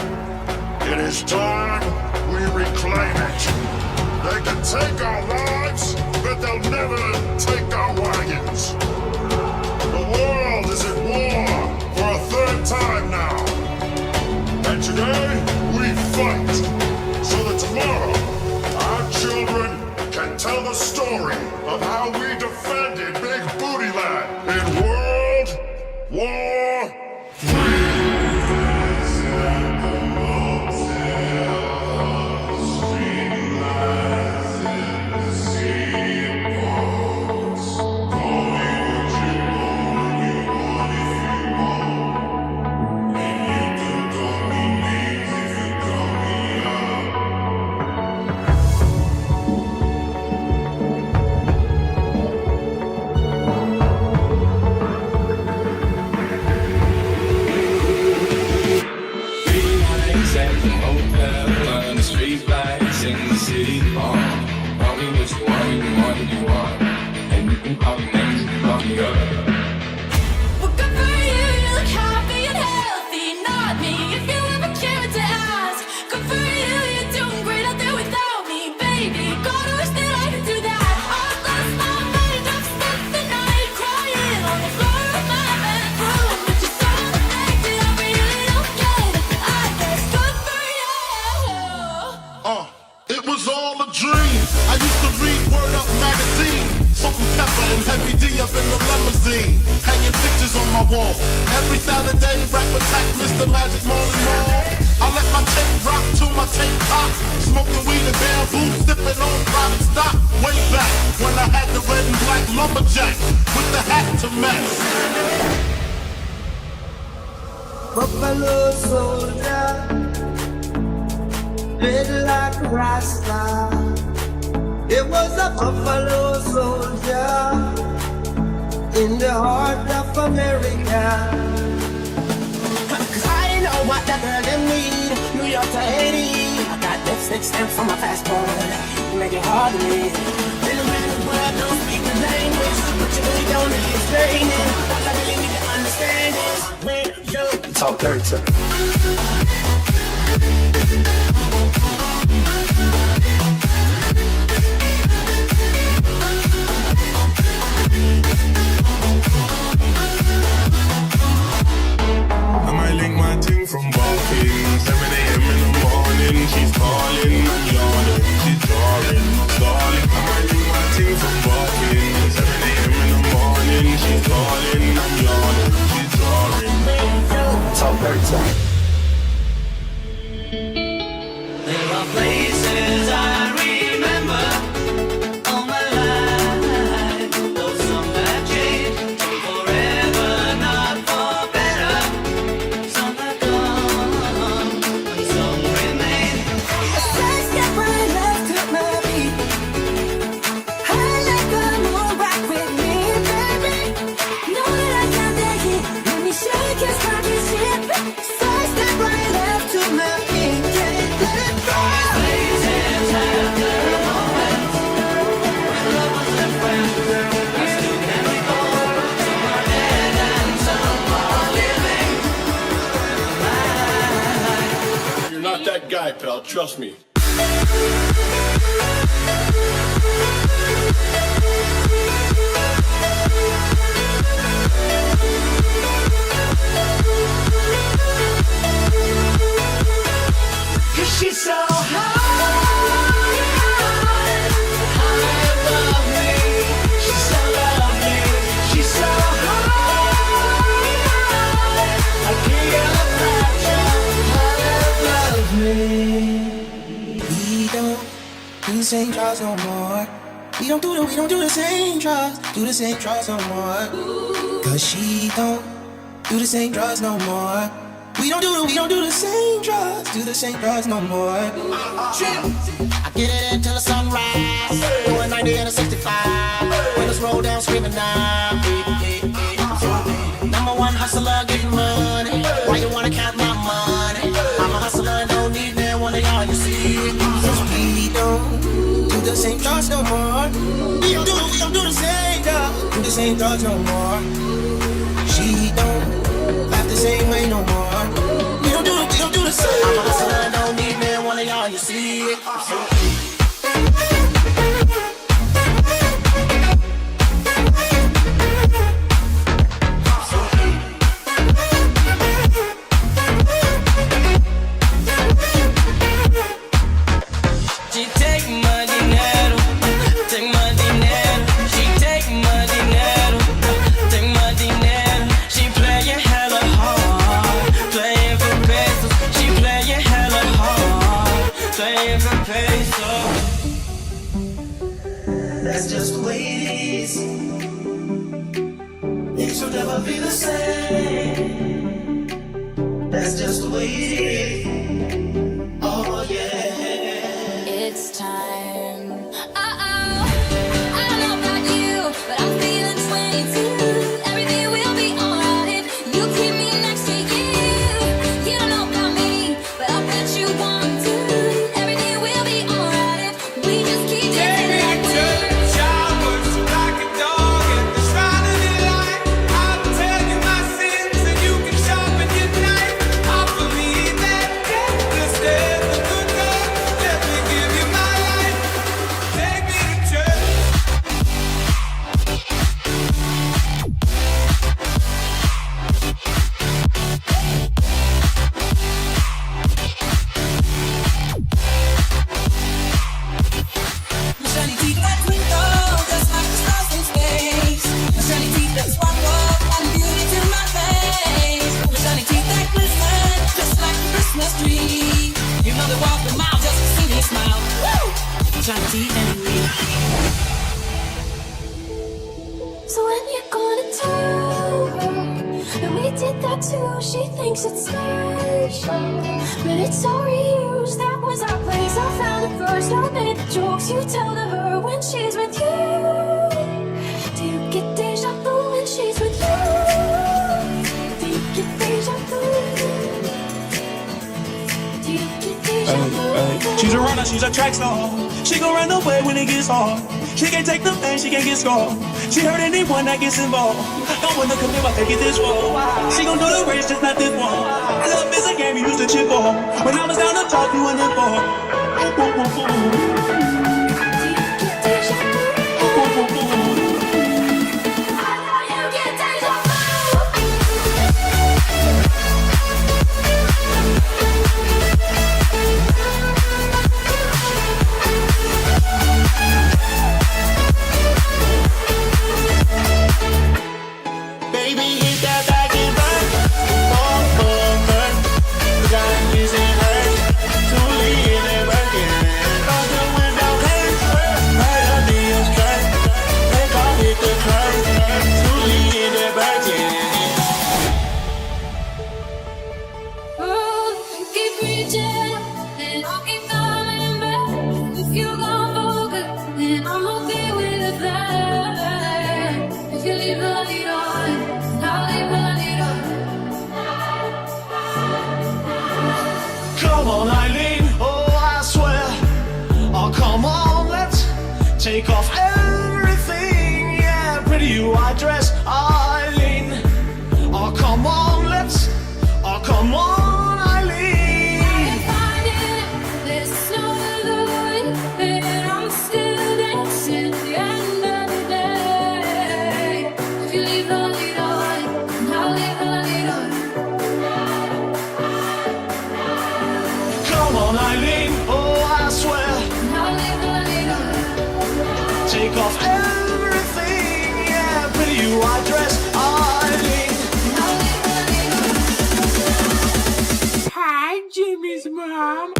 It is time we reclaim it. They can take our lives, but they'll never take our wagons. The world is at war for a third time now. And today, we fight so that tomorrow, our children can tell the story of how we defended Big Booty Land in World War III. you want. And you can call me names if you call me up. Well, good for you, you look happy and healthy. Not me, if you ever cared to ask. Good for you, you're doing great out there without me, baby. God, I wish that I could do that. I've lost my mind, I've spent the night crying on the floor of my bedroom. But you're so affected, I really don't get it. I guess good for you. It was all a dream. I used to read Word Up magazine. Salt and Pepper and Heavy D up in the limousine. Hanging pictures on my wall. Every Saturday, rap attack Mr. Magic Morning Mall. I let my tape rock till my tape pop. Smoking weed and bamboo, sipping on private stock. Way back when I had the red and black lumberjack with the hat to match. Buffalo soldier, red like Rasta. It was a buffalo soldier in the heart of America. Cause I know what that girl them need. New York to Haiti. I got lipstick stamps on my passport. You make it hard to me. Been around the world, don't speak the language, but you really don't need explaining. All I really need to understand is when you talk dirty to me. I might link my team from walking 7 a.m. in the morning. She's calling, I'm yawning. She's drawing, stalling. I might link my team from walking 7 a.m. in the morning. She's calling, I'm yawning. She's drawing. Talk dirty to me. There are places I remember all my life, though some have changed forever, not for better. Some have gone, and some remain. A sidestep right left took my beat. I let the moon rock with me, baby. Know that I got that heat. Let me shake his pocket shit. Sidestep right left took my beat. Can't let it go. Places have their moments when love was a friend. I still can recall some are dead and some are living. You're not that guy, pal. Trust me. Cause she's so high above me. She's so lovely. She's so high. I can't get a picture. Love me. We don't do the same drugs no more. We don't do the same drugs. Do the same drugs no more. Cause she don't do the same drugs no more. We don't do the same drugs. Do the same drugs no more. I get it until the sunrise. Doing 90 and a 65. When it's roll down screaming now. Number one hustler getting money. Why you wanna count my money? I'm a hustler and don't need that one of y'all, you see. Cause we don't do the same drugs no more. We don't do the same drugs. Do the same drugs no more. She don't laugh the same way no more. We don't do the same. I'm a hustler and don't need that one of y'all, you see. She take my dinero, take my dinero. She take my dinero, take my dinero. She playing hella hard, playing for pesos. She playing hella hard, playing for pesos. That's just the way it is. Things will never be the same. That's just the way it is. Oh yeah. It's time. Uh-oh. I don't know about you, but I'm feeling 22. Everything will be alright. You keep me next to you. You don't know about me, but I bet you want to. Everything will be alright. We just keep dancing like we're So when you're gonna tell her that we did that too, she thinks it's special, but it's all reused. That was our place. I found it first. I made the jokes you tell to her when she's with you. Do you get deja vu when she's with you? Do you get deja vu? Do you get deja vu? She's a runner, she's a track star. She gon' run away when it gets hard. She can't take the pain, she can't get scarred. She hurt anyone that gets involved. Don't wanna come here, I take it this far. She gon' do the race, just not this one. Love is a game we used to chip on. When I was down to talk, you went in for. Come on, Eileen, oh I swear. Oh come on, let's take off everything. Yeah, pretty you I dress, Eileen. Oh come on, let's. Oh come on, Eileen. I can find it. There's no other way, and I'm still dancing at the end of the day. If you leave the lead on, I'll leave the lead on. Come on, Eileen, oh I swear. I'll leave the lead on. Take off everything. Yeah, pretty you I dress, Eileen. Hi, Jimmy's mom.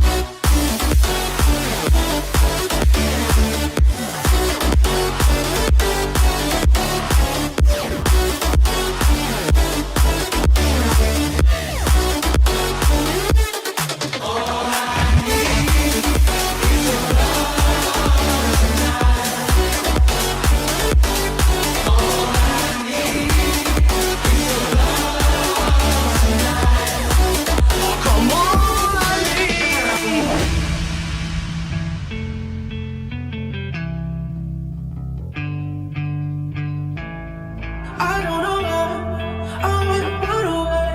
Come on, Eileen. I don't know why I went run away.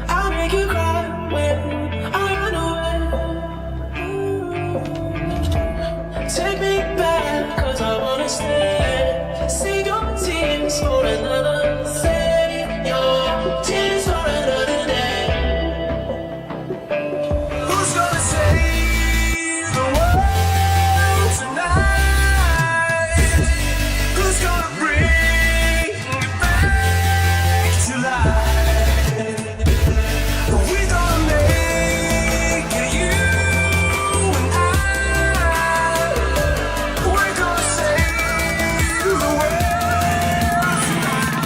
I'll make you cry when I run away. Take me back, cause I wanna stay. See your tears for another. Save your tears for another day. Who's gonna save the world tonight? Who's gonna bring it back to life? We gonna make it, you and I. We're gonna save the world tonight.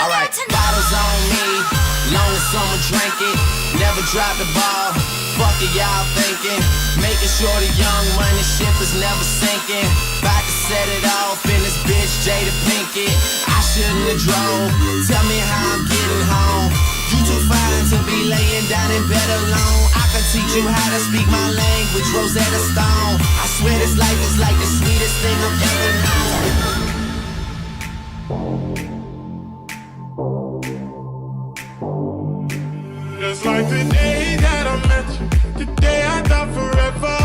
Alright, bottles on me, long as someone drink it. Never drop the ball, fuck it y'all thinking. Making sure the young money ship is never sinking. About to set it off in this bitch Jada Pinkett. I shouldn't have drove, tell me how I'm getting home. You too fine to be laying down in bed alone. I can teach you how to speak my language, Rosetta Stone. I swear this life is like the sweetest thing I've ever known. Just like the day that I met you, the day I thought forever.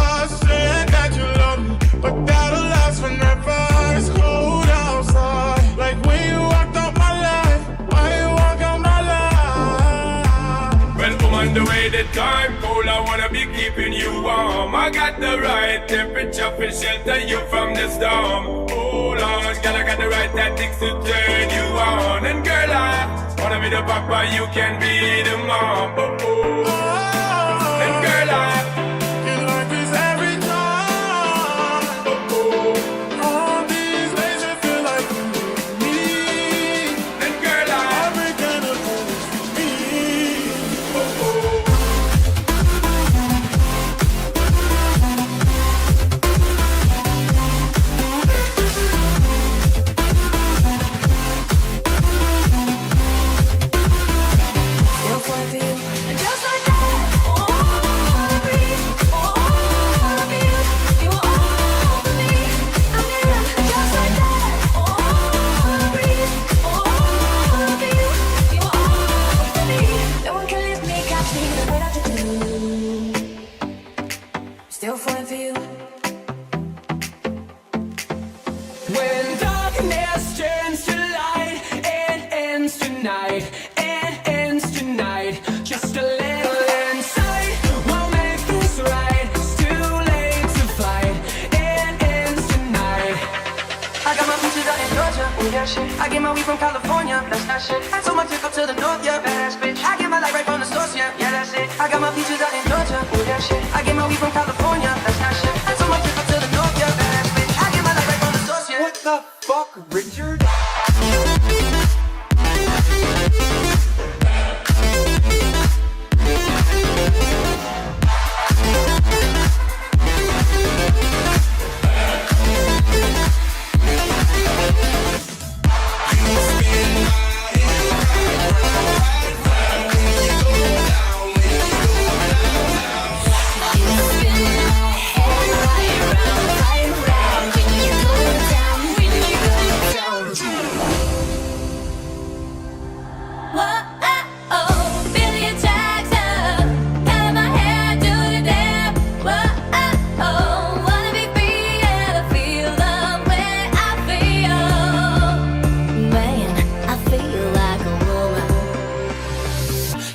Said that you love me, but that'll last forever. It's cold outside, like when you walked out my life. Why you walk out my life? Well, I'm on the way, the time cold. I wanna be keeping you warm. I got the right temperature for shelter you from the storm. Hold on, girl, I got the right tactics to turn you on. And girl, I wanna be the papa, you can be the mom. Oh, oh. Still falling for you. When darkness turns to light and ends tonight, and ends tonight, just a little insight will make this right. It's too late to fight, and ends tonight. I got my peaches out in Georgia, oh yeah shit. I get my weed from California, that's that shit. I told my chick up to the north, yeah, badass bitch. I get my light right from the source, yeah, yeah that's it. I got my peaches out in Georgia, oh yeah shit. I get my weed from California, that's that shit. I told my chick up to the north, yeah, badass bitch. I get my light right from the source, yeah. What the fuck, Richard?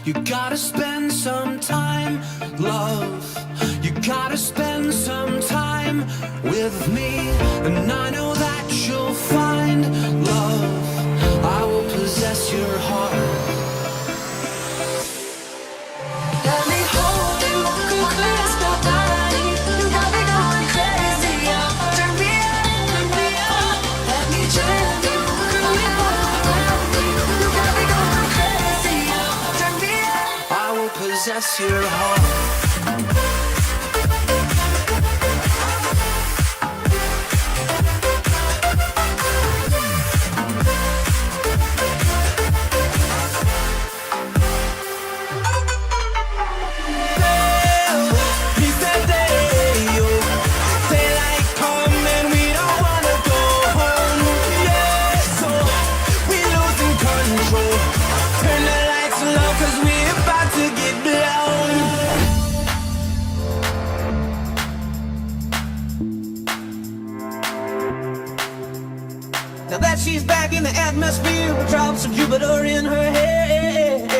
You gotta spend some time, love. You gotta spend some time with me. And I know that you'll find love. I will possess your heart. Let me hold you, close the body. You got me going crazy, yeah. Turn me on. Let me jam you, girl, you around me. You got me going crazy, yeah. Turn me on. I will possess your heart. Now that she's back in the atmosphere with drops of Jupiter in her head.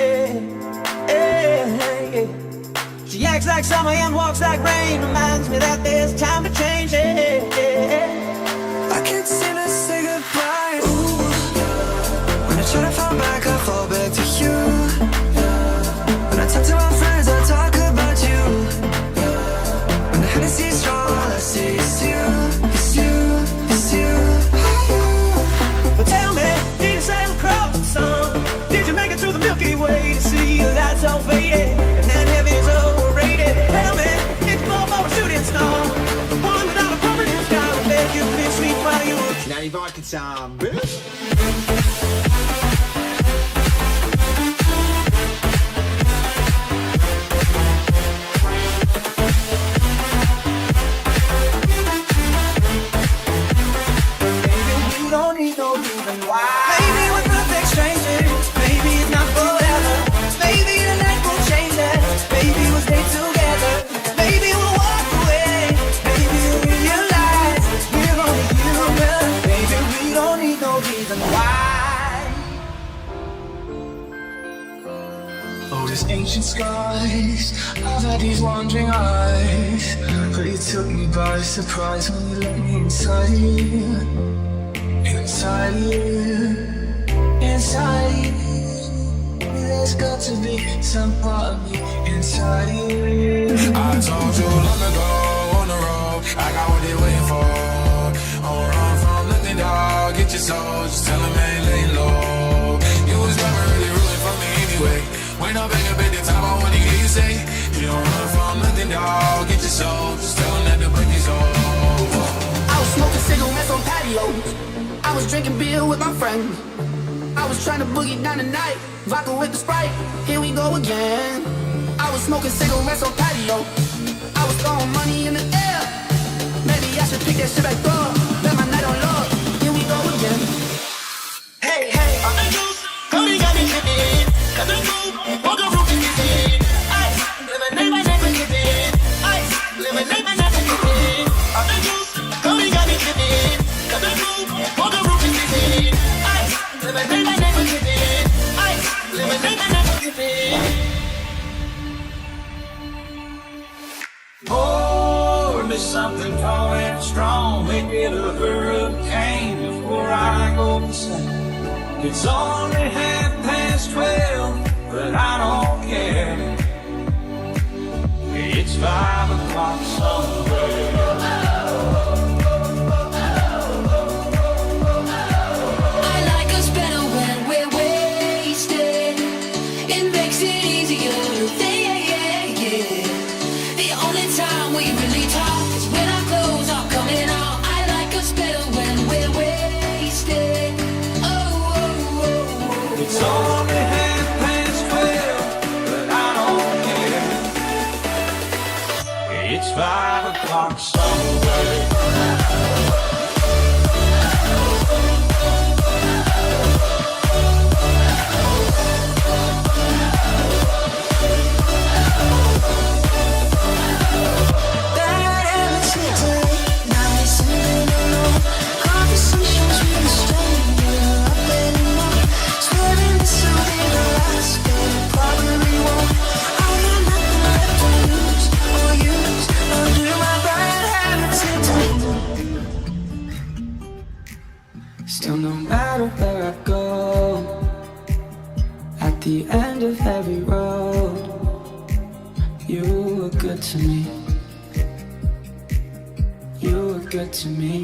She acts like summer and walks like rain. Reminds me that there's time to change. I can't seem to say goodbye. Ooh, when I try to fall back, I fall back to you. When I talk to my friends, I talk about you. When the Hennessy's strong, all I see is you. It's you, it's you. But tell me, did you sail across the sun? Did you make it through the Milky Way to see the lights all faded and that heaven's overrated? Tell me, did you fall for a shooting star? One without a permanent sky, I bet you been sweet while you were. Now you've vodka time, bitch. Maybe we're perfect strangers. Maybe it's not forever. Maybe the night will change us. Maybe we'll stay together. Maybe we'll walk away. Maybe we'll realize we're only human. Maybe we don't need no reason why. Oh, these ancient skies, I've had these wandering eyes, but you took me by surprise when you let me inside you. Inside you, inside you, there's got to be some part of me inside you. I told you long ago on the road, I got what they waiting for. On run from nothing, dog, get your soul, just tell them ain't laying low. You was never really rooting for me anyway. When I'm back up at the top, I wanna hear you say, you don't run from nothing, dog, get your soul, just tell them that the break is over. I was smoking cigarettes on patios. I was drinking beer with my friends. I was trying to boogie down the night, vodka with the Sprite. Here we go again. I was smoking cigarettes on patio. I was throwing money in the air. Maybe I should pick that shit back up. Let my night on low. Here we go again. Hey, hey, Cody got me tripping. Got the move, walk a roof in his head. Ice, lemonade, my neighbor, ice, lemonade, my be something going strong. Make it a hurricane before I go insane. It's only 12:30, but I don't care. It's 5 o'clock somewhere. I like us better when we're wasted. It makes it easier to think. The only time we really talk is when our clothes are coming off. I like us better when we're wasted. Oh, oh, oh. It's only 12:30, but I don't care. It's 5 o'clock somewhere. Still, no matter where I go, at the end of every road, you were good to me. You were good to me.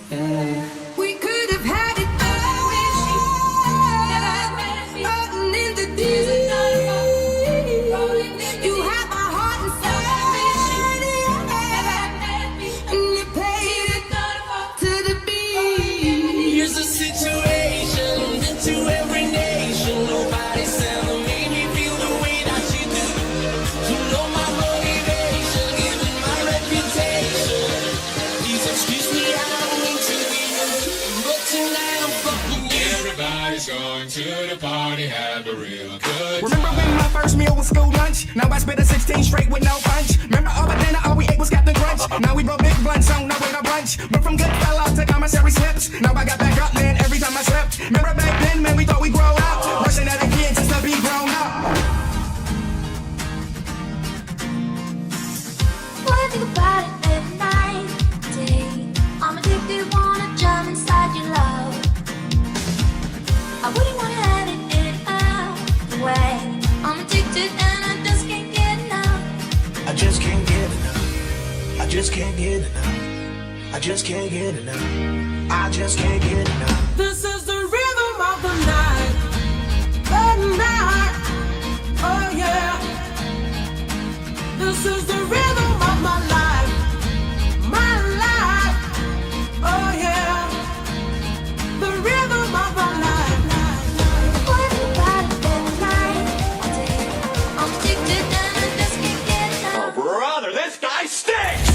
Yeah. We could have had it all out in the deep. You had my heart inside, and you paid it to the beat. Here's a situation into every nation. Nobody's ever made me feel the way that you do. You know my motivation, given my reputation. Please excuse me, I don't mean to be rude, but tonight I'm fucking you. Everybody's going to the party, have a real good time. Remember when my first meal was school lunch? Now I spit a 16 straight with no punch. Remember all the dinner, all we ate was Captain Crunch. Now we broke big blunts on our way to brunch. But from good fella to commissary slips. Now I got back up, man, every time I slept. Remember back then, man, we thought we grow up. Rushing at the kids just to be grown up. When I think about it every night, day, I'm addicted, wanna jump inside your love. I wouldn't wanna have it any other way. I'm addicted and I just can't get enough. I just can't get enough. I just can't get enough. I just can't get enough. I just can't get enough. This is the rhythm of the night. The night. Oh yeah. This is the rhythm of my life. My life. Oh yeah. The rhythm of my life. When I think about it every night, day, I'm addicted and I just can't get enough. Brother, this guy stinks!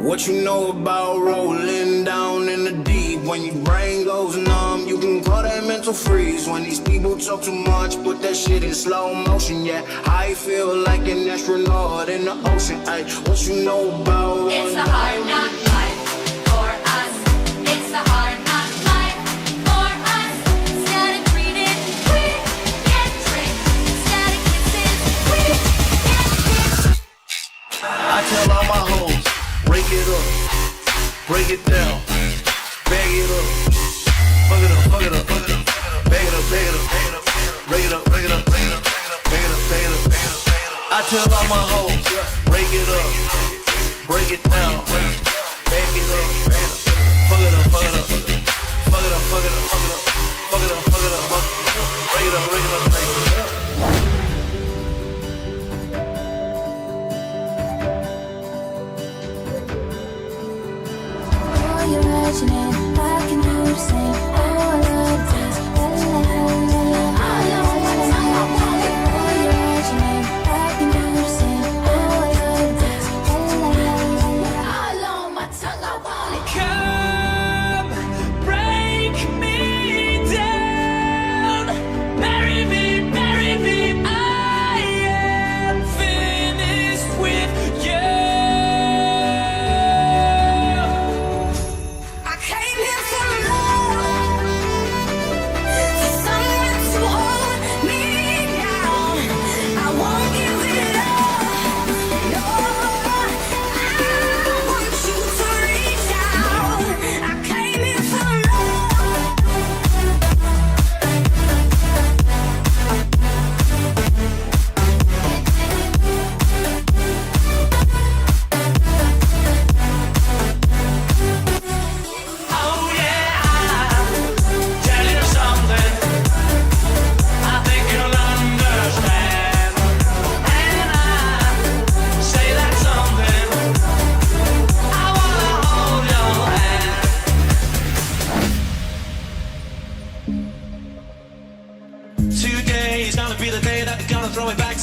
What you know about rolling down in the deep? When your brain goes numb, you can call that mental freeze. When these people talk too much, put that shit in slow motion. Yeah, I feel like an astronaut in the ocean. Ay, what you know about It's a hard knock life for us. It's a hard knock life for us. Instead of greeting, we get tricked. Instead of kisses, we get kicked. I tell all my hoes, break it up, break it down, bag it up, fuck it up, fuck it up, fuck it up, bag it up, bag it up, bag it up, break it up, break it up, break it up, bag it up, bag it up, bag it up. I tell all my hoes, break it up, break it down, bag it up, fuck it up, fuck it up, fuck it up, fuck it up, fuck it up, fuck it up, fuck it up, fuck it up, break it up, break it up, break it up. You're imagining I can do the same. Oh, I love this. All you're imagining I can do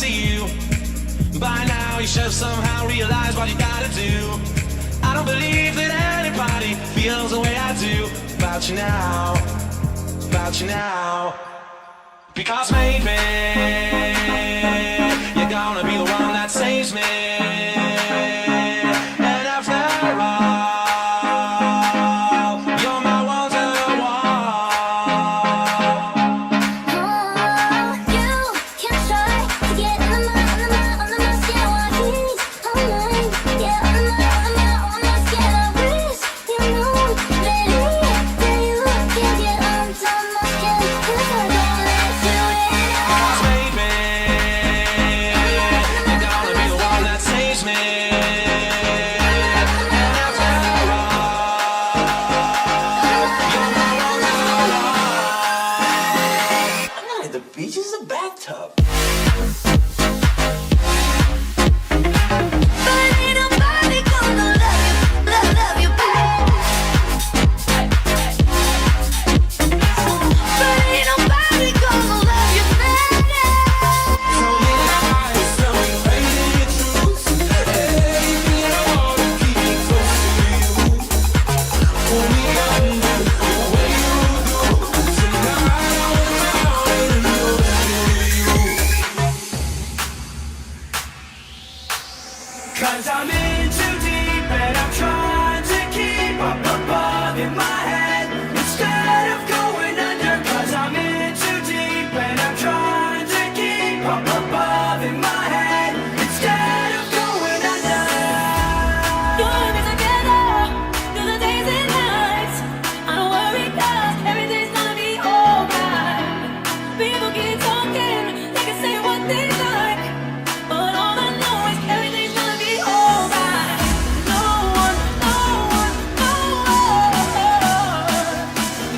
see you. By now you should have somehow realized what you gotta do. I don't believe that anybody feels the way I do about you now, about you now. Because maybe you're gonna be the one that saves me. And after all, you're my one to You can try to get on my skin while he's on mine. Get on my skin of wrist. You know, baby, that you can get onto my skin. 'Cause I don't let you in. baby, you're gonna be the one that saves me. And after all, you're my one to The beach is a bathtub. But ain't nobody gonna love you back. But ain't nobody gonna love you better. so many lies, so many crazy truths. Everything I want to keep me close to you. Pull me under the way you do. Tonight I want to know you. 'Cause I'm in too deep and I'm trying to keep up above in my head instead of going under. 'Cause I'm in too deep and I'm trying to keep up above in my head instead of going under. You and me together through the days and nights. I don't worry 'cause everything's gonna be alright. People keep talking, they can say what they like, but all I know is everything's gonna be alright. No one, no one, no one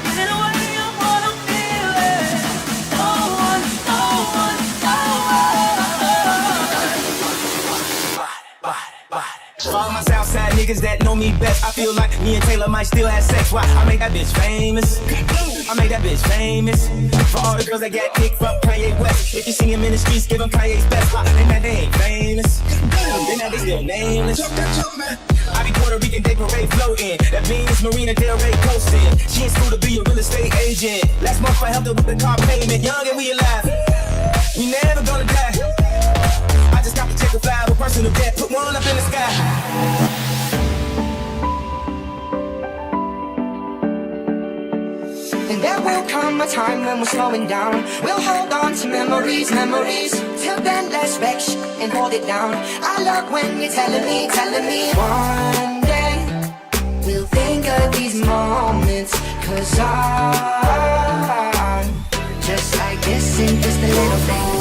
can get away from what I'm feeling. No one, no one, no one. For all my Southside niggas that know me best, I feel like me and Taylor might still have sex. Why? I made that bitch famous. I made that bitch famous. For all the girls that got dick from Kanye West, if you see him in the streets, give him Kanye's best. Why? Then that they ain't famous. Then that they still nameless. I be Puerto Rican, they parade floating. That Venus Marina Del Rey coasting. She in school to be a real estate agent. Last month I helped her with the car payment. Young and we alive. We never gonna die. I just got to take a fly with personal debt. Put one up in the sky. And there will come a time when we're slowing down. We'll hold on to memories. Till then, let's vex and hold it down. I love when you're telling me. One day, we'll think of these moments. 'Cause I'm just like this in just a little thing.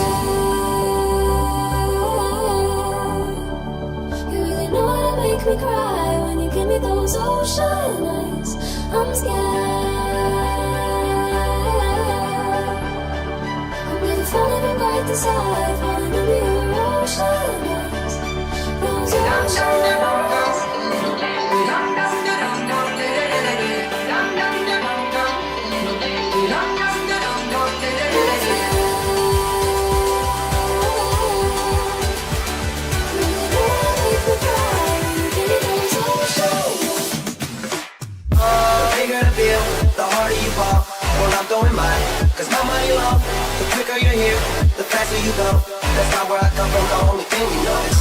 You really know how to make me cry when you give me those ocean eyes. I'm scared. I'm never falling from right to side, falling under your ocean eyes. Those ocean eyes. The bigger the bill, the harder you fall. Well, I'm throwing mine, 'cause my money long. The quicker you're here, the faster you go. That's not where I come from, the only thing we know is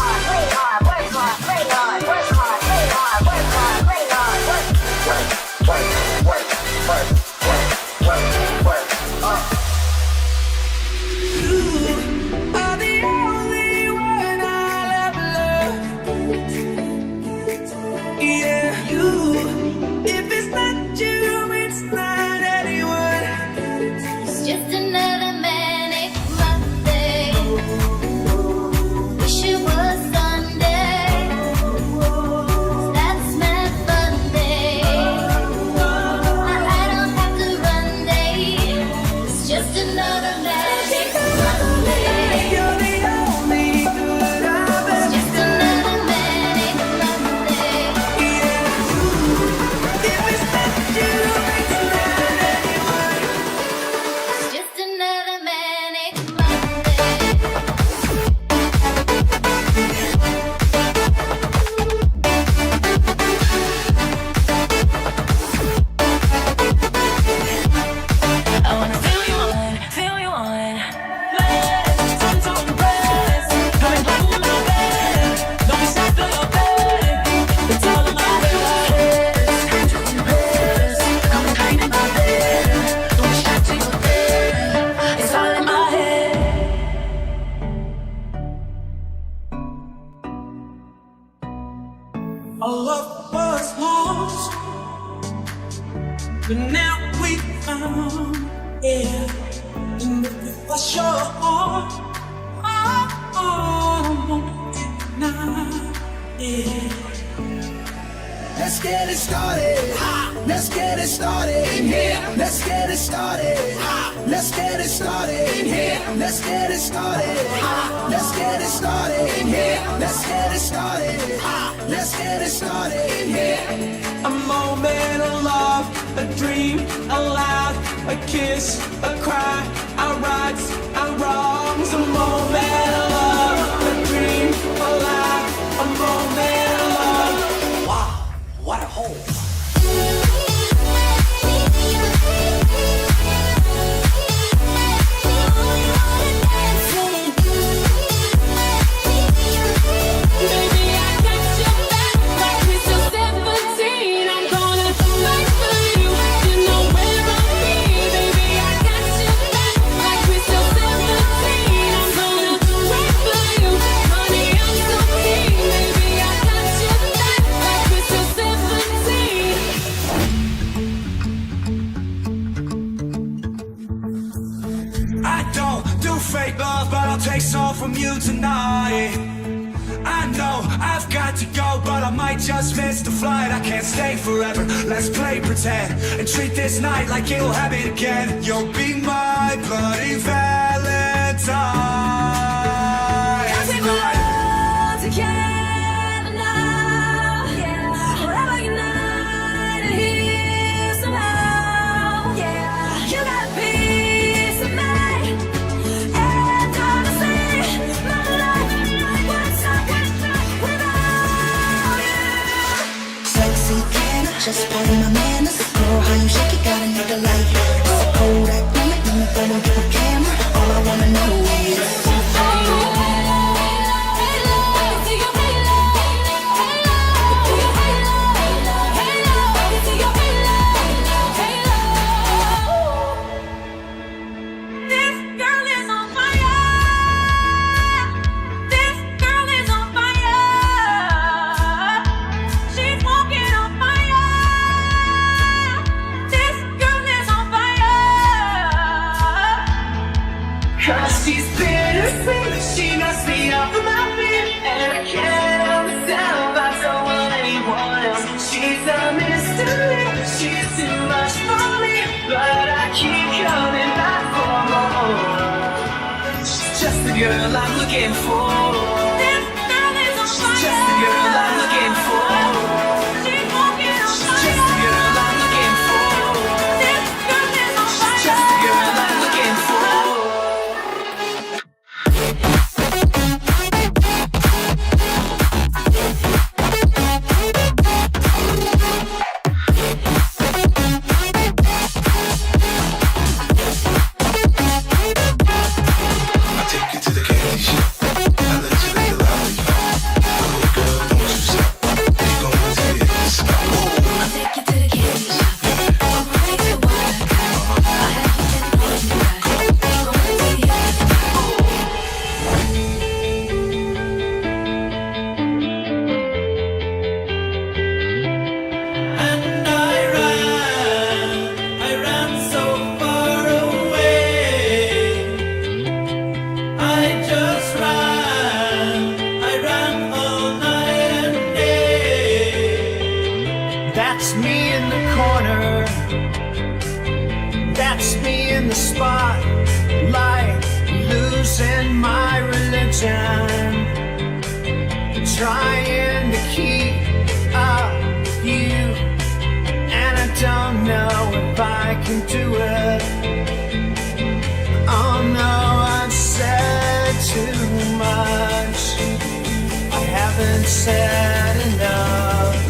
Our love was lost, but now we found, yeah. And if it was your heart, now, yeah. Let's get it started. Let's get it started in here. Let's get it started. Let's get it started in here. Let's get it started. Let's get it started in here. Let's get it started. Let's get it started in here. A moment of love, a dream, a laugh, a kiss, a cry, our rights, our wrongs. A moment of love, a dream, a laugh, a moment of love. Wow, what a hole. Fake love, but I'll take some from you tonight. I know I've got to go, but I might just miss the flight. I can't stay forever, let's play pretend and treat this night like it'll happen again. You'll be my bloody Valentine. Together now, yeah. Wherever you're not here somehow, yeah. You got a piece of me. Just put in my manners. Girl, how you shake it, got a nigga like you. It's a cold act moment, let me throw into a camera. All I wanna know is Cause she's bittersweet, she knocks me off of my feet, and I can't help myself, I don't want anyone else. She's a mystery, she's too much for me, but I keep coming back for more. She's just the girl I'm looking for. She's just the girl I'm looking for. She's just the girl I'm looking for. She's just the girl I'm looking for. That's me in the corner. That's me in the spotlight, losing my religion, trying to keep up with you, and I don't know if I can do it. Oh no, I've said too much. I haven't said enough.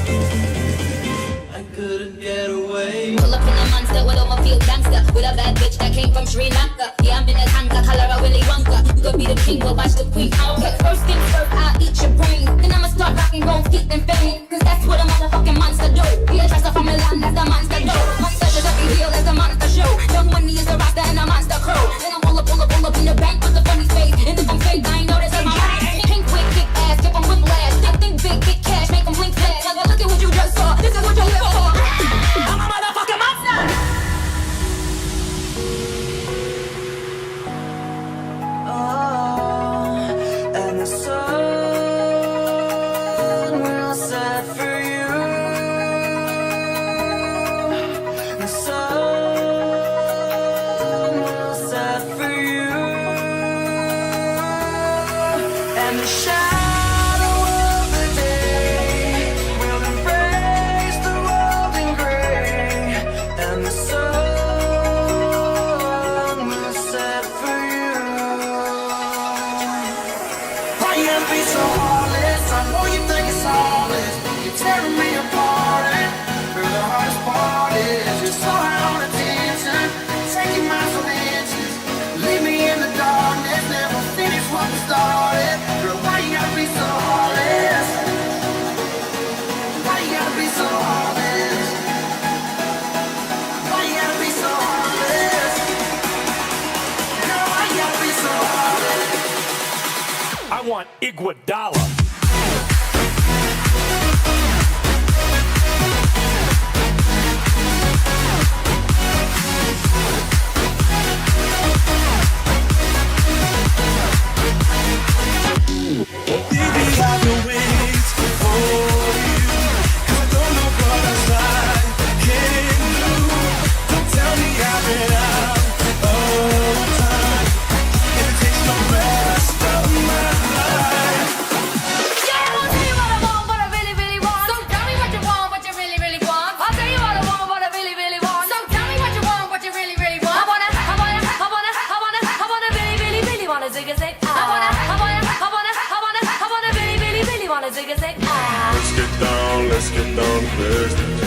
Couldn't get away. Pull up in a monster with over field gangster, with a bad bitch that came from Sri Lanka. Yeah, I'm in a tanka, color a Willy Wonka. You could be the king, but watch the queen. Okay, first things first, I'll eat your brain. Then I'ma start rocking, gon' feet and fame. Cause that's what a motherfucking monster do. Be a dresser from Milan, that's the monster do. Monster just every heel, that's the monster show. Young money is a roster and a monster crew. Then I pull up in the bank with the funny face. And if I'm fake, I ain't know that's my life. Pink wig, kick ass, give 'em whiplash. I think big, get cash, make 'em blink flash. And the shadow of the day will embrace the world in gray, and the sun will set for you. Why you gotta be so heartless? I know you think it's heartless. You're tearing me apart, and the hardest part is you're so high on attention, taking my soul inches. Leave me in the darkness, never finish what we started. Girl, why you gotta be so heartless? Why you gotta be so heartless? Why you gotta be so heartless? Girl, why you gotta be so heartless? I want Iguodala. Baby, I've been waiting for you, 'cause I don't know what else I can do. Don't tell me I've been out of time, if it takes the rest of my life. Yeah, I won't tell you what I want, what I really, really want. So tell me what you want, what you really, really want. I'll tell you what I want, what I really, really want. So tell me what you want, what you really, really want. I wanna really, really, really wanna zig a zig. I wanna really, really, really wanna zig a zig. Let's get down to business.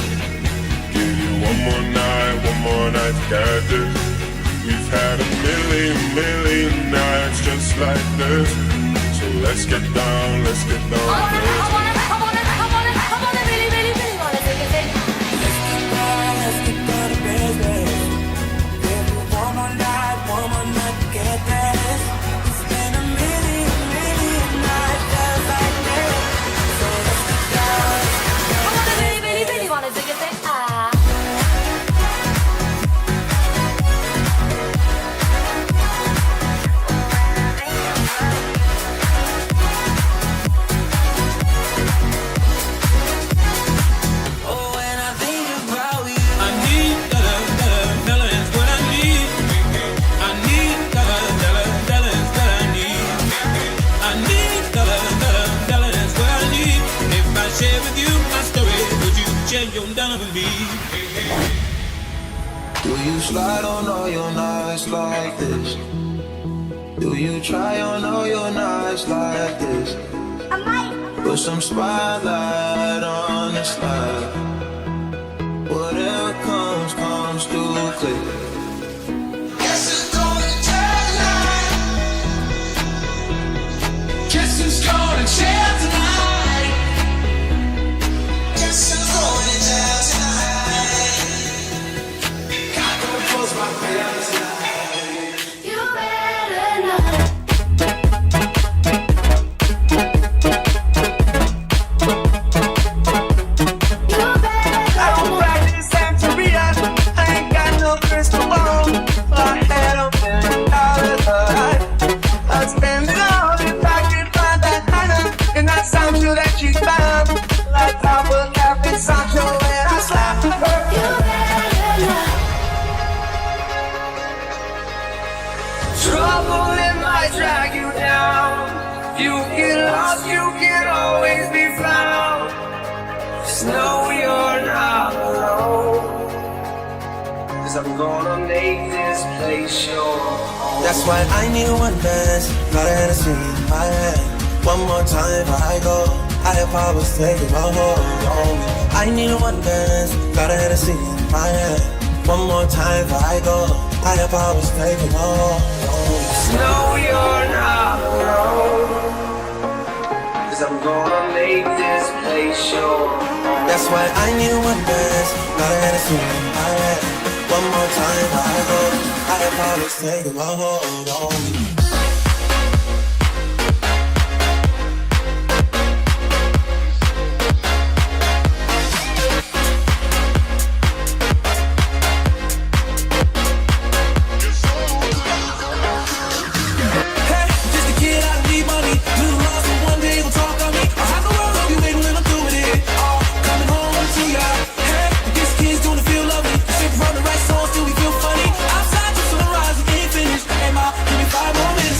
Give you one more night to get this. We've had a million nights just like this. So let's get down to business. I wanna really, really, really wanna zig a zig. Let's get down to business. Give you one more night to get this. It's been a million nights just like this. So let's get down. I wanna really, really, really wanna zig a zig. Oh, when I think about you, I need dollar is what I need. I need dollar is what I need. I need dollar is what I need. If I share with you my story, would you share your dollar with me? Do you slide on all your nights like this? Do you try on all your nights like this? I might. Put some spotlight on the slide. Whatever comes through clear. Guess who's gonna turn tonight? Guess who's gonna chill tonight? Guess who's going to jail tonight? Gotta go close my eyes tonight. You better know. I don't practice Santeria. I ain't got no crystal ball. I had $1 million, but I'd spend it all if I could find that Hannah in that Sancho that you found. Like top of Captain Sancho and I slap her. You better know. Trouble it might drag you down. You get lost, you can always be found. Just know you're not alone. 'Cause I'm gonna make this place your home. That's why I need one dance. Got a Hennessy in my hand. One more time before I go. Higher powers taking my hold on me. I need one dance. Got a Hennessy in my hand. One more time before I go. Higher powers taking my hold on me. Just know you're not alone. 'Cause I'm gonna make this place your home. That's why I need one dance. Got a Hennessy in my hand. One more time before I go. Higher powers taking my hold on me. Hey, just a kid, I need money. Little lost, but one day will talk on me. I'll have the world on you, baby, when I'm through with it. Coming home to ya. Hey, this kid's doing it feel lovely. Sing from the right songs till we feel funny. Outside, just on the rise, we ain't finished. Hey, ma, give me 5 more minutes.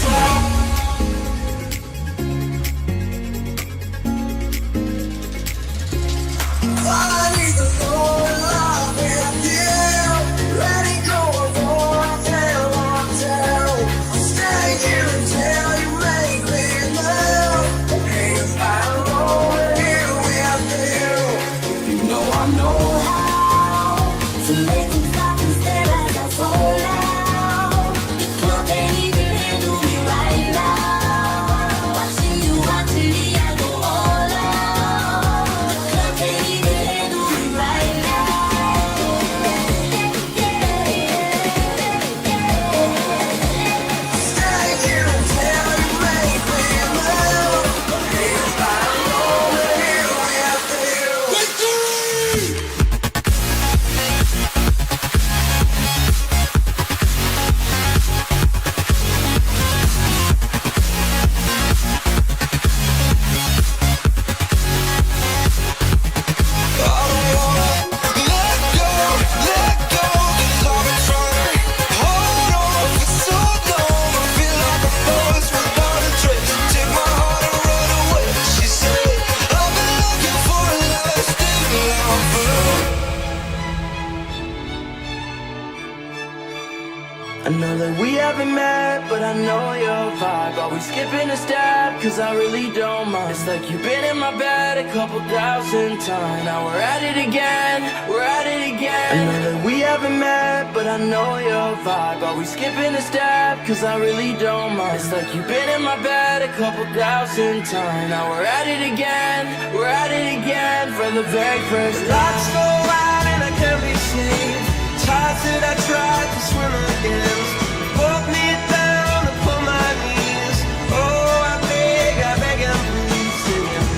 I know that we haven't met, but I know your vibe. Are we skipping a step? Cause I really don't mind. It's like you've been in my bed a couple thousand times. Now we're at it again, we're at it again. I know that we haven't met, but I know your vibe. Are we skipping a step? Cause I really don't mind. It's like you've been in my bed a couple thousand times. Now we're at it again, we're at it again. For the very first time. Lights go out and I can't be seen. Tides that I tried to swim against broke me down upon my knees. Oh, I beg and please sing it.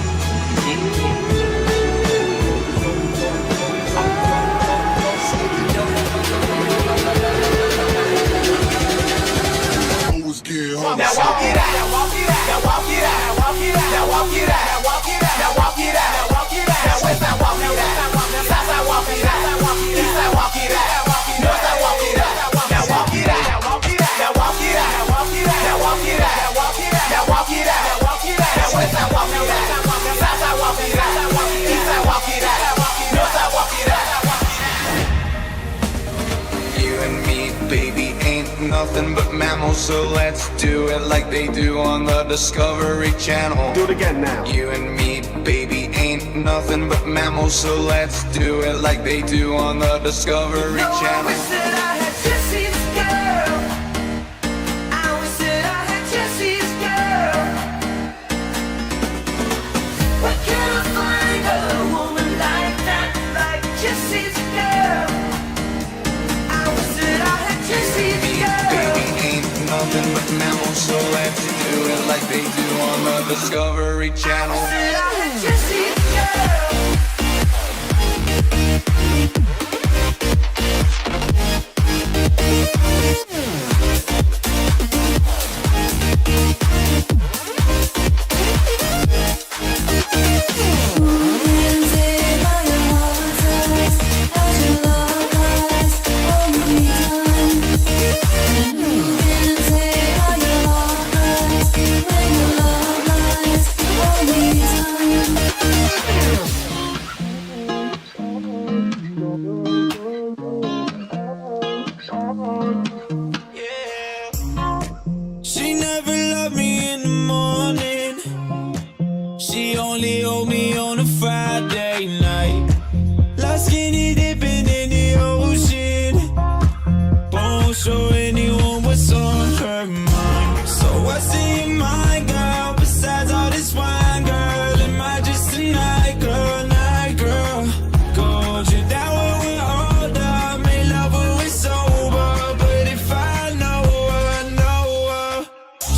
Now walk it out, now walk it out, now walk it out, now walk it out, now walk it out, now walk it out, now walk it out, now walk it out. Now west side walk it out, south side walk it out, east side walk it out, north side walk it out. Now walk it out, now walk it out, now walk it out, now walk it out, now walk it out, now walk it out, now walk it out, now walk it out. Now west side walk it out, south side walk it out, east side walk it out, north side walk it out. You and me, baby, ain't nothing but mammals, so let's do it like they do on the Discovery Channel. Do it again now. You and me, baby, ain't nothing but mammals, so let's do it like they do on the Discovery Channel. I said I had Jesse's girl. I always said I had Jesse's girl. Where can I find a woman like that, like Jesse's girl? I always said I had Jesse's girl. Baby, ain't nothing but mammals, so let's do it like they do on the Discovery Channel. I said I had Jesse's girl. She never loved me in the morning. She only owed me on a Friday night. Like skinny dipping in the ocean. Won't show anyone what's on her mind. So what's in your mind, girl? Besides all this wine, girl, am I just a night girl, night girl? Gold you down when we're older, make love when we're sober. But if I know her,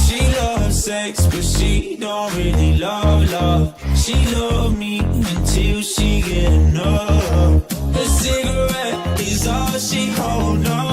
she loves sex, but she don't really love love. She loved me until she get enough. A cigarette is all she hold on.